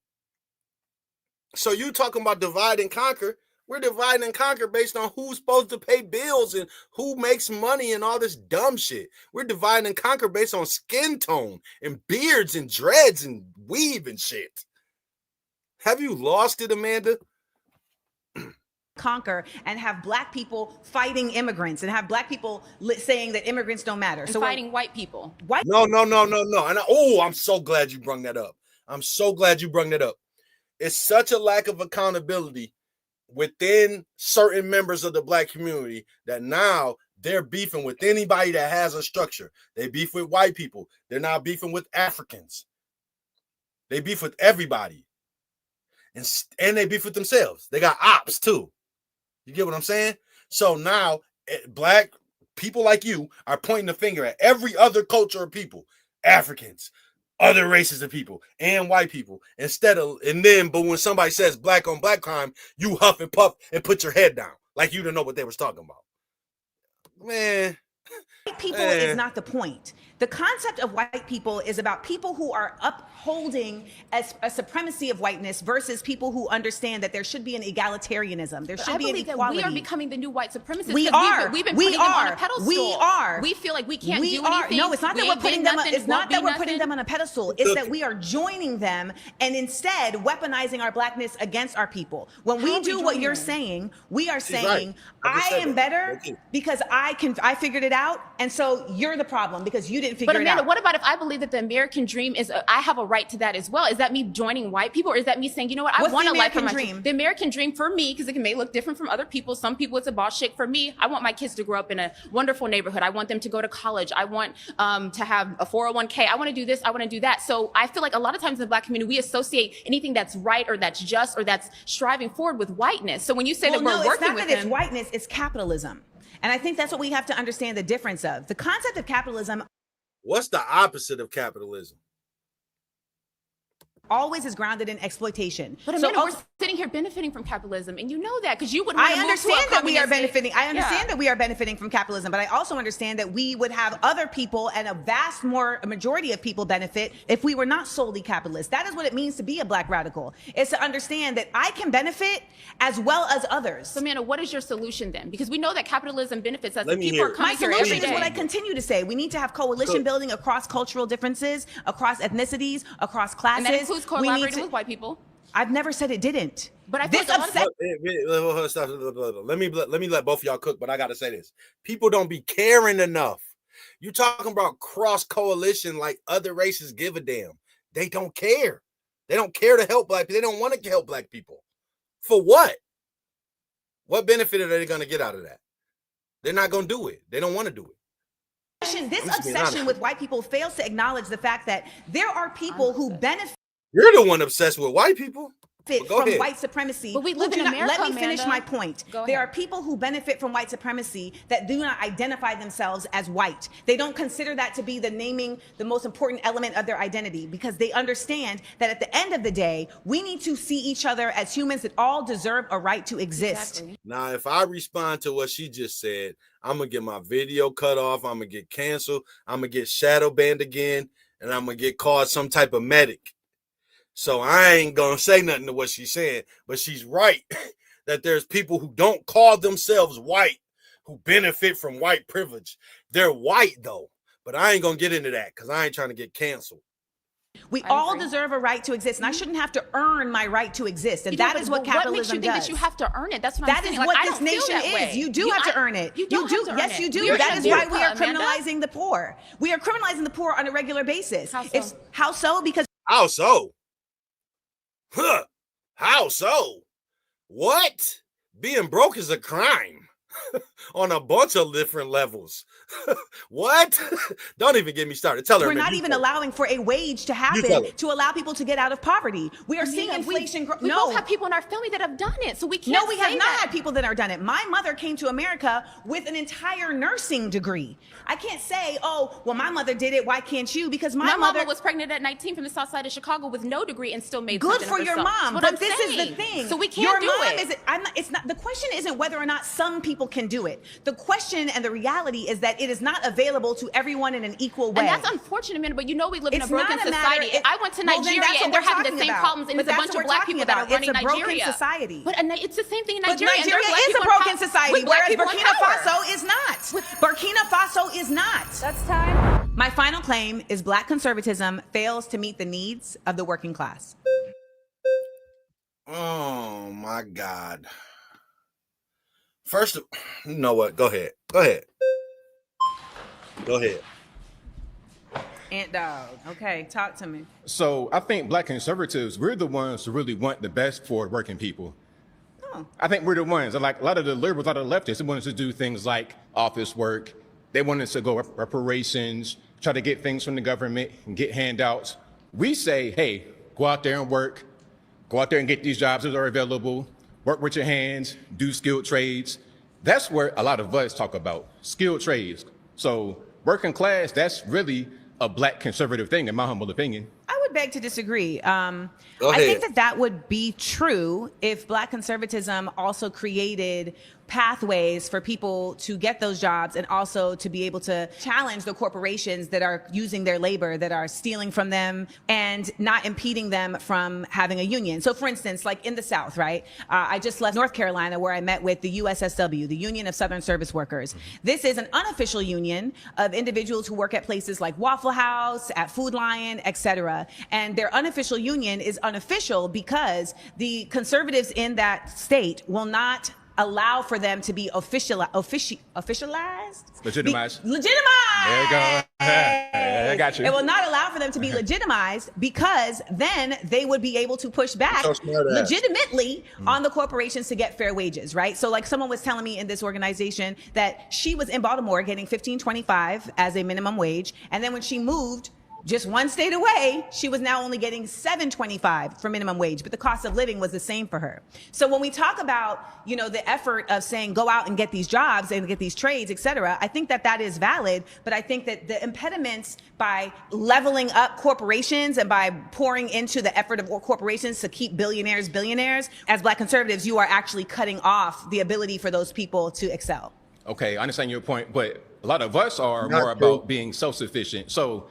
So you talking about divide and conquer. We're dividing and conquer based on who's supposed to pay bills and who makes money and all this dumb shit. We're dividing and conquer based on skin tone and beards and dreads and weave and shit. Have you lost it, Amanda? Conquer and have black people fighting immigrants and have black people saying that immigrants don't matter. And so fighting white people. No. And I'm so glad you brought that up. I'm so glad you brought that up. It's such a lack of accountability within certain members of the black community that now they're beefing with anybody that has a structure. They beef with white people. They're now beefing with Africans. They beef with everybody. And they beef with themselves. They got ops too. You get what I'm saying? So now black people like you are pointing the finger at every other culture of people, Africans, other races of people, and white people. But when somebody says black on black crime, you huff and puff and put your head down like you didn't know what they was talking about. Man. White people is not the point. The concept of white people is about people who are upholding a supremacy of whiteness versus people who understand that there should be an egalitarianism. There should be an equality. That we are becoming the new white supremacists. We are. We've been putting them on a pedestal. We are. We feel like we can't do anything. No, it's not that we're putting them. It's not that we're putting them on a pedestal. It's that we are joining them and instead weaponizing our blackness against our people. When we do what you're saying, we are saying, I am better because I figured it out. out, and so you're the problem because you didn't figure But it Amanda, out. what about if I believe that the American dream is, I have a right to that as well? Is that me joining white people, or is that me saying, you know what, I What's want the a life for American my dream? The American dream for me, because it may look different from other people. Some people it's a boss chick. For me, I want my kids to grow up in a wonderful neighborhood. I want them to go to college. I want to have a 401k. I want to do this. I want to do that. So I feel like a lot of times in the Black community, we associate anything that's right or that's just or that's striving forward with whiteness. So when you say that we're working it's not with that it's them, whiteness, it's capitalism. And I think that's what we have to understand the difference of. The concept of capitalism What's the opposite of capitalism? always is grounded in exploitation. but Amanda, we're sitting here benefiting from capitalism, and you know that because you would. I understand that we are benefiting. I understand that we are benefiting from capitalism, but I also understand that we would have other people and a majority of people benefit if we were not solely capitalist. That is what it means to be a Black radical. It's to understand that I can benefit as well as others. So, Amanda, what is your solution then? Because we know that capitalism benefits us. Let And me people hear are it. coming My here every solution is day. what I continue to say. We need to have coalition Good. building across cultural differences, across ethnicities, across classes. And that includes We need collaborating to- with white people. I've never said it didn't. But I this feel like a lot of upset. Let me let both of y'all cook, but I gotta say this: people don't be caring enough. You talking about cross coalition like other races give a damn? They don't care. They don't care to help Black people. They don't want to help Black people. For what? What benefit are they going to get out of that? They're not going to do it. They don't want to do it. This obsession with white people fails to acknowledge the fact that there are people who benefit You're the one obsessed with white people. from ahead. white supremacy. But we who live do in not- America, Let me finish Amanda. my point. Go There ahead. are people who benefit from white supremacy that do not identify themselves as white. They don't consider that to be the most important element of their identity because they understand that at the end of the day, we need to see each other as humans that all deserve a right to exist. Exactly. Now, if I respond to what she just said, I'm going to get my video cut off. I'm going to get canceled. I'm going to get shadow banned again. And I'm going to get called some type of medic. So I ain't going to say nothing to what she's saying. But she's right that there's people who don't call themselves white who benefit from white privilege. They're white, though. But I ain't going to get into that because I ain't trying to get canceled. We I all agree. deserve a right to exist, and I shouldn't have to earn my right to exist. And that is what What makes capitalism you think does. that you have to earn it? That's what That I'm saying. is Like, what I this don't feel nation that is. way. You do have to earn it. You don't have to earn Yes, it. you do. We're That in is why we are America, Amanda. criminalizing the poor. We are criminalizing the poor on a regular basis. How so? How so? Because How so? Huh. How so? What? Being broke is a crime on a bunch of different levels. What? Don't even get me started. Tell her. we're man, not you even tell her. allowing for a wage to tell happen it. to allow people to get out of poverty. We are seeing Amanda, inflation grow. We No. both have people in our family that have done it, so we can't. No, we have say not that. had people that are done it. My mother came to America with an entire nursing degree. I can't say, oh, well, my mother did it. Why can't you? Because my mama mother was pregnant at 19 from the south side of Chicago with no degree and still made good something for of your herself. mom. But But I'm this is the saying, thing. So we can't your do mom it. Is I'm not, it's not. The question isn't whether or not some people can do it. The question and the reality is that it is not available to everyone in an equal way. And that's unfortunate, Amanda, but you know we live in a It's broken not a matter- society. I went to well, then Nigeria that's what and they're we're having the talking same about. problems, and But there's a that's bunch what of we're black talking people that are about. running It's a broken Nigeria. society. But it's the same thing in But Nigeria. and Nigeria there's black is a people in broken power- society, with black whereas people in Burkina power. Faso is not. Burkina Faso is not. That's time. My final claim is Black conservatism fails to meet the needs of the working class. Oh my God. First, you know what? Go ahead. Go ahead. Go ahead. Ant dog. Okay, talk to me. So I think Black conservatives, we're the ones who really want the best for working people. Oh. I think we're the ones, and like a lot of the liberals, a lot of the leftists, they want us to do things like office work. They want us to go reparations, try to get things from the government and get handouts. We say, hey, go out there and work. Go out there and get these jobs that are available. Work with your hands, do skilled trades. That's where a lot of us talk about, skilled trades. So working class, that's really a Black conservative thing, in my humble opinion. I would beg to disagree. Go I ahead. think that would be true if Black conservatism also created pathways for people to get those jobs and also to be able to challenge the corporations that are using their labor, that are stealing from them and not impeding them from having a union. So for instance, like in the South, right? I just left North Carolina where I met with the USSW, the Union of Southern Service Workers. This is an unofficial union of individuals who work at places like Waffle House, at Food Lion, etc. And their unofficial union is unofficial because the conservatives in that state will not allow for them to be officialized. Legitimized. Legitimized. There you go. I got you. It will not allow for them to be legitimized, because then they would be able to push back legitimately on the corporations to get fair wages, right? So like someone was telling me in this organization that she was in Baltimore getting $15.25 as a minimum wage. And then when she moved just one state away, she was now only getting $7.25 for minimum wage, but the cost of living was the same for her. So when we talk about, you know, the effort of saying go out and get these jobs and get these trades, et cetera, I think that that is valid, but I think that the impediments by leveling up corporations and by pouring into the effort of corporations to keep billionaires, as Black conservatives, you are actually cutting off the ability for those people to excel. Okay, I understand your point, but a lot of us are more about being self-sufficient. So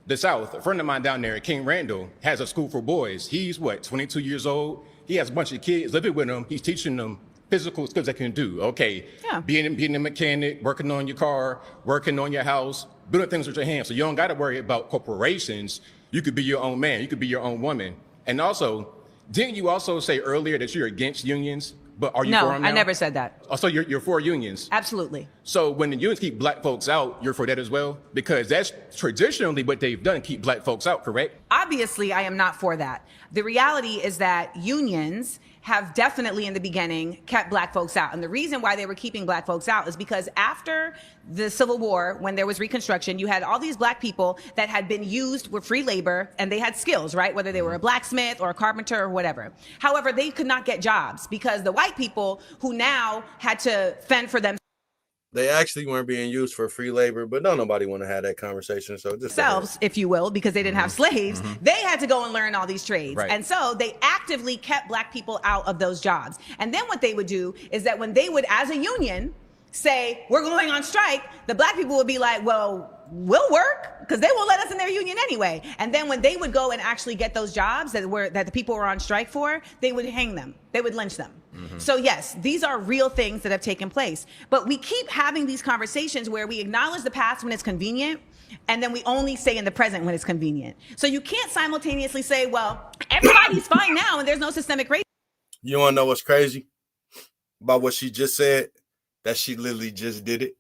the South, a friend of mine down there, King Randall, has a school for boys. He's 22 years old. He has a bunch of kids living with him. He's teaching them physical skills they can do. Okay, being a mechanic, working on your car, working on your house, building things with your hands. So you don't got to worry about corporations. You could be your own man. You could be your own woman. And also, didn't you also say earlier that you're against unions? But are you for them now? I never said that. Oh, so you're for unions? Absolutely. So when the unions keep Black folks out, you're for that as well? Because that's traditionally what they've done, keep Black folks out, correct? Obviously, I am not for that. The reality is that unions have definitely in the beginning kept Black folks out. And the reason why they were keeping Black folks out is because after the Civil War, when there was Reconstruction, you had all these Black people that had been used with free labor and they had skills, right? Whether they were a blacksmith or a carpenter or whatever. However, they could not get jobs because the white people who now had to fend for themselves. They actually weren't being used for free labor, but don't nobody want to have that conversation. So just themselves, if you will, because they didn't have slaves, they had to go and learn all these trades. Right. And so they actively kept Black people out of those jobs. And then what they would do is that when they would, as a union, say, we're going on strike, the Black people would be like, well, we'll work because they won't let us in their union anyway. And then when they would go and actually get those jobs that the people were on strike for, they would hang them. They would lynch them. So yes, these are real things that have taken place. But we keep having these conversations where we acknowledge the past when it's convenient, and then we only say in the present when it's convenient. So you can't simultaneously say, well, everybody's fine now and there's no systemic racism. You want to know what's crazy about what she just said? That she literally just did it.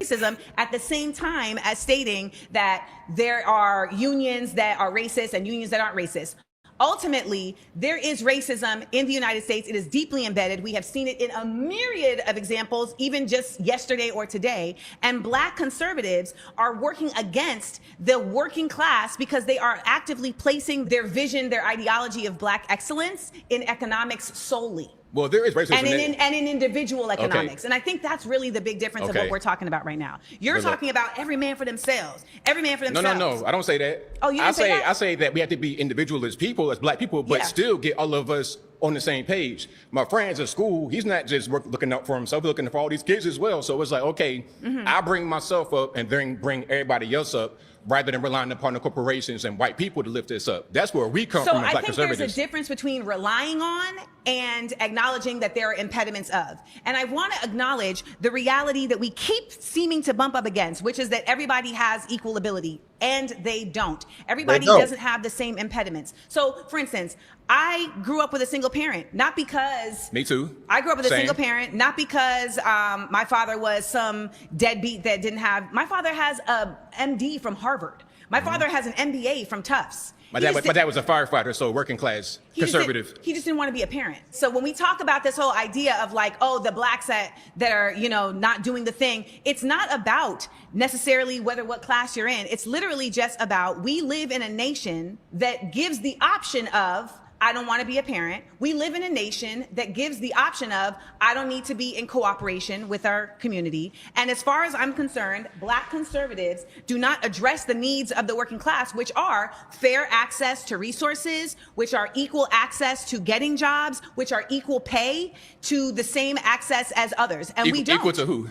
Racism at the same time as stating that there are unions that are racist and unions that aren't racist. Ultimately, there is racism in the United States. It is deeply embedded. We have seen it in a myriad of examples, even just yesterday or today. And Black conservatives are working against the working class because they are actively placing their vision, their ideology of Black excellence in economics solely. Well, there is racism and in individual economics. And I think that's really the big difference of what we're talking about right now. You're talking about every man for themselves. Every man for themselves. No. I don't say that. Oh, you didn't say that? I say that we have to be individual as people, as Black people, but still get all of us on the same page. My friend's at school, he's not just looking out for himself, he's looking for all these kids as well. So it's like, okay, I bring myself up and then bring everybody else up, rather than relying upon the corporations and white people to lift this up. That's where we come from as Black conservatives. So I think there's a difference between relying on and acknowledging that there are impediments of. And I want to acknowledge the reality that we keep seeming to bump up against, which is that everybody has equal ability, and they don't. Everybody doesn't have the same impediments. So, for instance, I grew up with a single parent, not because... Me too. I grew up with a single parent, not because my father was some deadbeat that didn't have... My father has a MD from Harvard. My father has an MBA from Tufts. My dad was a firefighter, so working class, conservative. He just didn't want to be a parent. So when we talk about this whole idea of like, oh, the Blacks that are, not doing the thing, it's not about necessarily what class you're in. It's literally just about, we live in a nation that gives the option of, I don't want to be a parent. We live in a nation that gives the option of, I don't need to be in cooperation with our community. And as far as I'm concerned, Black conservatives do not address the needs of the working class, which are fair access to resources, which are equal access to getting jobs, which are equal pay to the same access as others. And we don't. Equal to who?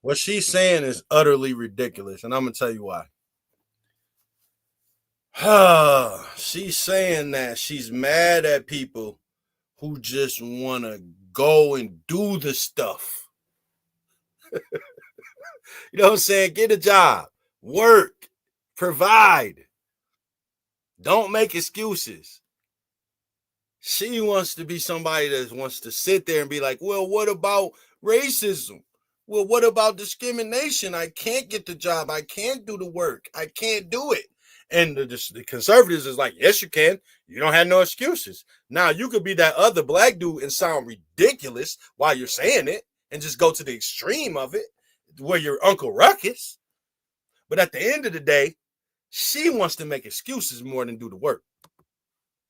What she's saying is utterly ridiculous, and I'm going to tell you why. She's saying that she's mad at people who just want to go and do the stuff. You know what I'm saying? Get a job, work, provide. Don't make excuses. She wants to be somebody that wants to sit there and be like, well, what about racism? Well, what about discrimination? I can't get the job. I can't do the work. I can't do it. And the conservatives is like, yes, you can. You don't have no excuses. Now, you could be that other black dude and sound ridiculous while you're saying it and just go to the extreme of it where you're Uncle Ruckus. But at the end of the day, she wants to make excuses more than do the work.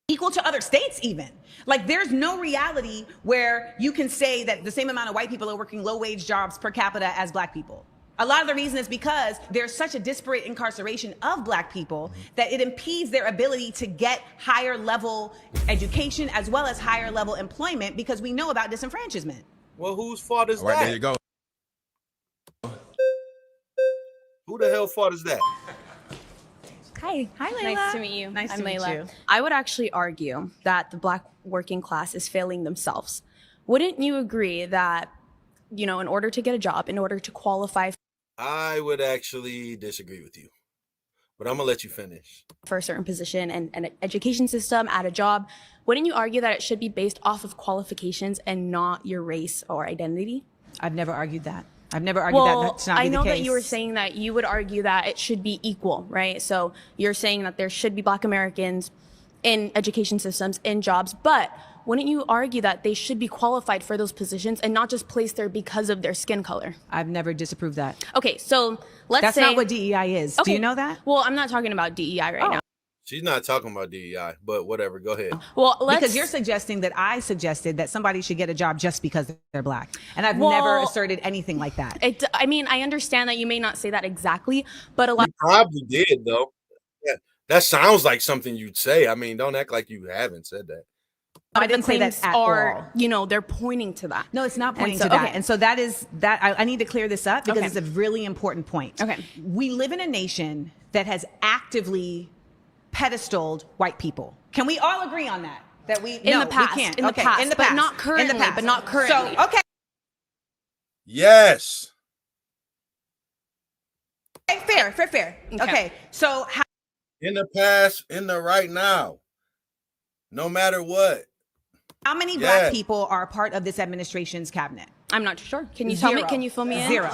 Equal to other states even. Like there's no reality where you can say that the same amount of white people are working low wage jobs per capita as black people. A lot of the reason is because there's such a disparate incarceration of black people that it impedes their ability to get higher level education as well as higher level employment because we know about disenfranchisement. Well, whose fault is All right, that? there you go. Who the hell fault is that? Hi. Hi, Layla. Nice to meet you. Nice I'm to meet Layla. you. I would actually argue that the Black working class is failing themselves. Wouldn't you agree that, you know, in order to get a job, in order to qualify I would actually disagree with you, but I'm going to let you finish. for a certain position and an education system at a job, wouldn't you argue that it should be based off of qualifications and not your race or identity? I've never argued that. I've never argued that. That's not I be know the that you were case. saying that you would argue that it should be equal, right? So you're saying that there should be Black Americans in education systems, in jobs, but wouldn't you argue that they should be qualified for those positions and not just placed there because of their skin color? I've never disapproved that. Okay, so let's say... That's not what DEI is. Okay, Do you know that? Well, I'm not talking about DEI right now. She's not talking about DEI, but whatever. Go ahead. Well, because you're suggesting that I suggested that somebody should get a job just because they're black. And I've never asserted anything like that. I mean, I understand that you may not say that exactly, but a lot... You probably did, though. Yeah, that sounds like something you'd say. I mean, don't act like you haven't said that. I didn't say that at all. You know, they're pointing to that. No, it's not pointing so- to that. okay. And so that is that I need to clear this up because Okay. it's a really important point. Okay. We live in a nation that has actively pedestaled white people. Can we all agree on that? That we In the past, we can't. in the Okay, past, in the but past, not currently, in the past. but not currently. So okay, Yes. fair. Okay. So how In the past, in the right now. No matter what. many Yeah. black people are a part of this administration's cabinet? I'm not sure. Can you tell me? Zero. Can you fill me in? Zero.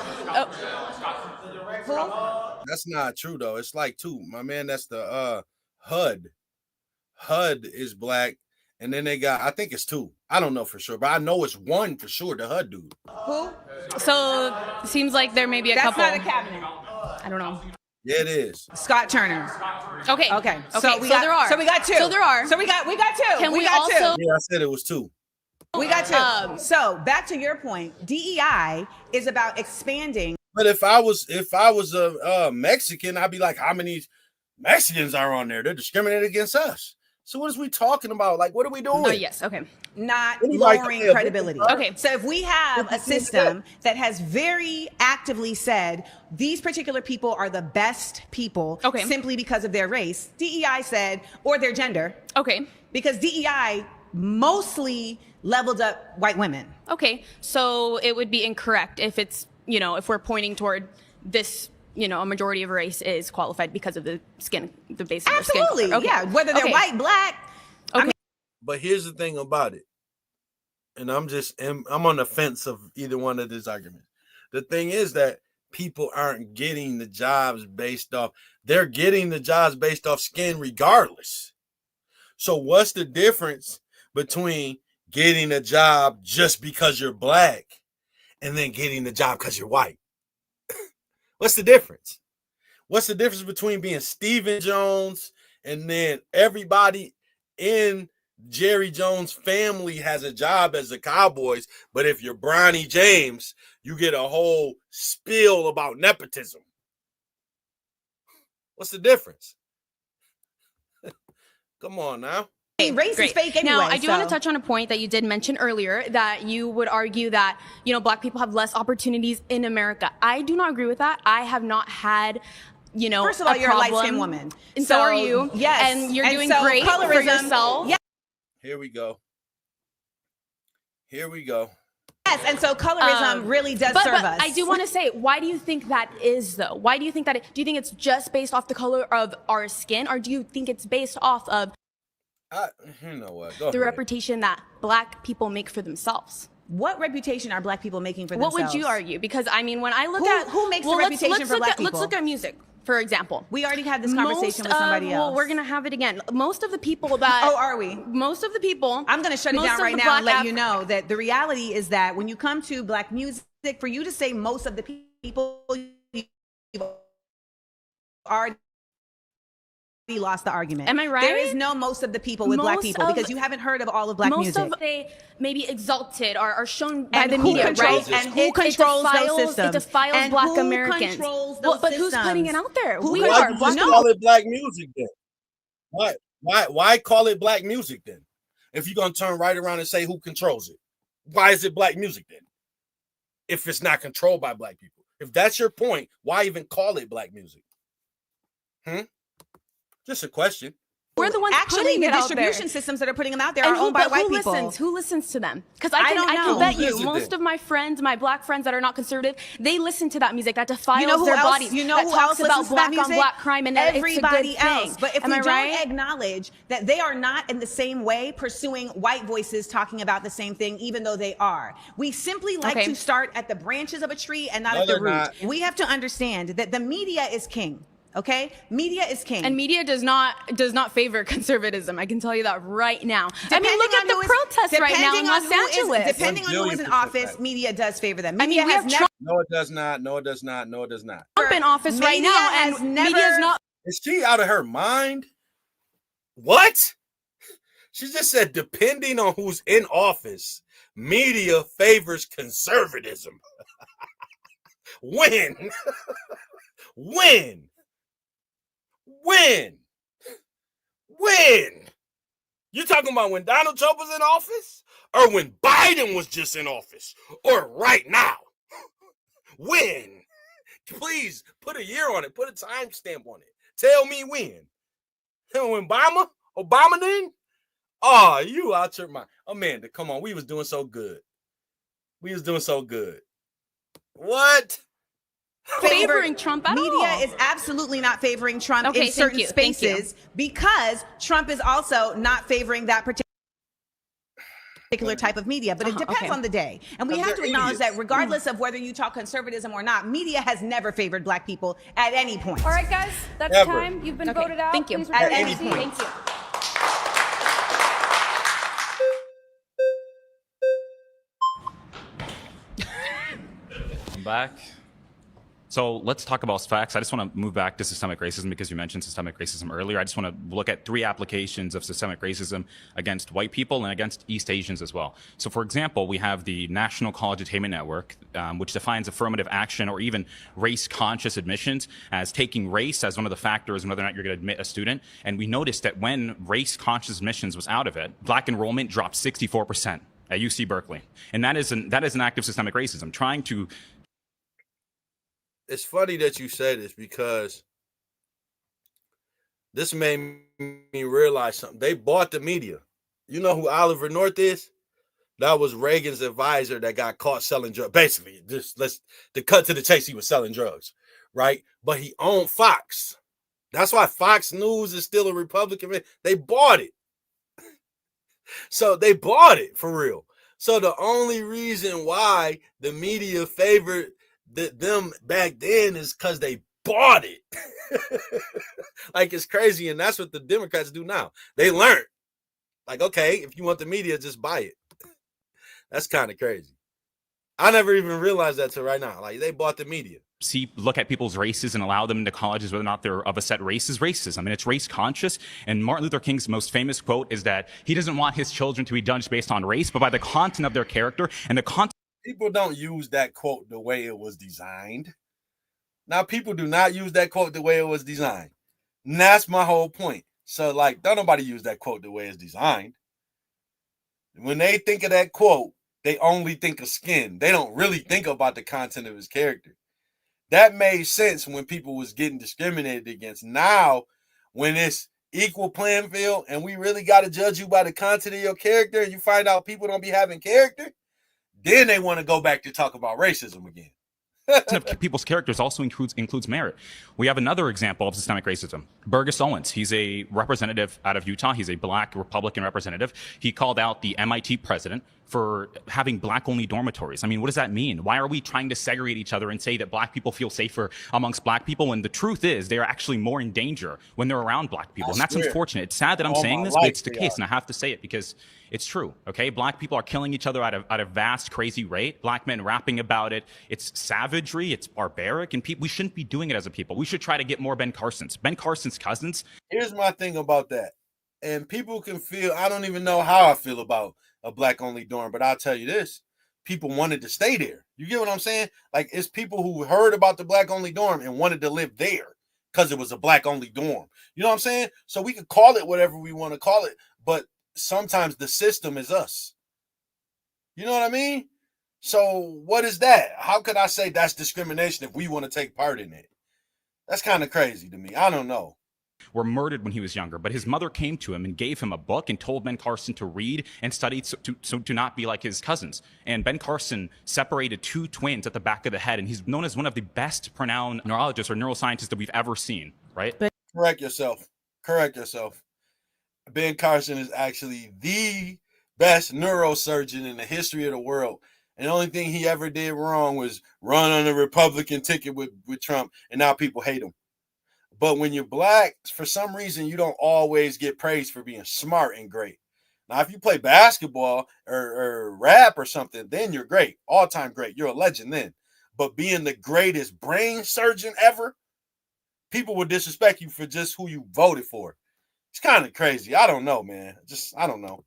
That's not true, though. It's like two. My man, that's the HUD. HUD is black. And then they got, I think it's two. I don't know for sure, but I know it's one for sure, the HUD dude. Who? So seems like there may be a That's couple. not a cabinet. I don't know. Yeah, it is. Scott Turner. Okay. Okay. So there are. So we got two. So there are. So we got two. Can we got also- two. Yeah, I said it was two. We got two. So back to your point, DEI is about expanding. But if I was a Mexican, I'd be like, how many Mexicans are on there? They're discriminating against us. So what is we talking about? Like, what are we doing? Oh, yes. Okay. Not Anybody lowering can say a credibility. book. Okay, so if we have a system that has very actively said these particular people are the best people simply because of their race, DEI said, or their gender. Okay. Because DEI mostly leveled up white women. Okay. So it would be incorrect if it's, you know, if we're pointing toward this, you know, a majority of race is qualified because of the skin, the base of their skin Absolutely, color. Okay. yeah. Whether they're Okay. white, black. Okay. But here's the thing about it. And I'm on the fence of either one of these arguments. The thing is that people aren't getting the jobs based off, they're getting the jobs based off skin regardless. So what's the difference between getting a job just because you're black and then getting the job because you're white? What's the difference? What's the difference between being Stephen Jones and then everybody in Jerry Jones' family has a job as the Cowboys, but if you're Bronny James, you get a whole spiel about nepotism? What's the difference? Come on now. Race is fake anyway. Now, I do want to touch on a point that you did mention earlier, that you would argue that, you know, black people have less opportunities in America. I do not agree with that. I have not had, you know, First of all, you're a problem. light-skinned woman. And so are you. Yes. And you're doing so great for colorism, yourself. Yeah. Here we go. Here we go. Yes, and so colorism really does but, serve but us. I do want to say, why do you think that is, though? Why do you think that? Do you think it's just based off the color of our skin, or do you think it's based off of? You know what? Go The ahead. reputation that Black people make for themselves. What reputation are Black people making for What themselves? would you argue? Because I mean, when I look who makes the reputation for Black people? Let's look at music, for example. We already had this conversation with somebody else. Well, we're gonna have it again. Most of the people that oh, are we? Most of the people. I'm gonna shut it down right now and let you know that the reality is that when you come to Black music, for you to say most of the people, you've already lost the argument. Am I right? There is no most of the people with Black people because you haven't heard of all of Black music. Most of they maybe exalted or are shown by and the who media, controls, right? And who controls those systems? It defiles and Black who Americans. Controls those but who's putting it out there? Why you just call it Black music then? Why call it Black music then? If you're gonna turn right around and say who controls it, why is it Black music then? If it's not controlled by Black people, if that's your point, why even call it Black music? Just a question. We're the ones actually putting the it out there. distribution systems that are putting them out there And are owned by white people. Who listens to them? Because I I don't know. can bet you, Who most of my friends, my Black friends that are not conservative, they listen to that music that defiles who their else, bodies. You know that who talks else about listens to that Black on music? Black crime and everybody it's a good else. thing. But if Am we I don't right? acknowledge that they are not in the same way pursuing white voices talking about the same thing, even though they are, we simply like to start at the branches of a tree and not at the root. We have to understand that the media is king. Okay, media is king, and media does not favor conservatism. I can tell you that right now. I mean, look at the protests right now in Los Angeles. Depending on who is in office, media does favor them. Media I mean, has never. No, it does not. No, it does not. No, it does not. Trump in office right now, and media is not. Is she out of her mind? What? She just said, depending on who's in office, media favors conservatism. When? When? You talking about when Donald Trump was in office? Or when Biden was just in office? Or right now? When? Please put a year on it. Put a timestamp on it. Tell me when. When Obama then? Oh, you out your mind. Amanda, come on. We was doing so good. What? Favoring Trump at media all. is absolutely not favoring Trump in certain spaces because Trump is also not favoring that particular type of media, but it depends on the day. And we have to acknowledge that regardless of whether you talk conservatism or not, media has never favored Black people at any point. All right, guys, that's time. You've been voted out. Thank you. Please At report any your point. seat. Thank you. I'm back. So let's talk about facts. I just want to move back to systemic racism because you mentioned systemic racism earlier. I just want to look at 3 applications of systemic racism against white people and against East Asians as well. So for example, we have the National College Attainment Network, which defines affirmative action or even race-conscious admissions as taking race as one of the factors in whether or not you're going to admit a student. And we noticed that when race-conscious admissions was out of it, Black enrollment dropped 64% at UC Berkeley. And that is an act of systemic racism, trying to. It's funny that you say this because this made me realize something. They bought the media. You know who Oliver North is? That was Reagan's advisor that got caught selling drugs. Basically, to cut to the chase, he was selling drugs, right? But he owned Fox. That's why Fox News is still a Republican. They bought it. So they bought it for real. So the only reason why the media favored them back then is because they bought it. Like, it's crazy. And that's what the Democrats do now. They learned, like, okay, if you want the media, just buy it. That's kind of crazy. I never even realized that till right now. Like, they bought the media. Look at people's races and allow them into colleges whether or not they're of a set race is racism. I mean, it's race conscious. And Martin Luther King's most famous quote is that he doesn't want his children to be judged based on race, but by the content of their character and the content. People don't use that quote the way it was designed. Now, people do not use that quote the way it was designed. And that's my whole point. So, like, don't nobody use that quote the way it's designed. When they think of that quote, they only think of skin. They don't really think about the content of his character. That made sense when people was getting discriminated against. Now, when it's equal playing field and we really got to judge you by the content of your character and you find out people don't be having character, then they want to go back to talk about racism again. of people's characters also includes merit. We have another example of systemic racism. Burgess Owens. He's a representative out of Utah. He's a black Republican representative. He called out the MIT president for having black-only dormitories. I mean, what does that mean? Why are we trying to segregate each other and say that black people feel safer amongst black people when the truth is they're actually more in danger when they're around black people? And that's unfortunate. It's sad that I'm saying this, but it's the case, and I have to say it because it's true, okay? Black people are killing each other at a vast, crazy rate. Black men rapping about it. It's savagery. It's barbaric. And we shouldn't be doing it as a people. We should try to get more Ben Carson's. Ben Carson's cousins. Here's my thing about that. And people can feel, I don't even know how I feel about a black-only dorm, but I'll tell you this. People wanted to stay there. You get what I'm saying? Like, it's people who heard about the black-only dorm and wanted to live there because it was a black-only dorm. You know what I'm saying? So we could call it whatever we want to call it, but sometimes the system is us. You know what I mean? So what is that? How could I say that's discrimination if we want to take part in it? That's kind of crazy to me. I don't know. Were murdered when he was younger, but his mother came to him and gave him a book and told Ben Carson to read and study to not be like his cousins. And Ben Carson separated two twins at the back of the head, and he's known as one of the best renowned neurologists or neuroscientists that we've ever seen, right? Correct yourself. Correct yourself. Ben Carson is actually the best neurosurgeon in the history of the world. And the only thing he ever did wrong was run on a Republican ticket with Trump, and now people hate him. But when you're black, for some reason, you don't always get praised for being smart and great. Now, if you play basketball or rap or something, then you're great. All-time great. You're a legend then. But being the greatest brain surgeon ever, people will disrespect you for just who you voted for. It's kind of crazy. I don't know, man. I don't know.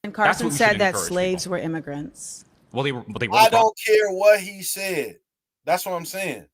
And Carson said that slaves were immigrants. Well, they were. I don't care what he said. That's what I'm saying.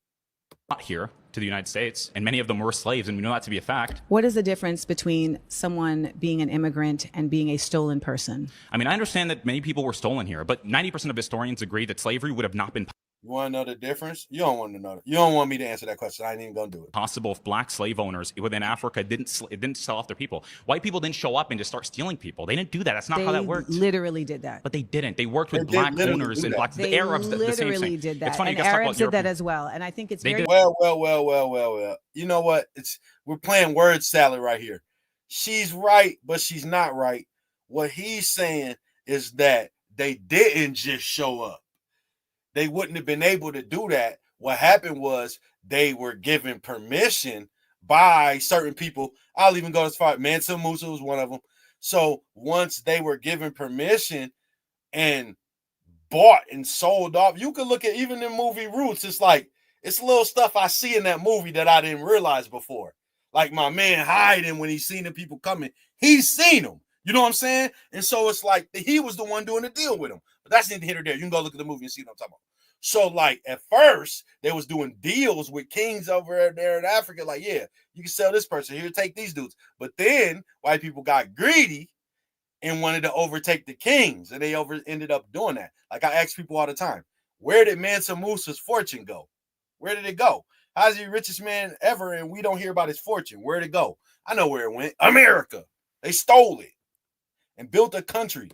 Not here to the United States, and many of them were slaves, and we know that to be a fact. What is the difference between someone being an immigrant and being a stolen person? I mean, I understand that many people were stolen here, but 90% of historians agree that slavery would have not been You want to know the difference? You don't want to know. You don't want me to answer that question. I ain't even gonna do it. possible if black slave owners within Africa didn't sell off their people. White people didn't show up and just start stealing people. They didn't do that. That's not how that worked. Literally did that. But they didn't. They worked with black owners and black. The Arabs, the same literally thing. did that. It's funny And you guys talk Arabs about did that European- as well. And I think it's They very did. Well. You know what? We're playing word salad right here. She's right, but she's not right. What he's saying is that they didn't just show up. They wouldn't have been able to do that. What happened was they were given permission by certain people. I'll even go as far. Mansa Musa was one of them. So once they were given permission and bought and sold off, you could look at even the movie Roots. It's like, it's little stuff I see in that movie that I didn't realize before. Like my man hiding when he's seen the people coming. He's seen them. You know what I'm saying? And so it's like he was the one doing the deal with them. But that's neither here nor there. You can go look at the movie and see what I'm talking about. So like at first they was doing deals with kings over there in Africa. Like, yeah, you can sell this person here, take these dudes. But then white people got greedy and wanted to overtake the kings, and they ended up doing that. Like I ask people all the time, where did Mansa Musa's fortune go? Where did it go? How's he the richest man ever, and we don't hear about his fortune? Where'd it go? I know where it went. America. They stole it and built a country.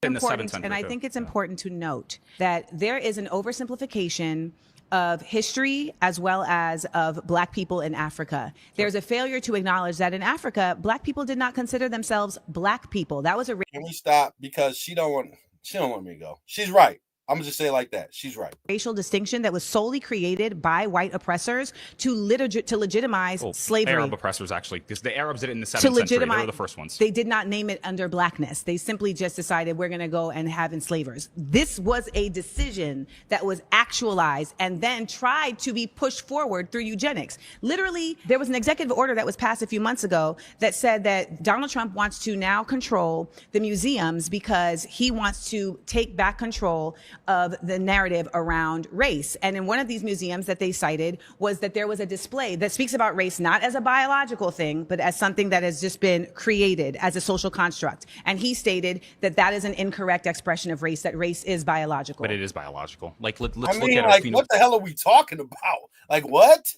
In the 7th important, century, and I too. think it's important to note that there is an oversimplification of history as well as of black people in Africa. There's a failure to acknowledge that in Africa, black people did not consider themselves black people. That was a Can we stop? Because she don't want me to go. She's right. I'm gonna just say it like that. She's right. racial distinction that was solely created by white oppressors to legitimize slavery. Arab oppressors, actually, because the Arabs did it in the 7th To century. They legitimize, were the first ones. They did not name it under blackness. They simply just decided we're going to go and have enslavers. This was a decision that was actualized and then tried to be pushed forward through eugenics. Literally, there was an executive order that was passed a few months ago that said that Donald Trump wants to now control the museums because he wants to take back control of the narrative around race. And in one of these museums that they cited was that there was a display that speaks about race not as a biological thing, but as something that has just been created as a social construct. And he stated that that is an incorrect expression of race, that race is biological. But it is biological. Like, let's I mean, look at like, it. what the hell are we talking about? Like, what?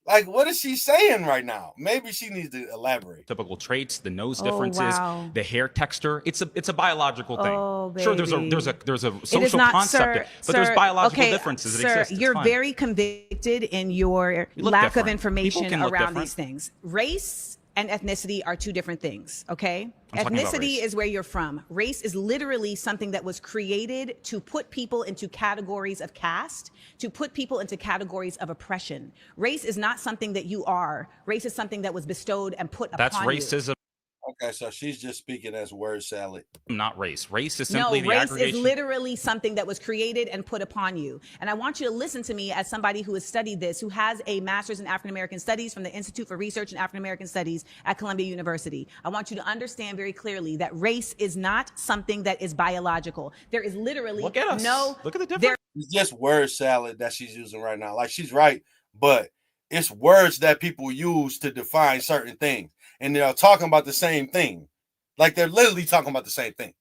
Like, what is she saying right now? Maybe she needs to elaborate. Typical traits, the nose Oh, differences, wow. the hair texture. It's a biological thing. Oh, Sure, there's baby. a It is social not, concept, but there's sir, biological okay, differences that sir, exist. It's you're fine. very convicted in your You look lack of different. information People can look around different. these things. Race and ethnicity are two different things, okay? I'm talking about Ethnicity race. is where you're from. Race is literally something that was created to put people into categories of caste, to put people into categories of oppression. Race is not something that you are. Race is something that was bestowed and put That's upon you. racism, Okay, so she's just speaking as word salad. not race. Race is No, simply the race aggregation. is literally something that was created and put upon you. And I want you to listen to me as somebody who has studied this, who has a master's in African American Studies from the Institute for Research in African American Studies at Columbia University. I want you to understand very clearly that race is not something that is biological. There is literally Look at us. no. Look at the difference. There It's just word salad that she's using right now. Like, she's right, but it's words that people use to define certain things, and they're talking about the same thing. Like, they're literally talking about the same thing.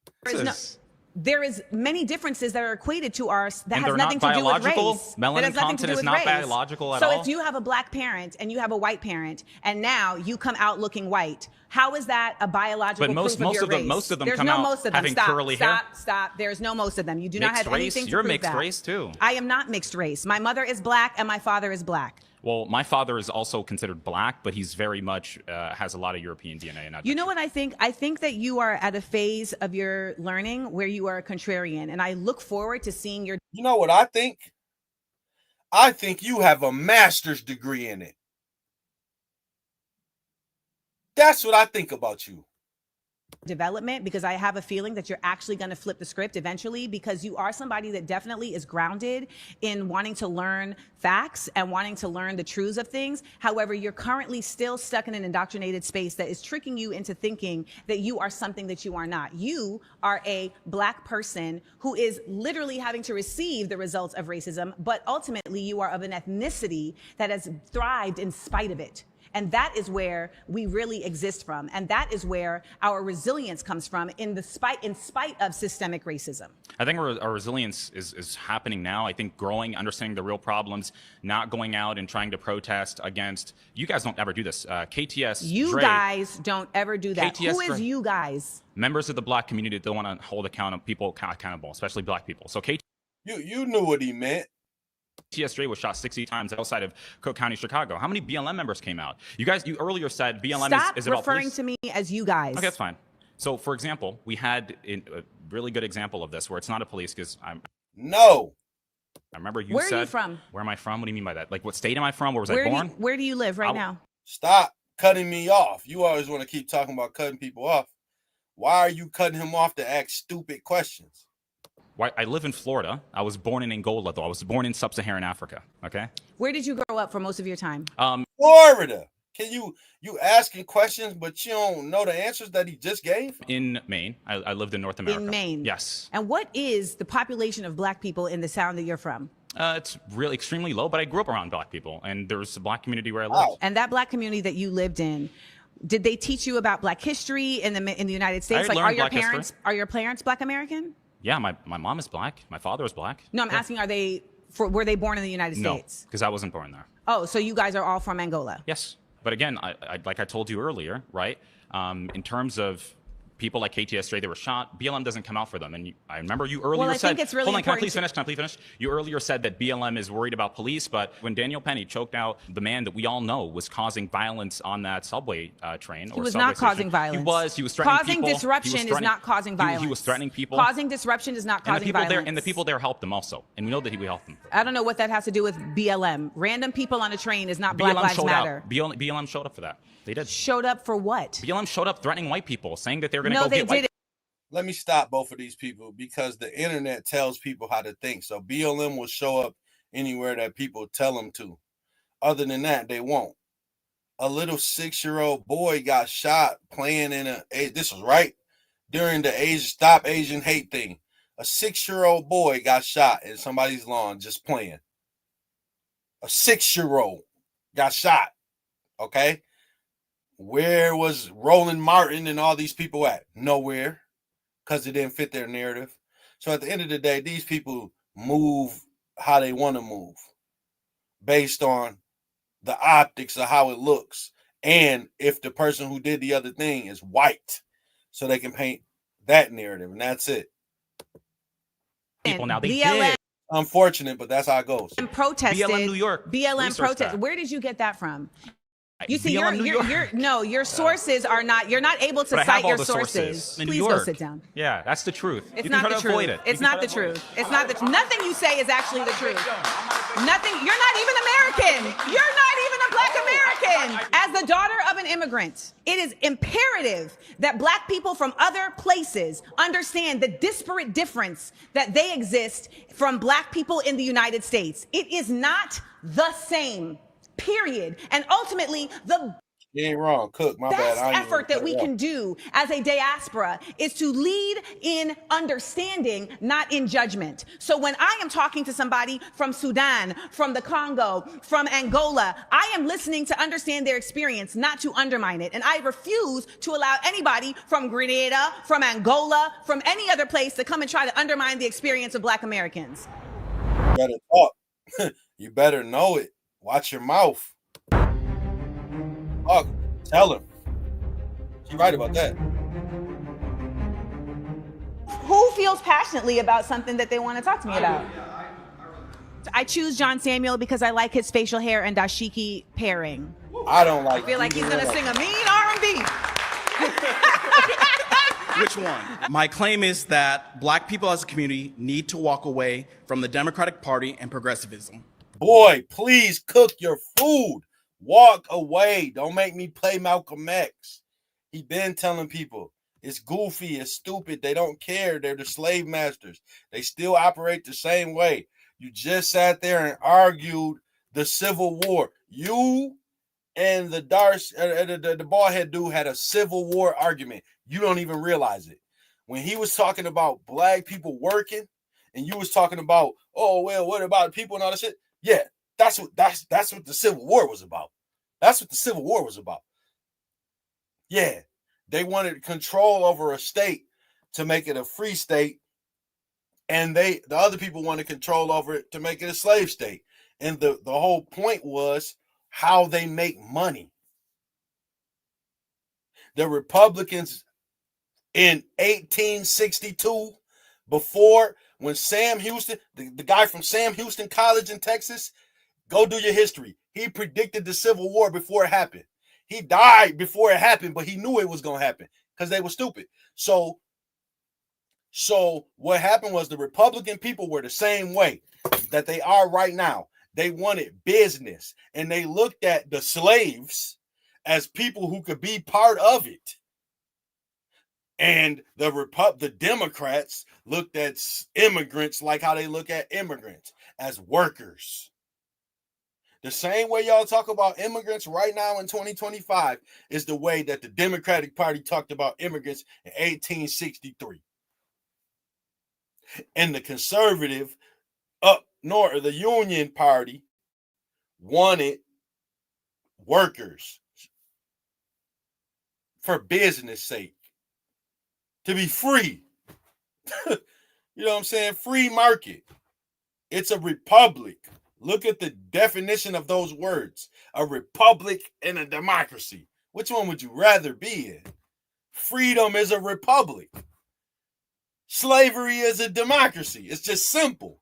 there is many differences that are equated to ours that And has they're nothing not to do with biological? race. Melanin That has nothing to content do is with not race. biological at so all? if you have a black parent and you have a white parent, and now you come out looking white, how is that a biological But most- proof of most your of them- race? most of them There's come no out most of them. having Stop, curly hair. stop. There's no most of them. You do not Mixed have race? anything to You're prove mixed that. race, too. I am not mixed race. My mother is black and my father is black. Well, my father is also considered black, but he's very much has a lot of European DNA. And You know what I think? I think that you are at a phase of your learning where you are a contrarian, and I look forward to seeing your. You know what I think? I think you have a master's degree in it. That's what I think about you. Development, because I have a feeling that you're actually going to flip the script eventually, because you are somebody that definitely is grounded in wanting to learn facts and wanting to learn the truths of things. However, you're currently still stuck in an indoctrinated space that is tricking you into thinking that you are something that you are not. You are a black person who is literally having to receive the results of racism, but ultimately you are of an ethnicity that has thrived in spite of it. And that is where we really exist from. And that is where our resilience comes from in spite of systemic racism. I think our resilience is happening now. I think growing, understanding the real problems, not going out and trying to protest against. You guys don't ever do this. KTS. You Dre, guys don't ever do that. KTS Who is Dre. you guys? Members of the black community that don't want to hold people accountable, especially black people. So You knew what he meant. KTS was shot 60 times outside of Cook County, Chicago. How many BLM members came out? You earlier said BLM Stop is about referring police. to me as you guys. Okay, that's fine. So, for example, we had a really good example of this where it's not a police because No. I remember you Where said. are you from? Where am I from? What do you mean by that? Like, what state am I from? Where was I Where born? where do you live right now? Stop cutting me off. You always want to keep talking about cutting people off. Why are you cutting him off to ask stupid questions? Why, I live in Florida. I was born in Angola, though. I was born in sub-Saharan Africa. Okay. Where did you grow up for most of your time? Florida. Can you asking questions, but you don't know the answers that he just gave? In Maine. I lived in North America. In Maine. Yes. And what is the population of black people in the town that you're from? It's really extremely low, but I grew up around black people, and there's a black community where I live. And that black community that you lived in, did they teach you about black history in the United States? I Like, learned black history. Are your parents black American? Yeah, my mom is black. My father is black. No, I'm asking, were they born in the United States? No, because I wasn't born there. Oh, so you guys are all from Angola? Yes. But again, like I told you earlier, right? In terms of people like KTS Dre that were shot, BLM doesn't come out for them. And I remember you earlier I said, think it's really hold on, can I important please finish? You earlier said that BLM is worried about police, but when Daniel Penny choked out the man that we all know was causing violence on that subway train. He was not causing violence. He was threatening people. Causing disruption is not causing violence. He was threatening people. Causing disruption is not causing violence. And the people there helped him also. And we know that we helped them. I don't know what that has to do with BLM. Random people on a train is not Black Lives Matter. BLM showed up for that. They did. Showed up for what? BLM showed up threatening white people, saying that they were going to No, go they get white didn't. Let me stop both of these people because the internet tells people how to think. So BLM will show up anywhere that people tell them to. Other than that, they won't. A little 6-year-old boy got shot playing in this was right during the Stop Asian Hate thing. A 6-year-old boy got shot in somebody's lawn just playing. A 6-year-old got shot. Okay. Where was Roland Martin and all these people at? Nowhere. Because it didn't fit their narrative. So at the end of the day, these people move how they want to move based on the optics of how it looks, and if the person who did the other thing is white, so they can paint that narrative, and that's it. People now, they BLM did. Unfortunate, but that's how it goes. Protested. BLM New York. BLM Research protest. that. Where did you get that from? You see, BLM New York. your sources are not. You're not able to But I have cite all your the sources. In Please New go York. sit down. Yeah, that's the truth. It's you not can the try to avoid truth. it. It's You can not the try to avoid truth. It's not the. Nothing you say is actually the truth. Nothing. You're not even American. You're not even a Black American. As the daughter of an immigrant, it is imperative that Black people from other places understand the disparate difference that they exist from Black people in the United States. It is not the same. Period. And ultimately, the You ain't wrong, Cook. My bad. best effort that we can do as a diaspora is to lead in understanding, not in judgment. So when I am talking to somebody from Sudan, from the Congo, from Angola, I am listening to understand their experience, not to undermine it. And I refuse to allow anybody from Grenada, from Angola, from any other place to come and try to undermine the experience of Black Americans. You better talk. You better know it. Watch your mouth. Talk. Tell him. She's right about that. Who feels passionately about something that they want to talk to me about? I choose John Samuel because I like his facial hair and dashiki pairing. I don't like. I feel like he's gonna sing a mean R&B. Which one? My claim is that Black people as a community need to walk away from the Democratic Party and progressivism. Boy, please cook your food. Walk away. Don't make me play Malcolm X. He been telling people it's goofy, it's stupid. They don't care. They're the slave masters. They still operate the same way. You just sat there and argued the Civil War. You and the the bald head dude had a Civil War argument. You don't even realize it. When he was talking about Black people working, and you was talking about, oh well, what about people and all that shit? Yeah, that's what the Civil War was about. That's what the Civil War was about. Yeah, they wanted control over a state to make it a free state, and the other people wanted control over it to make it a slave state. And the whole point was how they make money. The Republicans in 1862, before, when Sam Houston, the guy from Sam Houston College in Texas, go do your history. He predicted the Civil War before it happened. He died before it happened, but he knew it was going to happen because they were stupid. So what happened was the Republican people were the same way that they are right now. They wanted business, and they looked at the slaves as people who could be part of it. And the Democrats looked at immigrants like how they look at immigrants, as workers. The same way y'all talk about immigrants right now in 2025 is the way that the Democratic Party talked about immigrants in 1863. And the conservative up north, the Union Party, wanted workers for business sake, to be free. You know what I'm saying? Free market. It's a republic. Look at the definition of those words. A republic and a democracy. Which one would you rather be in? Freedom is a republic. Slavery is a democracy. It's just simple.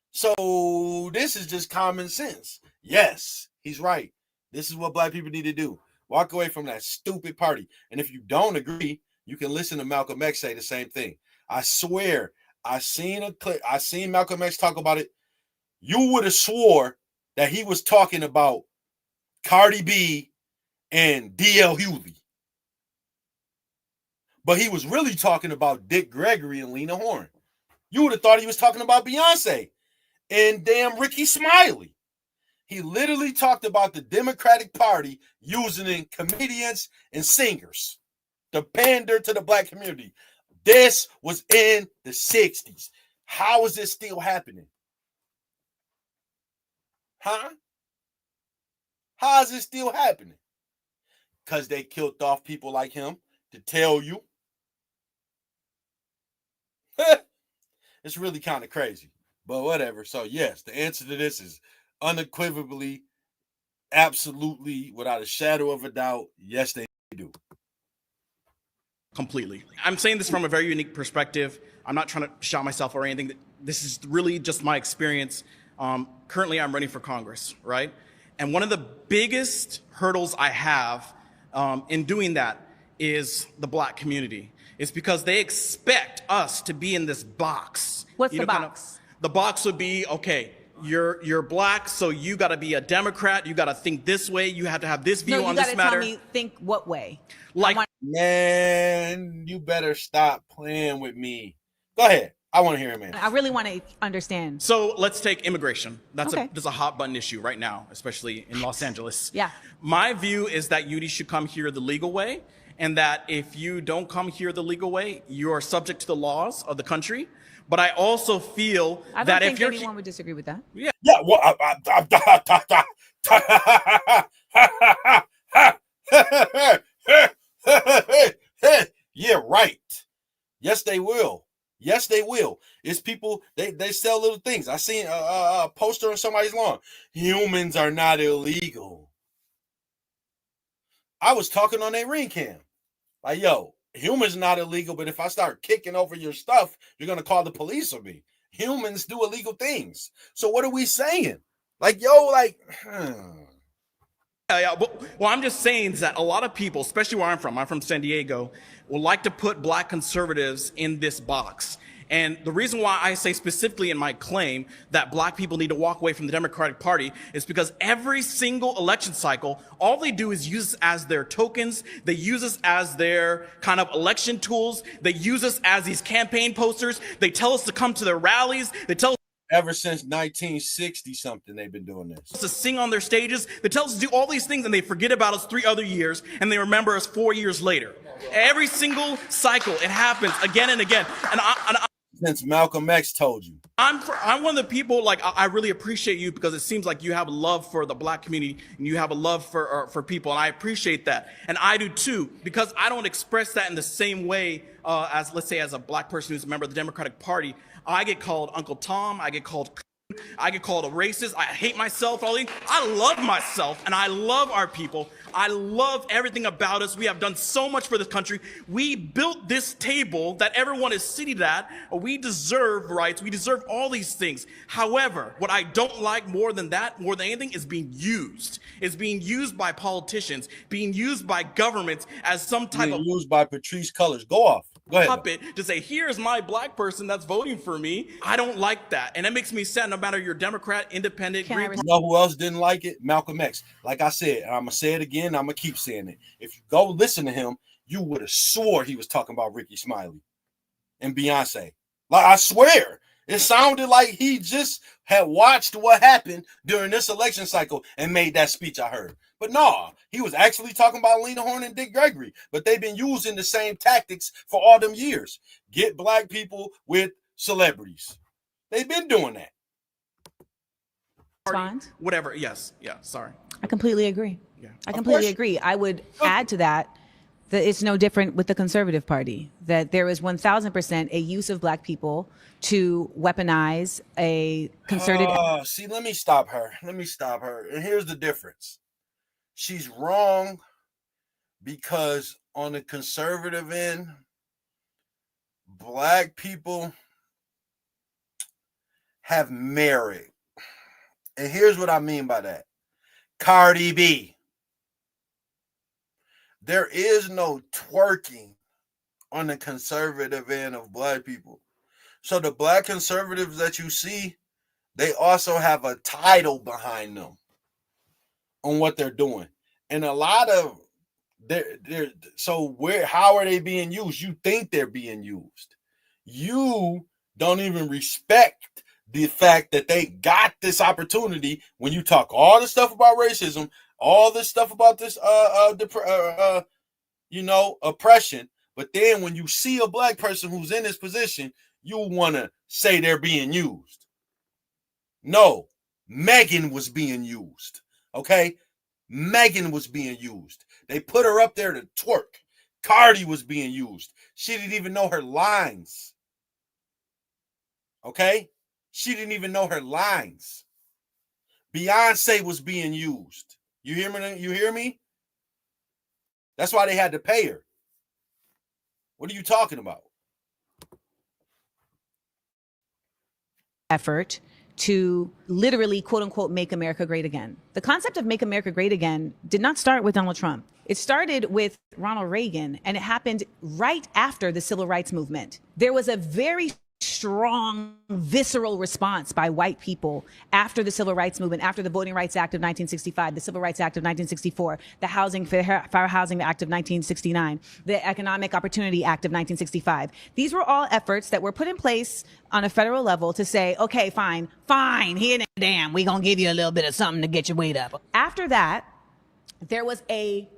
So this is just common sense. Yes, he's right. This is what Black people need to do. Walk away from that stupid party. And if you don't agree, you can listen to Malcolm X say the same thing. I swear, I seen a clip. I seen Malcolm X talk about it. You would have swore that he was talking about Cardi B and D.L. Hewley. But he was really talking about Dick Gregory and Lena Horne. You would have thought he was talking about Beyonce and damn Ricky Smiley. He literally talked about the Democratic Party using comedians and singers to pander to the Black community. This was in the 60s. How is this still happening? Huh? How is this still happening? Because they killed off people like him to tell you. It's really kind of crazy, but whatever. So yes, the answer to this is unequivocally Absolutely, without a shadow of a doubt, yes, they do. Completely. I'm saying this from a very unique perspective. I'm not trying to shout myself or anything. This is really just my experience. Currently, I'm running for Congress, right? And one of the biggest hurdles I have in doing that is the Black community. It's because they expect us to be in this box. What's the box? The box would be, okay, you're Black, so you got to be a Democrat. You got to think this way. You have to have this view on this matter. No, you got to tell me, think what way? Like, man, you better stop playing with me. Go ahead. I want to hear it, man. I really want to understand. So let's take immigration. That's Okay. a hot button issue right now, especially in Los Angeles. Yeah. My view is that you should come here the legal way, and that if you don't come here the legal way, you are subject to the laws of the country. But I also feel I don't that think if you're anyone would disagree with that. Yeah. Well, yeah, right. Yes, they will. Yes, they will. It's people, they sell little things. I seen a poster on somebody's lawn. Humans are not illegal. I was talking on a ring cam. Like, yo, humans not illegal, but if I start kicking over your stuff, you're going to call the police on me. Humans do illegal things. So what are we saying? Like, yo, like... Yeah. Well, I'm just saying that a lot of people, especially where I'm from San Diego, will like to put Black conservatives in this box. And the reason why I say specifically in my claim that Black people need to walk away from the Democratic Party is because every single election cycle, all they do is use us as their tokens. They use us as their kind of election tools. They use us as these campaign posters. They tell us to come to their rallies. They tell us ever since 1960 something, they've been doing this. To sing on their stages. They tell us to do all these things, and they forget about us 3 other years, and they remember us 4 years later. Every single cycle, it happens again and again. And since Malcolm X told you. I'm one of the people, like, I really appreciate you because it seems like you have a love for the Black community and you have a love for people, and I appreciate that. And I do too, because I don't express that in the same way as, let's say, as a Black person who's a member of the Democratic Party. I get called Uncle Tom, I get called a racist, I hate myself, I love myself, and I love our people. I love everything about us. We have done so much for this country. We built this table that everyone is seated at. We deserve rights. We deserve all these things. However, what I don't like more than anything, is being used. It's being used by politicians, being used by governments as some type of... used by Patrice Cullors. Go off. Go ahead. Puppet to say, here's my Black person that's voting for me. I don't like that. And that makes me sad, no matter you're Democrat, independent, Green. You know who else didn't like it? Malcolm X. Like I said, I'm going to say it again. I'm going to keep saying it. If you go listen to him, you would have swore he was talking about Ricky Smiley and Beyonce. Like, I swear. It sounded like he just had watched what happened during this election cycle and made that speech I heard. But no, he was actually talking about Lena Horne and Dick Gregory. But they've been using the same tactics for all them years. Get Black people with celebrities. They've been doing that. Whatever. Yes. Yeah. Sorry. I completely agree. Yeah. I completely agree. I would add to that it's no different with the conservative party, that there is 1000% a use of Black people to weaponize a concerted. See, let me stop her. And here's the difference. She's wrong because on the conservative end, Black people have merit. And here's what I mean by that. Cardi B. There is no twerking on the conservative end of Black people. So the Black conservatives that you see, they also have a title behind them on what they're doing. And a lot of how are they being used? You think they're being used. You don't even respect the fact that they got this opportunity when you talk all the stuff about racism, all this stuff about this oppression, but then when you see a Black person who's in this position, you want to say they're being used. No, Megan was being used. Okay? Megan was being used. They put her up there to twerk. Cardi was being used. She didn't even know her lines. Okay? She didn't even know her lines. Beyonce was being used. You hear me? You hear me? That's why they had to pay her. What are you talking about? Effort to literally, quote unquote, make America great again. The concept of make America great again did not start with Donald Trump. It started with Ronald Reagan, and it happened right after the civil rights movement. There was a very strong, visceral response by white people after the civil rights movement, after the Voting Rights Act of 1965, the Civil Rights Act of 1964, the Fair Housing Act of 1969, the Economic Opportunity Act of 1965. These were all efforts that were put in place on a federal level to say, okay, fine, here and damn, we're going to give you a little bit of something to get your weight up. After that, there was a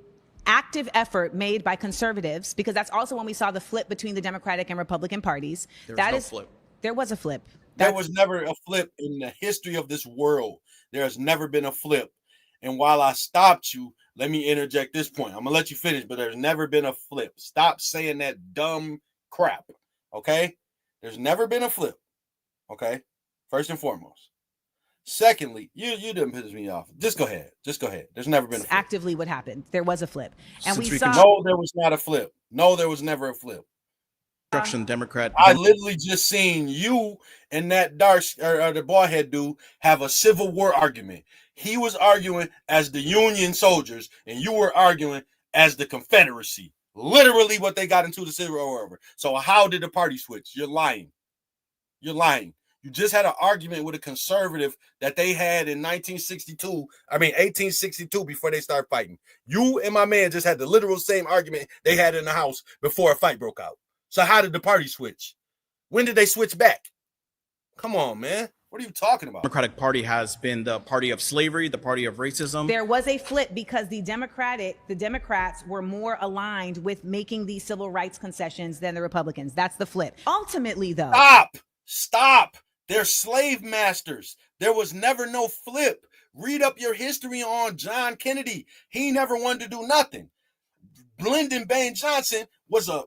active effort made by conservatives, because that's also when we saw the flip between the Democratic and Republican parties. There was no flip. There was a flip. There was never a flip in the history of this world. There has never been a flip. And while I stopped you, let me interject this point. I'm going to let you finish, but there's never been a flip. Stop saying that dumb crap, okay? There's never been a flip, okay? First and foremost. Secondly, you didn't piss me off. Just go ahead. There's never been a flip. Actively what happened. There was a flip. And No, there was not a flip. No, there was never a flip. Democrat. I literally just seen you and that dark or the bald head dude have a Civil War argument. He was arguing as the Union soldiers, and you were arguing as the Confederacy. Literally what they got into the Civil War over. So how did the party switch? You're lying. You just had an argument with a conservative that they had in 1862 before they started fighting. You and my man just had the literal same argument they had in the house before a fight broke out. So how did the party switch? When did they switch back? Come on, man. What are you talking about? Democratic Party has been the party of slavery, the party of racism. There was a flip because the Democrats were more aligned with making these civil rights concessions than the Republicans. That's the flip. Ultimately, though. Stop. They're slave masters. There was never no flip. Read up your history on John Kennedy. He never wanted to do nothing. Lyndon Baines Johnson was a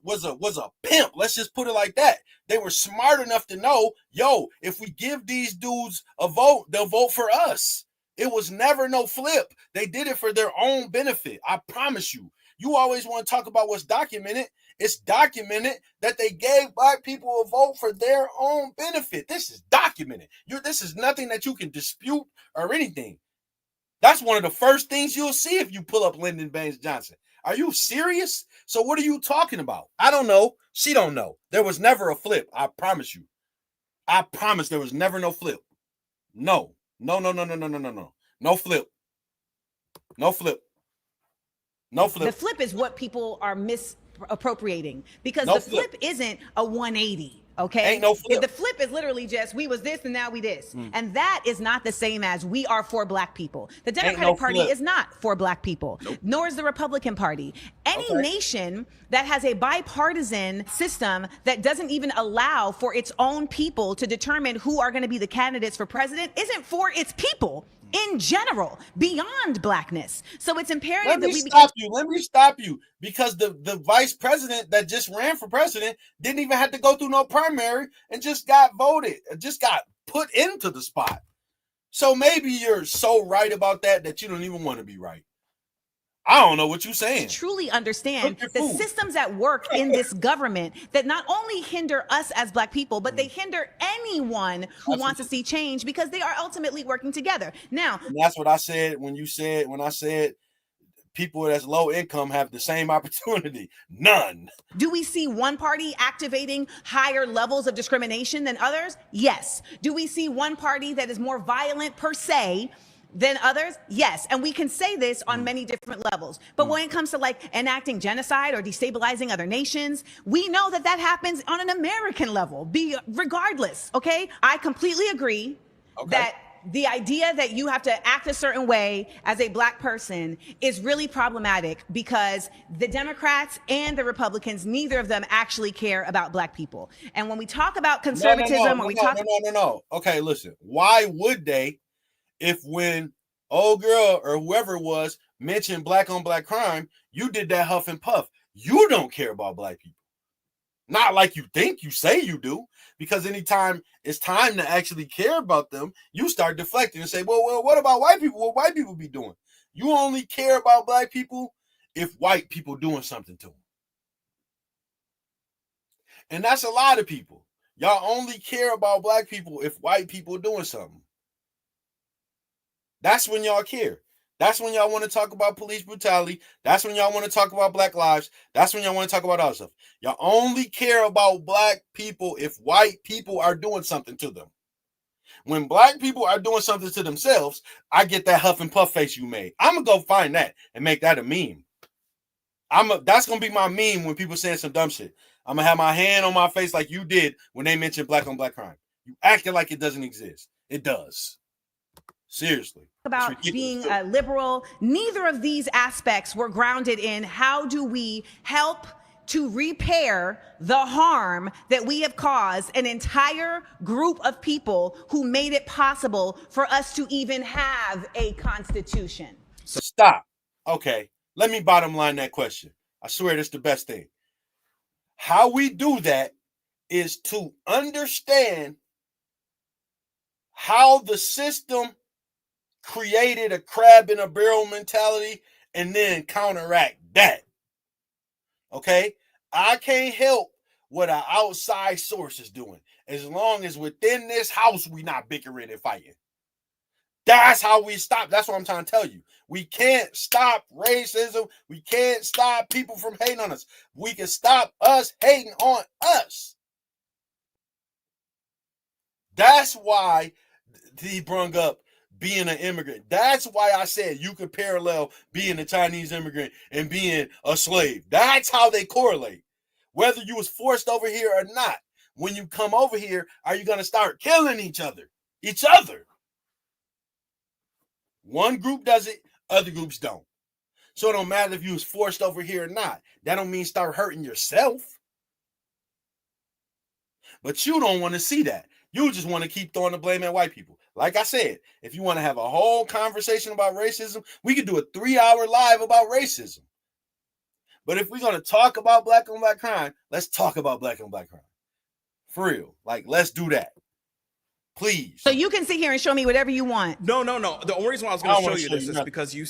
pimp. Let's just put it like that. They were smart enough to know, if we give these dudes a vote, they'll vote for us. It was never no flip. They did it for their own benefit. I promise you. You always want to talk about what's documented. It's documented that they gave black people a vote for their own benefit. This is documented. This is nothing that you can dispute or anything. That's one of the first things you'll see if you pull up Lyndon Baines Johnson. Are you serious? So what are you talking about? I don't know. She don't know. There was never a flip. I promise you. I promise there was never no flip. No. No flip. No flip. No flip. The flip is what people are misappropriating, because the flip isn't a 180. Okay. Ain't no flip. The flip is literally just we was this and now we this. And that is not the same as we are for black people. The Democratic Party is not for black people, nor is the Republican Party. Any nation that has a bipartisan system that doesn't even allow for its own people to determine who are going to be the candidates for president isn't for its people in general, beyond blackness. So it's imperative Let me stop you, because the vice president that just ran for president didn't even have to go through no primary and just got voted, just got put into the spot. So maybe you're so right about that you don't even want to be right. I don't know what you're saying. Truly understand the systems at work in this government that not only hinder us as black people, but they hinder anyone who wants to see change, because they are ultimately working together. Now, and that's what I said when I said people that's low income have the same opportunity. None. Do we see one party activating higher levels of discrimination than others? Yes. Do we see one party that is more violent per se than others? Yes. And we can say this on many different levels. But when it comes to like enacting genocide or destabilizing other nations, we know that happens on an American level, regardless. Okay. I completely agree that the idea that you have to act a certain way as a black person is really problematic, because the Democrats and the Republicans, neither of them actually care about black people. And when we talk about conservatism, Okay, listen. Why would they? If when old girl or whoever it was mentioned black on black crime, you did that huff and puff. You don't care about black people. Not like you think you say you do, because anytime it's time to actually care about them, you start deflecting and say, well, what about white people? What white people be doing? You only care about black people if white people doing something to them. And that's a lot of people. Y'all only care about black people if white people doing something. That's when y'all care. That's when y'all want to talk about police brutality. That's when y'all want to talk about black lives. That's when y'all want to talk about other stuff. Y'all only care about black people if white people are doing something to them. When black people are doing something to themselves, I get that huff and puff face you made. I'm going to go find that and make that a meme. That's going to be my meme when people saying some dumb shit. I'm going to have my hand on my face like you did when they mentioned black on black crime. You acting like it doesn't exist. It does. Seriously. About being a liberal, neither of these aspects were grounded in how do we help to repair the harm that we have caused an entire group of people who made it possible for us to even have a constitution. So stop. Okay, let me bottom line that question. I swear that's the best thing. How we do that is to understand how the system created a crab in a barrel mentality and then counteract that. Okay? I can't help what an outside source is doing as long as within this house we not bickering and fighting. That's how we stop. That's what I'm trying to tell you. We can't stop racism. We can't stop people from hating on us. We can stop us hating on us. That's why he brung up being an immigrant. That's why I said you could parallel being a Chinese immigrant and being a slave. That's how they correlate. Whether you was forced over here or not, when you come over here, are you going to start killing each other? One group does it, other groups don't. So it don't matter if you was forced over here or not. That don't mean start hurting yourself. But you don't want to see that. You just want to keep throwing the blame at white people. Like I said, if you want to have a whole conversation about racism, we could do a 3-hour live about racism. But if we're going to talk about black on black crime, let's talk about black on black crime. For real. Like, let's do that. Please. So you can sit here and show me whatever you want. No. The only reason why I was going to show you this is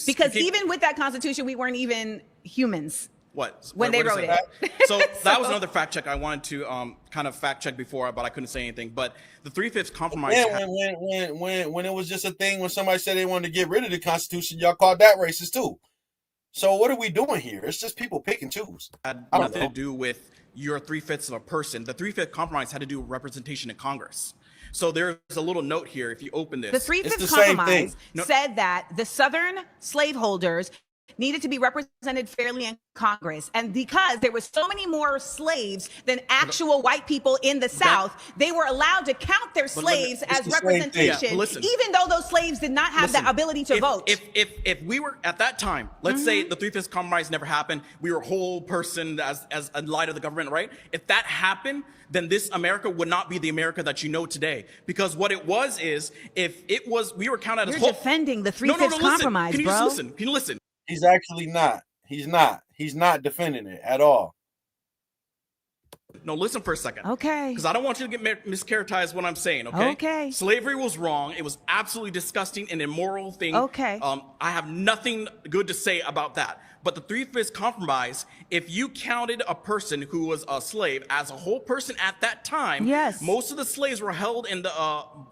because even with that Constitution, we weren't even humans. What? When they wrote it. So that was another fact check I wanted to kind of fact check before, but I couldn't say anything. But the 3/5 compromise. When it was just a thing, when somebody said they wanted to get rid of the Constitution, y'all called that racist too. So what are we doing here? It's just people pick and choose. Had nothing to do with your 3/5 of a person. The 3/5 compromise had to do with representation in Congress. So there's a little note here. If you open this, the 3/5 compromise said that the Southern slaveholders needed to be represented fairly in Congress. And because there were so many more slaves than actual white people in the South, they were allowed to count their slaves as representation, even though those slaves did not have the ability to vote. If we were at that time, let's say the 3/5 compromise never happened, we were a whole person as in light of the government, right? If that happened, then this America would not be the America that you know today. Because what it was is, if it was, we were counted as You're defending the 3/5 compromise, Can you bro. just listen? Can you listen? He's actually not. He's not defending it at all. No, listen for a second. Okay. Because I don't want you to get mischaracterized what I'm saying, okay? Okay. Slavery was wrong. It was absolutely disgusting and immoral thing. Okay. I have nothing good to say about that. But the 3/5 compromise, if you counted a person who was a slave as a whole person at that time, yes, most of the slaves were held in the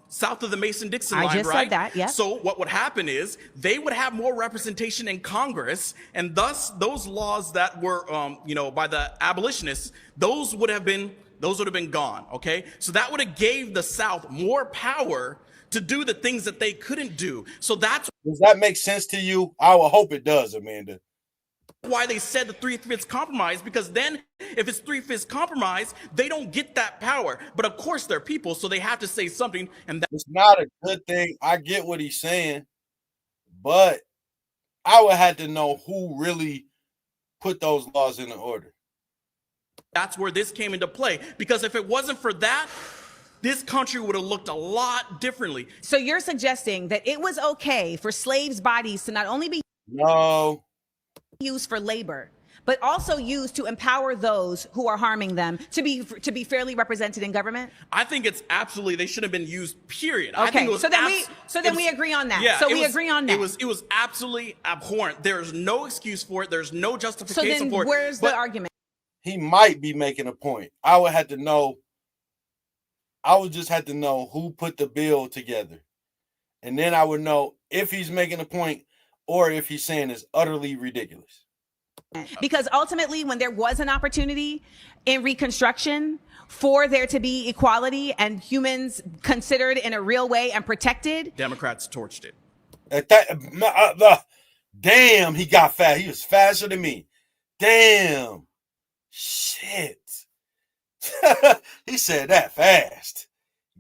south of the Mason-Dixon line, I just said that, yes. So what would happen is they would have more representation in Congress, and thus those laws that were, by the abolitionists, those would have been gone, okay? So that would have gave the South more power to do the things that they couldn't do. So that's... Does that make sense to you? I will hope it does, Amanda. Why they said the 3/5 compromise, because then if it's 3/5 compromise, they don't get that power. But of course they're people, so they have to say something, and it's not a good thing. I get what he's saying, but I would have to know who really put those laws into order. That's where this came into play, because if it wasn't for that, this country would have looked a lot differently. So you're suggesting that it was okay for slaves' bodies to not only be used for labor, but also used to empower those who are harming them to be fairly represented in government? I think it's absolutely, they should have been used, period. Okay, I think it was so then we agree on that. Yeah, so we agree on that. It was absolutely abhorrent. There's no excuse for it. There's no justification for it. Where's the argument? He might be making a point. I would just have to know who put the bill together. And then I would know if he's making a point or if he's saying it's utterly ridiculous. Because ultimately, when there was an opportunity in Reconstruction for there to be equality and humans considered in a real way and protected, Democrats torched it. At that, damn, he got fast. He was faster than me. Damn. Shit. He said that fast.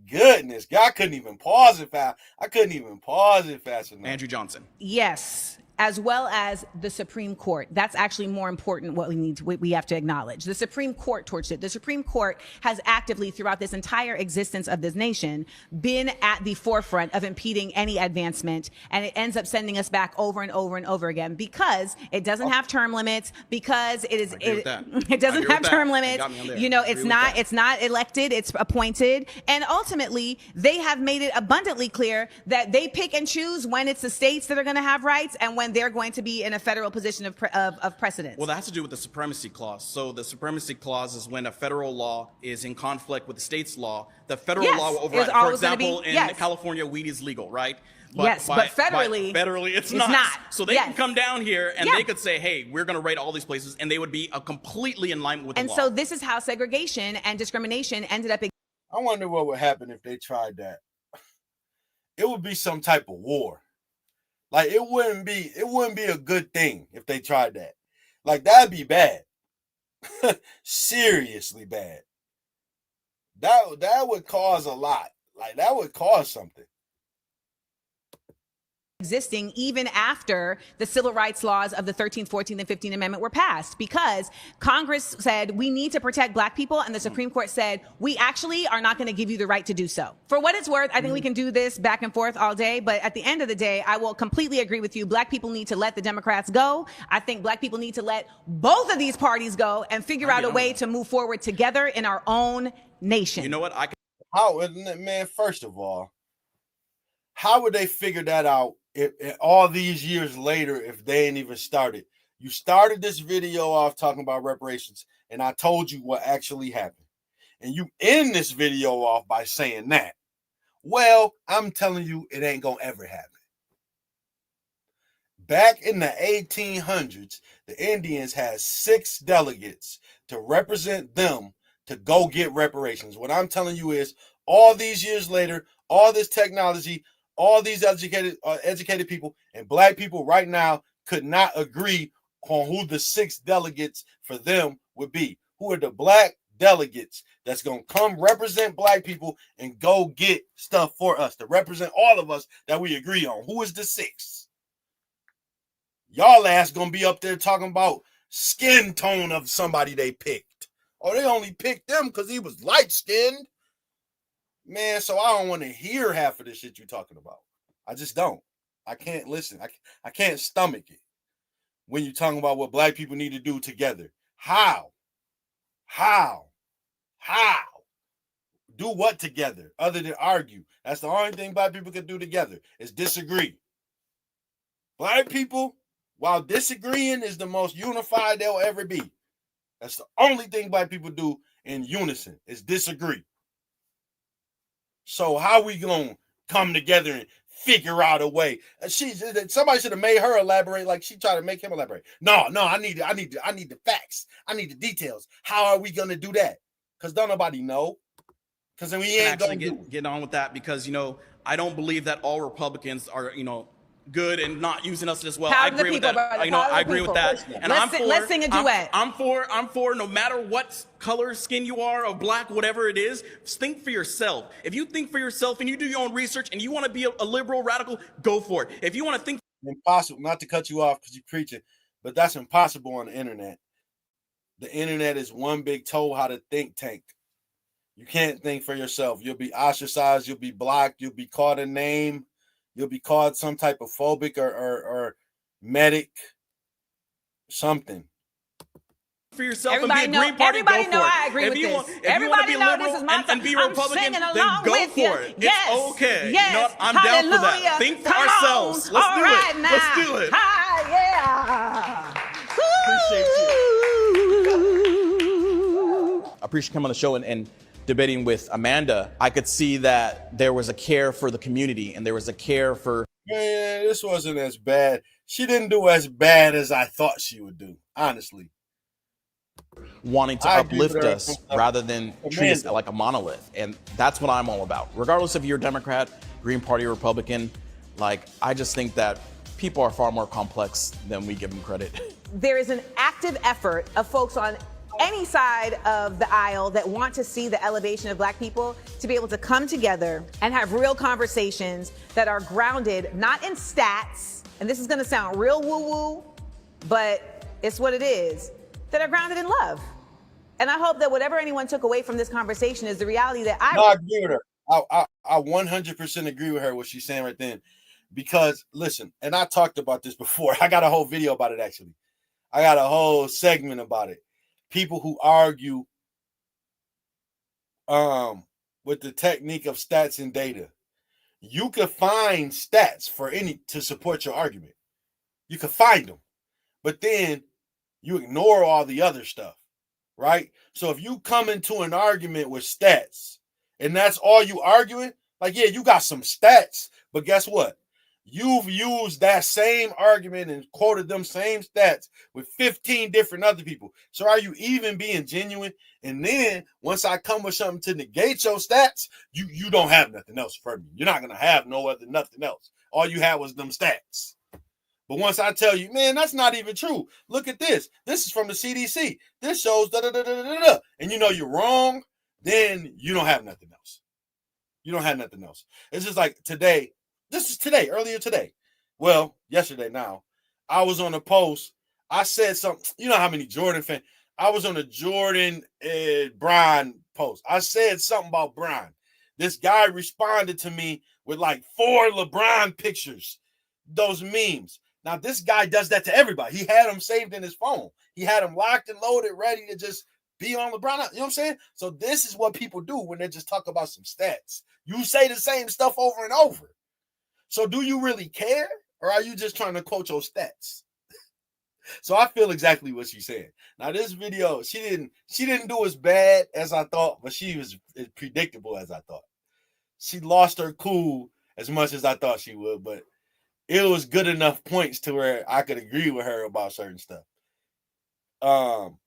Goodness, God, couldn't even pause it fast. I couldn't even pause it fast enough. Andrew Johnson. yes, as well as the Supreme Court. That's actually more important. What we have to acknowledge. The Supreme Court torched it. The Supreme Court has actively, throughout this entire existence of this nation, been at the forefront of impeding any advancement, and it ends up sending us back over and over and over again because it doesn't have term limits. Because it doesn't have term limits. You know, it's not elected. It's appointed, and ultimately they have made it abundantly clear that they pick and choose when it's the states that are going to have rights and when they're going to be in a federal position of precedence. Well, that has to do with the supremacy clause. So the supremacy clause is when a federal law is in conflict with the state's law. The federal law will override. For example, in California, weed is legal, right? But federally, it's not. So they can come down here and they could say, hey, we're going to rate all these places, and they would be completely in line with the law. And so this is how segregation and discrimination ended up. I wonder what would happen if they tried that. It would be some type of war. Like it wouldn't be a good thing if they tried that. Like that'd be bad. Seriously bad. That would cause a lot. Like that would cause something. Existing even after the civil rights laws of the 13th, 14th, and 15th Amendment were passed, because Congress said we need to protect Black people, and the Supreme Court said we actually are not going to give you the right to do so. For what it's worth, I think we can do this back and forth all day, but at the end of the day, I will completely agree with you. Black people need to let the Democrats go. I think Black people need to let both of these parties go and figure out a way to move forward together in our own nation. You know what? Man, first of all, how would they figure that out if all these years later if they ain't even started? You started this video off talking about reparations, and I told you what actually happened. And you end this video off by saying that. Well, I'm telling you, it ain't gonna ever happen. Back in the 1800s, the Indians had 6 delegates to represent them to go get reparations. What I'm telling you is, all these years later, all this technology, all these educated people and Black people right now could not agree on who the 6 delegates for them would be. Who are the Black delegates that's going to come represent Black people and go get stuff for us, to represent all of us that we agree on? Who is the 6? Y'all ass going to be up there talking about skin tone of somebody they picked. Or they only picked them because he was light-skinned. Man, so I don't want to hear half of the shit you're talking about. I just don't. I can't listen. I can't stomach it when you're talking about what Black people need to do together. How? Do what together other than argue? That's the only thing Black people can do together is disagree. Black people, while disagreeing is the most unified they'll ever be. That's the only thing Black people do in unison is disagree. So how we gonna come together and figure out a way? Somebody should have made her elaborate, like she tried to make him elaborate. No, I need the facts. I need the details. How are we gonna do that? Because don't nobody know. Because then we ain't gonna get on with that, because I don't believe that all Republicans are good and not using us as well. I agree with that. I agree with that. And let's sing a duet. I'm for no matter what color skin you are, of Black, whatever it is, think for yourself. If you think for yourself and you do your own research and you want to be a liberal radical, go for it. If you want to think, impossible, not to cut you off because you're preaching, but that's impossible on the internet. The internet is one big toll-how-to think tank. You can't think for yourself. You'll be ostracized. You'll be blocked. You'll be called a name. You'll be called some type of phobic or medic, something. for yourself Everybody and be a Green Party, everybody go know for it. I agree if with you this. Want, if Everybody you want to be know liberal this is my and be I'm Republican, singing then along go with for you. it. Yes. It's okay. Yes. You know what? I'm down for that. Hallelujah. Think for Come ourselves. on. Let's All do right it. now. Let's do it. Hi, yeah. Appreciate you. I appreciate coming on the show and debating with Amanda. I could see that there was a care for the community and there was a care for. Man, this wasn't as bad. She didn't do as bad as I thought she would do, honestly. Wanting to uplift us rather than treat us like a monolith. And that's what I'm all about. Regardless if you're a Democrat, Green Party, or Republican, like, I just think that people are far more complex than we give them credit. There is an active effort of folks on any side of the aisle that want to see the elevation of Black people to be able to come together and have real conversations that are grounded not in stats, and this is going to sound real woo-woo, but it's what it is, that are grounded in love. And I hope that whatever anyone took away from this conversation is the reality that I agree with her. I 100% agree with her, what she's saying right then. Because, listen, and I talked about this before. I got a whole video about it, actually. I got a whole segment about it. People who argue with the technique of stats and data. You could find stats for to support your argument. You could find them. But then you ignore all the other stuff, right? So if you come into an argument with stats and that's all you arguing, like, yeah, you got some stats, but guess what? You've used that same argument and quoted them same stats with 15 different other people. So are you even being genuine? And then once I come with something to negate your stats, you don't have nothing else for me. You're not going to have nothing else. All you had was them stats. But once I tell you, man, that's not even true. Look at this. This is from the CDC. This shows da-da-da-da-da-da. And you know you're wrong, then you don't have nothing else. You don't have nothing else. It's just like today. This is today, earlier today. Well, yesterday now. I was on a post. I said something. You know how many Jordan fans. I was on a Jordan Brian post. I said something about Brian. This guy responded to me with like 4 LeBron pictures. Those memes. Now, this guy does that to everybody. He had them saved in his phone. He had them locked and loaded, ready to just be on LeBron. You know what I'm saying? So this is what people do when they just talk about some stats. You say the same stuff over and over. So do you really care, or are you just trying to quote your stats? So I feel exactly what she's saying. Now this video, she didn't do as bad as I thought, but she was as predictable as I thought. She lost her cool as much as I thought she would, but it was good enough points to where I could agree with her about certain stuff. And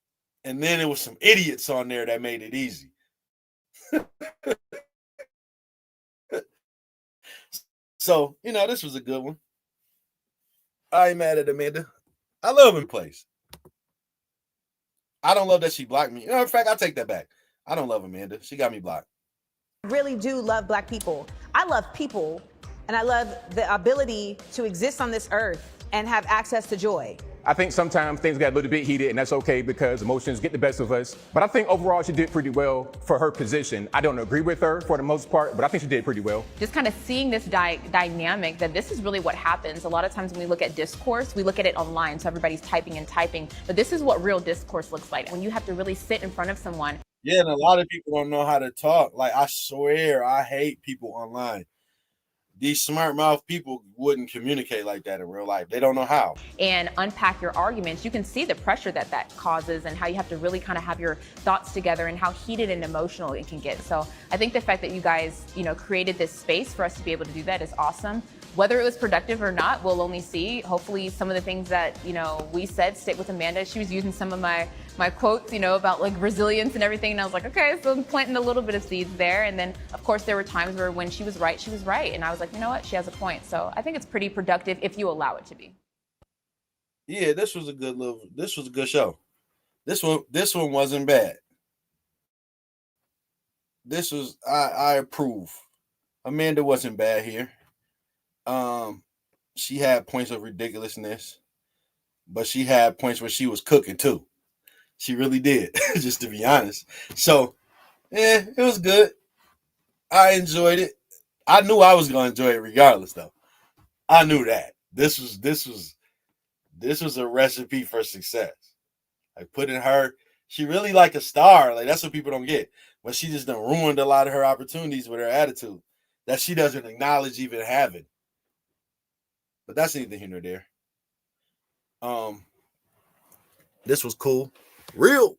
then there was some idiots on there that made it easy. So, you know, this was a good one. I ain't mad at Amanda. I love him place. I don't love that she blocked me. In fact, I take that back. I don't love Amanda. She got me blocked. I really do love Black people. I love people, and I love the ability to exist on this earth and have access to joy. I think sometimes things got a little bit heated, and that's okay because emotions get the best of us. But I think overall she did pretty well for her position. I don't agree with her for the most part, but I think she did pretty well. Just kind of seeing this dynamic that this is really what happens. A lot of times when we look at discourse, we look at it online, so everybody's typing and typing. But this is what real discourse looks like, when you have to really sit in front of someone. Yeah, and a lot of people don't know how to talk. Like, I swear, I hate people online. These smart mouth people wouldn't communicate like that in real life. They don't know how. And unpack your arguments. You can see the pressure that causes and how you have to really kind of have your thoughts together and how heated and emotional it can get. So I think the fact that you guys, created this space for us to be able to do that is awesome. Whether it was productive or not, we'll only see. Hopefully some of the things that, we said stick with Amanda. She was using some of my quotes, about like resilience and everything. And I was like, okay, so I'm planting a little bit of seeds there. And then of course there were times where when she was right, she was right. And I was like, you know what? She has a point. So I think it's pretty productive if you allow it to be. Yeah, this was a good show. This one wasn't bad. This was, I approve. Amanda wasn't bad here. She had points of ridiculousness, but she had points where she was cooking too. She really did, just to be honest. So, yeah, it was good. I enjoyed it. I knew I was gonna enjoy it regardless, though. I knew that. This was a recipe for success. Like putting her, she really like a star. Like that's what people don't get. But she just done ruined a lot of her opportunities with her attitude that she doesn't acknowledge even having. But that's neither here nor there. This was cool. Rhil.